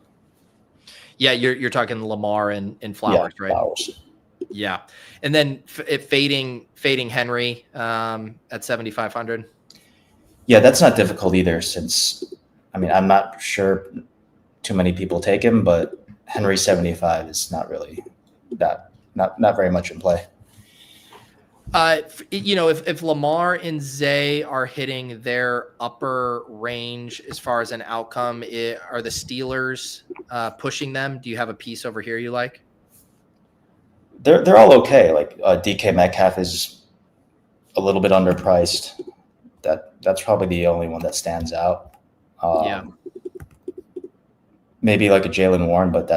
yeah, you're talking Lamar and Flowers, right? Flowers. Yeah, and then fading Henry at 7,500. Yeah, that's not difficult either. Since I'm not sure too many people take him, but Henry 75 is not really not very much in play. If Lamar and Zay are hitting their upper range as far as an outcome, are the Steelers pushing them? Do you have a piece over here you like? They're all okay. Like DK Metcalf is a little bit underpriced. That's probably the only one that stands out. Maybe like a Jalen Warren, but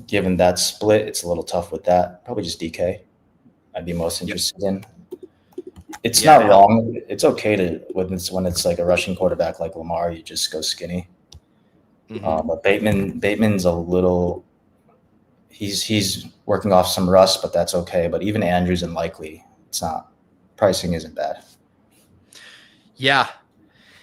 given that split, it's a little tough with that. Probably just DK. I'd be most interested in. It's not wrong. It's okay to when it's like a rushing quarterback like Lamar, you just go skinny. Mm-hmm. But Bateman's a little. He's working off some rust, but that's okay. But even Andrews and Likely, it's not. Pricing isn't bad. Yeah,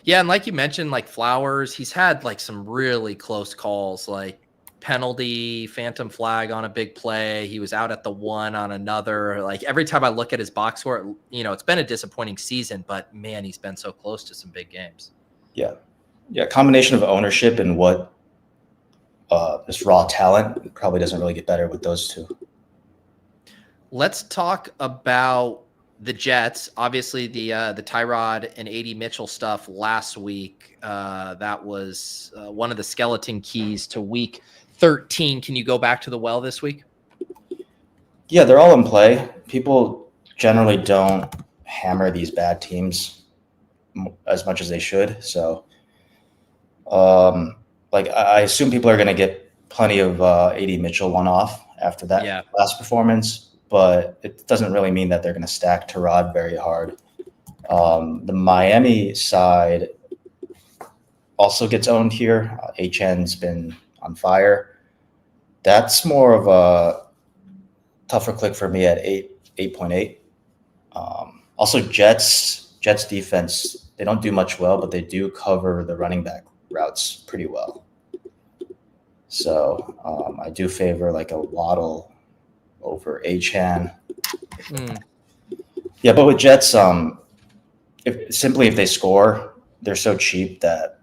and like you mentioned, like Flowers, he's had like some really close calls, like penalty, phantom flag on a big play. He was out at the 1 on another. Like every time I look at his box score, it's been a disappointing season, but man, he's been so close to some big games. Yeah. Combination of ownership and what this raw talent probably doesn't really get better with those two. Let's talk about the Jets. Obviously, the Tyrod and AD Mitchell stuff last week. That was one of the skeleton keys to week 13. Can you go back to the well this week? Yeah, they're all in play. People generally don't hammer these bad teams as much as they should. So, I assume people are going to get plenty of AD Mitchell one-off after that last performance, but it doesn't really mean that they're going to stack Tyrod very hard. The Miami side also gets owned here. Achane's been on fire. That's more of a tougher click for me at 8.8. Also, Jets defense, they don't do much well, but they do cover the running back routes pretty well. So I do favor like a Waddle over Achane. Yeah, but with Jets, if they score, they're so cheap that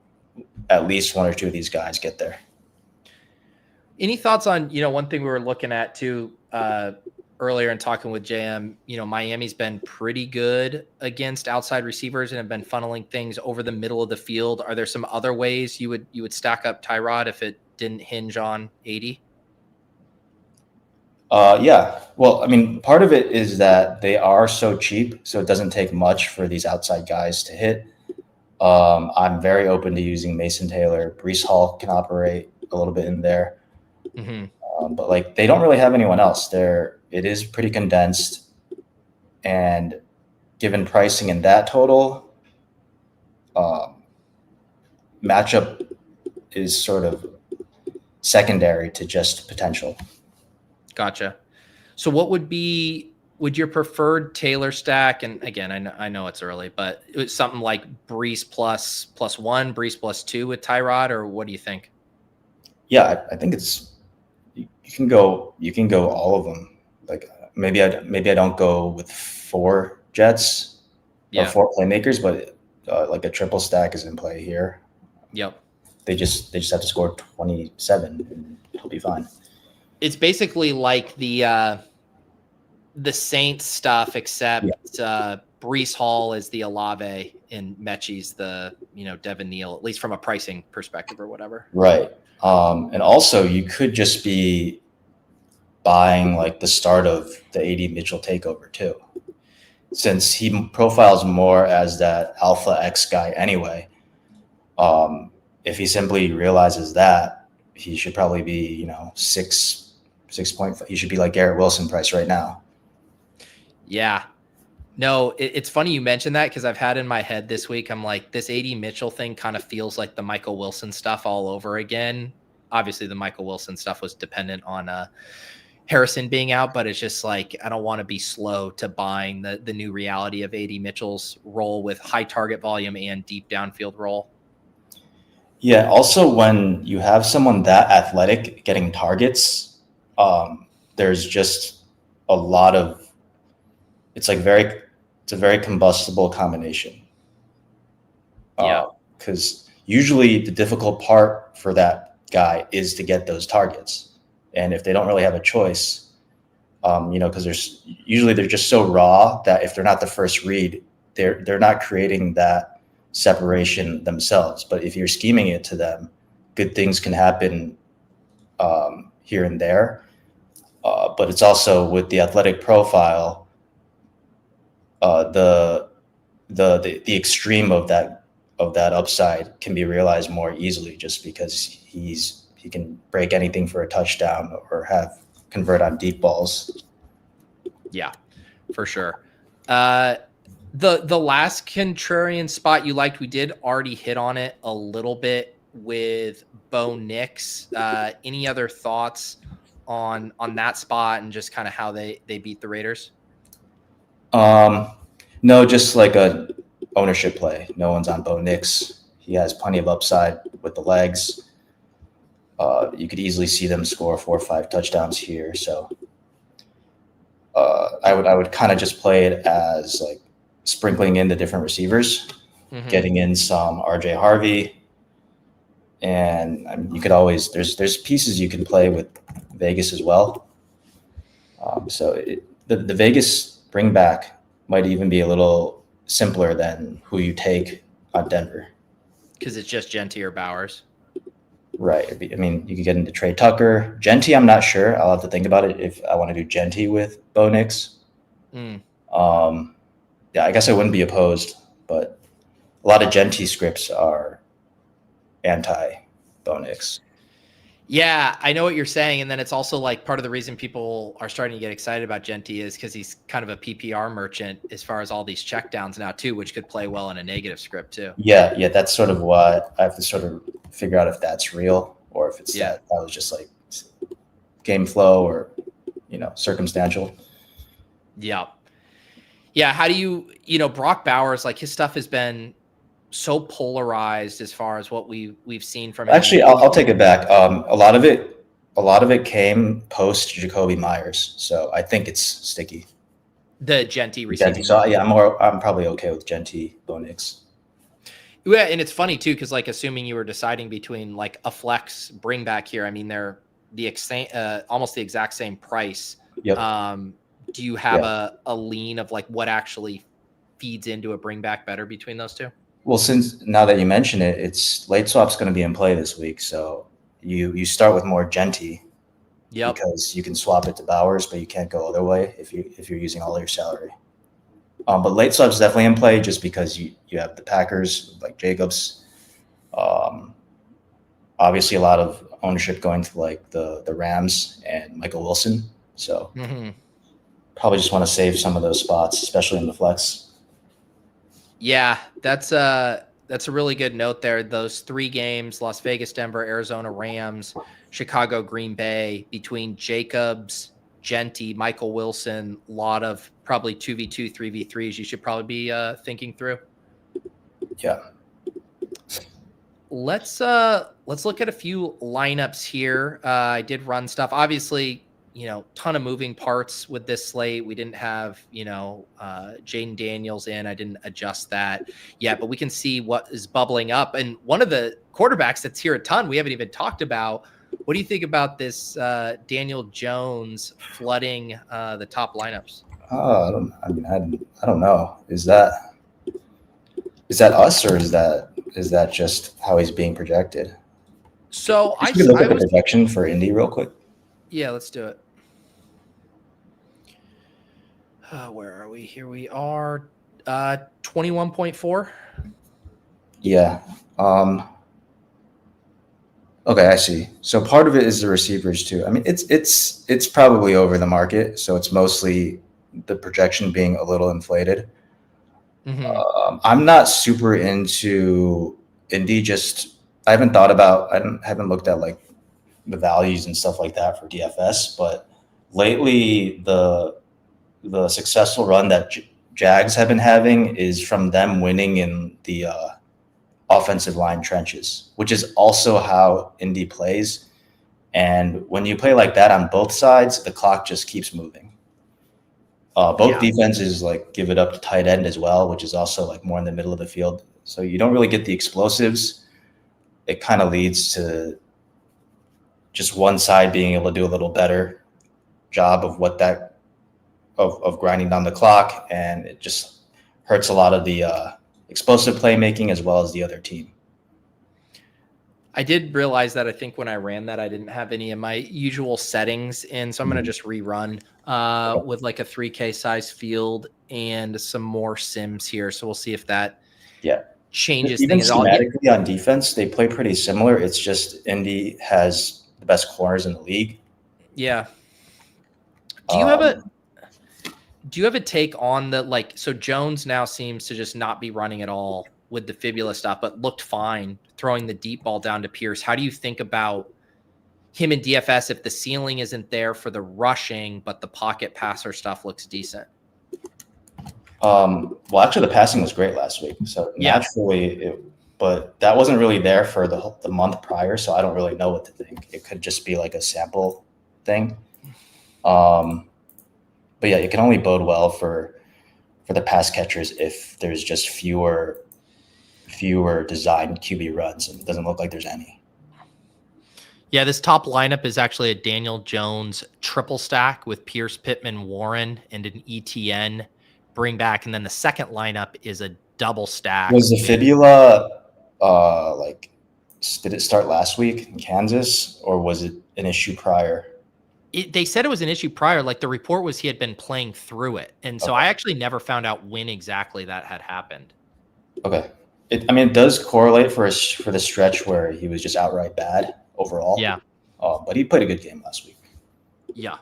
at least one or two of these guys get there. Any thoughts on, one thing we were looking at too earlier and talking with JM, Miami's been pretty good against outside receivers and have been funneling things over the middle of the field. Are there some other ways you would stack up Tyrod if it didn't hinge on 80? Yeah. Well, part of it is that they are so cheap, so it doesn't take much for these outside guys to hit. I'm very open to using Mason Taylor. Breece Hall can operate a little bit in there. Mm-hmm. But they don't really have anyone else there. It is pretty condensed, and given pricing in that total, matchup is sort of secondary to just potential. Gotcha. So what would be would your preferred Taylor stack, and again, I know it's early, but it was something like Brees +1, Brees +2 with Tyrod, or what do you think? Yeah, I think it's you can go all of them. Like maybe I don't go with 4 Jets or 4 playmakers, but like a triple stack is in play here. Yep. They just have to score 27 and it'll be fine. It's basically like the Saints stuff, except Brees Hall is the Olave and Mechie's the Devin Neal, at least from a pricing perspective or whatever. Right. And also you could just be buying like the start of the AD Mitchell takeover too, since he profiles more as that alpha X guy anyway. If he simply realizes that, he should probably be 6.5. He should be like Garrett Wilson price right now. Yeah. No, it's funny you mentioned that because I've had in my head this week, I'm like, this AD Mitchell thing kind of feels like the Michael Wilson stuff all over again. Obviously, the Michael Wilson stuff was dependent on Harrison being out, but it's just like, I don't want to be slow to buying the new reality of AD Mitchell's role with high target volume and deep downfield role. Yeah. Also, when you have someone that athletic getting targets, there's just a lot of, it's a very combustible combination. Because usually the difficult part for that guy is to get those targets. And if they don't really have a choice, because they're just so raw that if they're not the first read, they're not creating that separation themselves. But if you're scheming it to them, good things can happen here and there. But it's also with the athletic profile, the extreme of that upside can be realized more easily just because he can break anything for a touchdown or convert on deep balls. Yeah, for sure. The last contrarian spot you liked, we did already hit on it a little bit with Bo Nix. Any other thoughts on that spot and just kind of how they beat the Raiders? No, just like a ownership play. No one's on Bo Nix. He has plenty of upside with the legs. You could easily see them score 4 or 5 touchdowns here. So I would kind of just play it as like sprinkling in the different receivers, getting in some RJ Harvey, and you could always there's pieces you can play with Vegas as well. So the Vegas bring back might even be a little simpler than who you take on Denver. Because it's just Genty or Bowers. Right. I mean, you could get into Trey Tucker. Genty, I'm not sure. I'll have to think about it if I want to do Genty with Bo Nix. Yeah, I guess I wouldn't be opposed, but a lot of Genty scripts are anti-Bo Nix. Yeah, I know what you're saying. And then it's also like part of the reason people are starting to get excited about Genty is because he's kind of a PPR merchant as far as all these checkdowns now too, which could play well in a negative script too. Yeah. That's sort of what I have to sort of figure out if that's real or if it's that was just like game flow or, circumstantial. Yeah. Yeah. How do you Brock Bowers, like his stuff has been so polarized as far as what we've seen from him. Actually, I'll take it back. A lot of it came post Jacoby Myers, so I think it's sticky. The Genty receiving. So yeah, I'm probably okay with Genty Bo Nix. Yeah, and it's funny too because like assuming you were deciding between like a flex bring back here, I mean they're almost the exact same price. Yep. Do you have a lean of like what actually feeds into a bring back better between those two? Well, since now that you mention it, it's late swap's going to be in play this week, so you start with more Genty, because you can swap it to Bowers, but you can't go other way if you're using all your salary. But late swap's definitely in play just because you have the Packers like Jacobs. Obviously, a lot of ownership going to like the Rams and Michael Wilson, so probably just want to save some of those spots, especially in the flex. Yeah, that's a really good note there. Those 3 games, Las Vegas, Denver, Arizona, Rams, Chicago, Green Bay, between Jacobs, Genty, Michael Wilson, a lot of probably 2v2, 3v3s you should probably be thinking through. Yeah. Let's look at a few lineups here. I did run stuff. Obviously, ton of moving parts with this slate. We didn't have, Jaden Daniels in. I didn't adjust that yet, but we can see what is bubbling up. And one of the quarterbacks that's here a ton we haven't even talked about. What do you think about this Daniel Jones flooding the top lineups? I don't know. Is that us, or is that just how he's being projected? So I look at the projection for Indy real quick. Yeah, let's do it. Where are we? Here we are. 21.4. Yeah. Okay, I see. So part of it is the receivers too. I mean, it's probably over the market. So it's mostly the projection being a little inflated. Mm-hmm. I'm not super into Indy. I haven't looked at like the values and stuff like that for DFS, but lately the successful run that Jags have been having is from them winning in the offensive line trenches, which is also how Indy plays. And when you play like that on both sides, the clock just keeps moving. Both defenses like give it up to tight end as well, which is also like more in the middle of the field. So you don't really get the explosives. It kind of leads to just one side being able to do a little better job of grinding down the clock, and it just hurts a lot of the explosive playmaking as well as the other team. I did realize that I think when I ran that, I didn't have any of my usual settings in. So I'm going to just rerun with like a 3K size field and some more sims here. So we'll see if that changes Even things at all. Schematically on defense, they play pretty similar. It's just Indy has the best corners in the league. Yeah. Do you have a take on the so Jones now seems to just not be running at all with the fibula stuff, but looked fine throwing the deep ball down to Pierce. How do you think about him in DFS if the ceiling isn't there for the rushing, but the pocket passer stuff looks decent? Well, actually, the passing was great last week. So naturally, but that wasn't really there for the month prior. So I don't really know what to think. It could just be like a sample thing. But yeah, it can only bode well for the pass catchers if there's just fewer designed QB runs, and it doesn't look like there's any. Yeah, this top lineup is actually a Daniel Jones triple stack with Pierce, Pittman, Warren, and an ETN bring back, and then the second lineup is a double stack. Was the fibula did it start last week in Kansas, or was it an issue prior? They said it was an issue prior. Like the report was he had been playing through it, and so I actually never found out when exactly that had happened. Okay, it does correlate for the stretch where he was just outright bad overall. Yeah, but he played a good game last week. Yeah.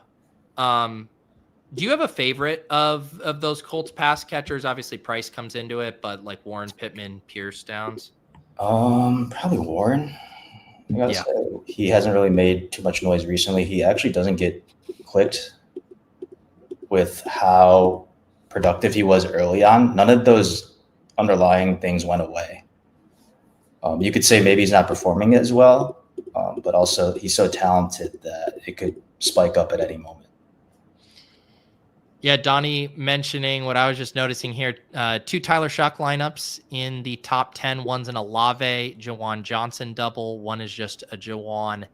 Do you have a favorite of those Colts pass catchers? Obviously, Price comes into it, but like Warren, Pittman, Pierce, Downs. Probably Warren. I gotta say, he hasn't really made too much noise recently. He actually doesn't get clicked with how productive he was early on. None of those underlying things went away. You could say maybe he's not performing as well, but also he's so talented that it could spike up at any moment. Yeah, Donnie mentioning what I was just noticing here. 2 Tyler Shuck lineups in the top 10. One's an Olave, Jawan Johnson double. One is just a Jawan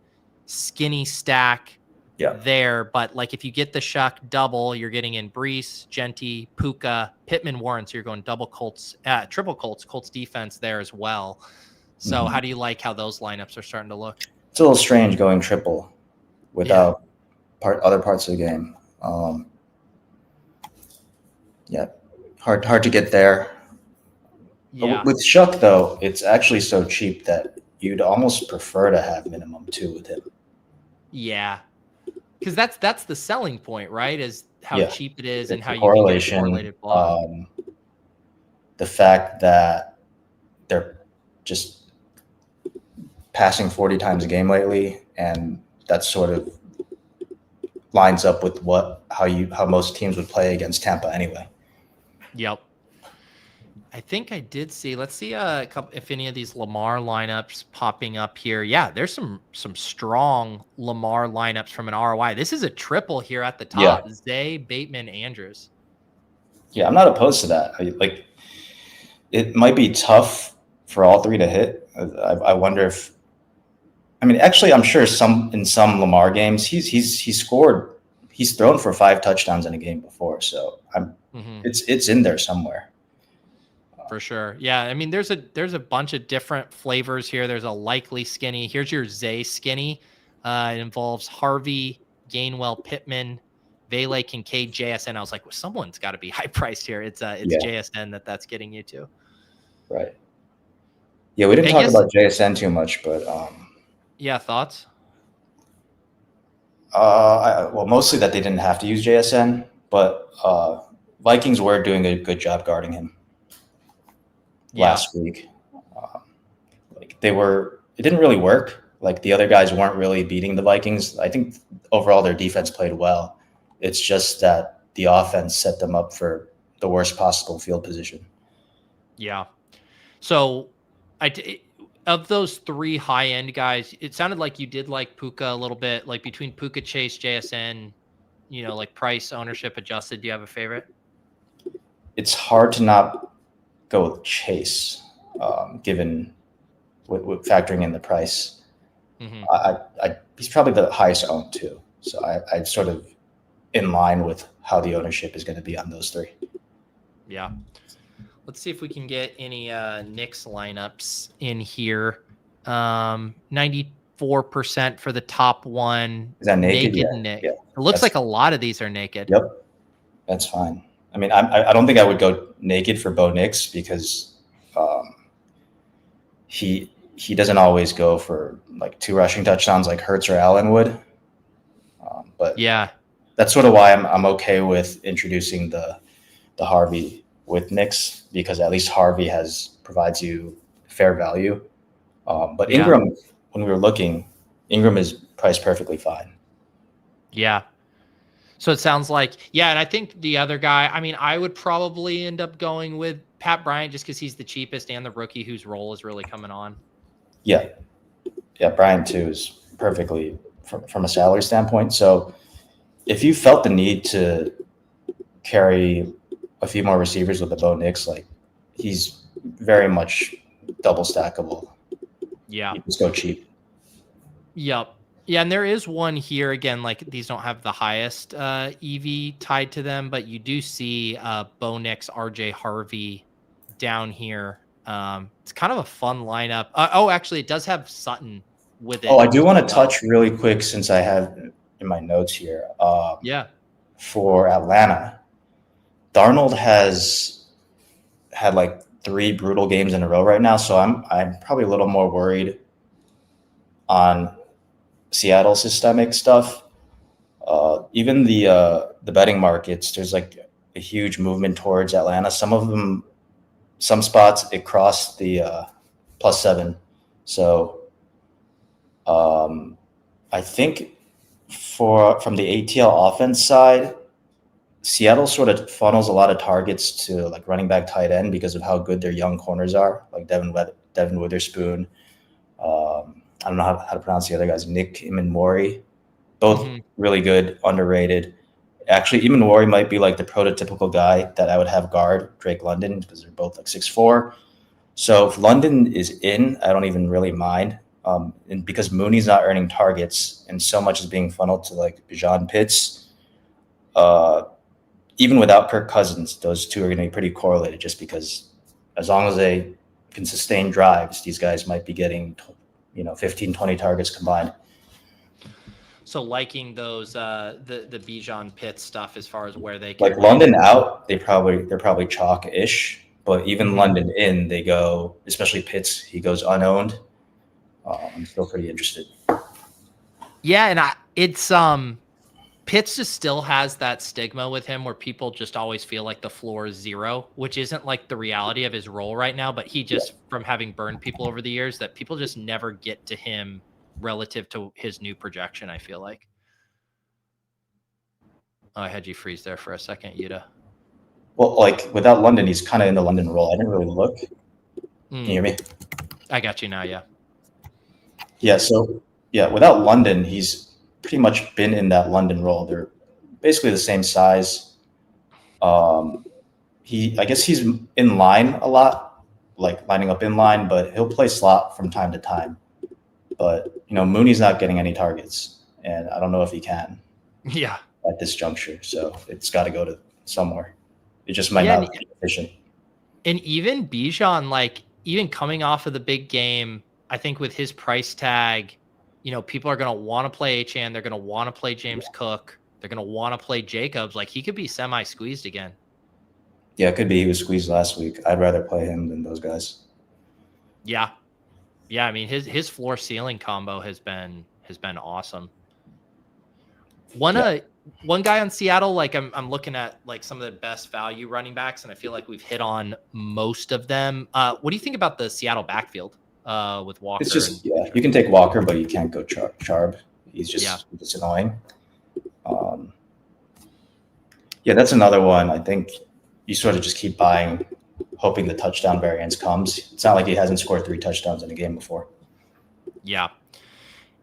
skinny stack there. But like if you get the Shuck double, you're getting in Brees, Genty, Puka, Pittman, Warren. So you're going double Colts, triple Colts defense there as well. So how do you like how those lineups are starting to look? It's a little strange going triple without other parts of the game. Hard to get there. Yeah. With Shuck, though, it's actually so cheap that you'd almost prefer to have minimum 2 with him. Yeah, because that's the selling point, right? Is how cheap it is and how you correlation, can get correlated block. The fact that they're just passing 40 times a game lately, and that's sort of lines up with how most teams would play against Tampa anyway. Yep. I think I did see. Let's see a couple if any of these Lamar lineups popping up here. Yeah, there's some strong Lamar lineups from an ROI. This is a triple here at the top. Yeah. Zay, Bateman, Andrews. Yeah, I'm not opposed to that. It might be tough for all three to hit. I wonder if. I mean, actually, I'm sure in some Lamar games he's thrown for 5 touchdowns in a game before. So it's in there somewhere. For sure. Yeah. I mean, there's a bunch of different flavors here. There's a likely skinny. Here's your Zay skinny. It involves Harvey, Gainwell, Pittman, Vele, Kincaid, JSN. I was like, well, someone's got to be high priced here. It's JSN that's getting you to. Right. Yeah, we didn't talk about JSN too much, but yeah, thoughts? Well, mostly that they didn't have to use JSN, but Vikings were doing a good job guarding him. Last week. It didn't really work. Like the other guys weren't really beating the Vikings. I think overall their defense played well. It's just that the offense set them up for the worst possible field position. Yeah. So of those 3 high-end guys, it sounded like you did like Puka a little bit, like between Puka, Chase, JSN, like price, ownership adjusted. Do you have a favorite? It's hard to not go with Chase, given with factoring in the price. He's probably the highest owned too. So I'm sort of in line with how the ownership is going to be on those 3. Yeah. Let's see if we can get any Knicks lineups in here. 94% for the top one. Is that naked? Yeah. Nick. Yeah. It looks like a lot of these are naked. Yep. That's fine. I mean, I don't think I would go naked for Bo Nix because he doesn't always go for like 2 rushing touchdowns like Hurts or Allen would. But yeah, that's sort of why I'm okay with introducing the Harvey with Nix, because at least Harvey provides you fair value. But Ingram, when we were looking, Ingram is priced perfectly fine. Yeah. So it sounds like, and I think the other guy, I mean, I would probably end up going with Pat Bryant just because he's the cheapest and the rookie whose role is really coming on. Yeah. Yeah, Bryant too is perfectly from a salary standpoint. So if you felt the need to carry a few more receivers with the Bo Nix, like he's very much double stackable. Yeah. You just go cheap. Yep. Yeah, and there is one here, again, like these don't have the highest EV tied to them, but you do see Bo Nix, RJ Harvey down here. It's kind of a fun lineup. Actually, it does have Sutton with it. I do want to touch really quick, since I have in my notes here. For Atlanta, Darnold has had like 3 brutal games in a row right now, so I'm probably a little more worried on Seattle systemic stuff. Even the betting markets, there's like a huge movement towards Atlanta. Some spots it crossed the +7. So I think from the ATL offense side, Seattle sort of funnels a lot of targets to like running back, tight end, because of how good their young corners are, like Devin Witherspoon. I don't know how to pronounce the other guys. Nick Imanwori, both really good, underrated. Actually, Imanwori might be like the prototypical guy that I would have guard Drake London, because they're both like 6'4". So if London is in, I don't even really mind. And because Mooney's not earning targets and so much is being funneled to like Bijan Pitts, even without Kirk Cousins, those two are going to be pretty correlated, just because as long as they can sustain drives, these guys might be getting 15, 20 targets combined. So liking those the Bijan Pitts stuff as far as where they can, like London out, they're probably chalk-ish, but even London in, they go, especially Pitts, he goes unowned. I'm still pretty interested. Yeah, and it's Pitts just still has that stigma with him where people just always feel like the floor is 0, which isn't like the reality of his role right now. But he just, from having burned people over the years, that people just never get to him relative to his new projection, I feel like. Oh, I had you freeze there for a second, Yuda. Well, like without London, he's kind of in the London role. I didn't really look. Can you hear me? I got you now. Yeah. Yeah. So yeah, without London, he's pretty much been in that London role. They're basically the same size. I guess he's in line a lot, like lining up in line, but he'll play slot from time to time. But Mooney's not getting any targets, and I don't know if he can. Yeah. At this juncture, so it's got to go to somewhere. It just might not be efficient. And even Bijan, like even coming off of the big game, I think with his price tag, people are going to want to play Achane. They're going to want to play James Cook. They're going to want to play Jacobs. Like he could be semi-squeezed again. Yeah, it could be. He was squeezed last week. I'd rather play him than those guys. Yeah. Yeah. I mean, his floor ceiling combo has been awesome. One guy on Seattle, like I'm looking at like some of the best value running backs, and I feel like we've hit on most of them. What do you think about the Seattle backfield with Walker? It's just you can take Walker, but you can't go Charb. He's just annoying. That's another one. I think you sort of just keep buying, hoping the touchdown variance comes. It's not like he hasn't scored 3 touchdowns in a game before. Yeah.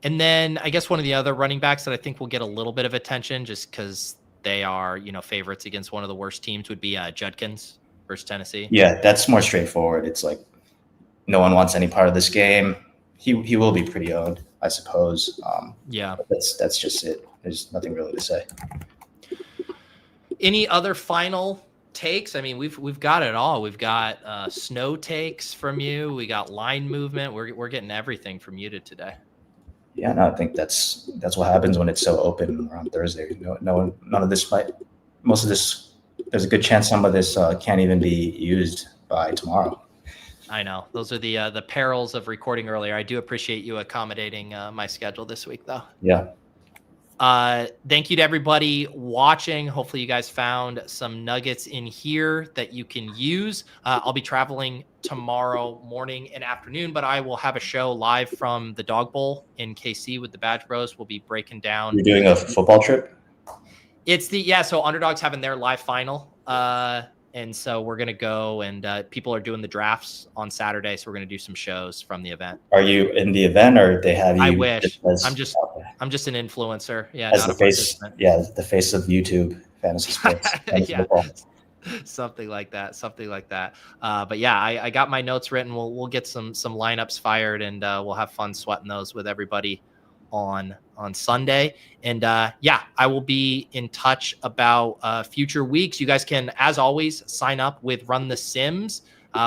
And then I guess one of the other running backs that I think will get a little bit of attention just because they are, favorites against one of the worst teams would be Judkins versus Tennessee. Yeah, that's more straightforward. It's like no one wants any part of this game. He will be pretty owned, I suppose. That's just it. There's nothing really to say. Any other final takes? I mean, we've got it all. We've got snow takes from you. We got line movement. We're getting everything from you today. Yeah, no, I think that's what happens when it's so open around Thursday. None of this most of this. There's a good chance some of this can't even be used by tomorrow. I know those are the perils of recording earlier. I do appreciate you accommodating my schedule this week, though. Yeah. Thank you to everybody watching. Hopefully you guys found some nuggets in here that you can use. I'll be traveling tomorrow morning and afternoon, but I will have a show live from the Dog Bowl in KC with the Badge Bros. We'll be breaking down. You're doing a football trip? It's so Underdog's having their live final. And so we're going to go and people are doing the drafts on Saturday. So we're going to do some shows from the event. Are you in the event or they have you? I wish. I'm just an influencer. Yeah. As the face. Yeah. The face of YouTube fantasy sports. Yeah. Something like that. But yeah, I got my notes written. We'll get some lineups fired and we'll have fun sweating those with everybody on Sunday. And I will be in touch about future weeks. You guys can, as always, sign up with Run the Sims.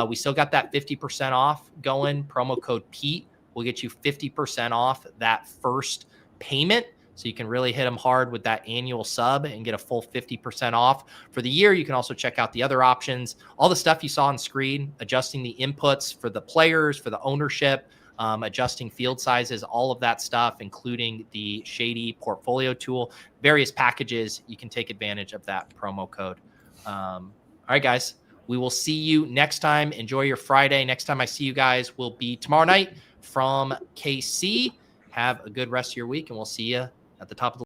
We still got that 50% off going. Promo code Pete will get you 50% off that first payment. So you can really hit them hard with that annual sub and get a full 50% off. For the year, you can also check out the other options. All the stuff you saw on screen, adjusting the inputs for the players, for the ownership, adjusting field sizes, all of that stuff, including the Shady portfolio tool, various packages. You can take advantage of that promo code. All right, guys, we will see you next time. Enjoy your Friday. Next time I see you guys will be tomorrow night from KC. Have a good rest of your week, and we'll see you at the top of the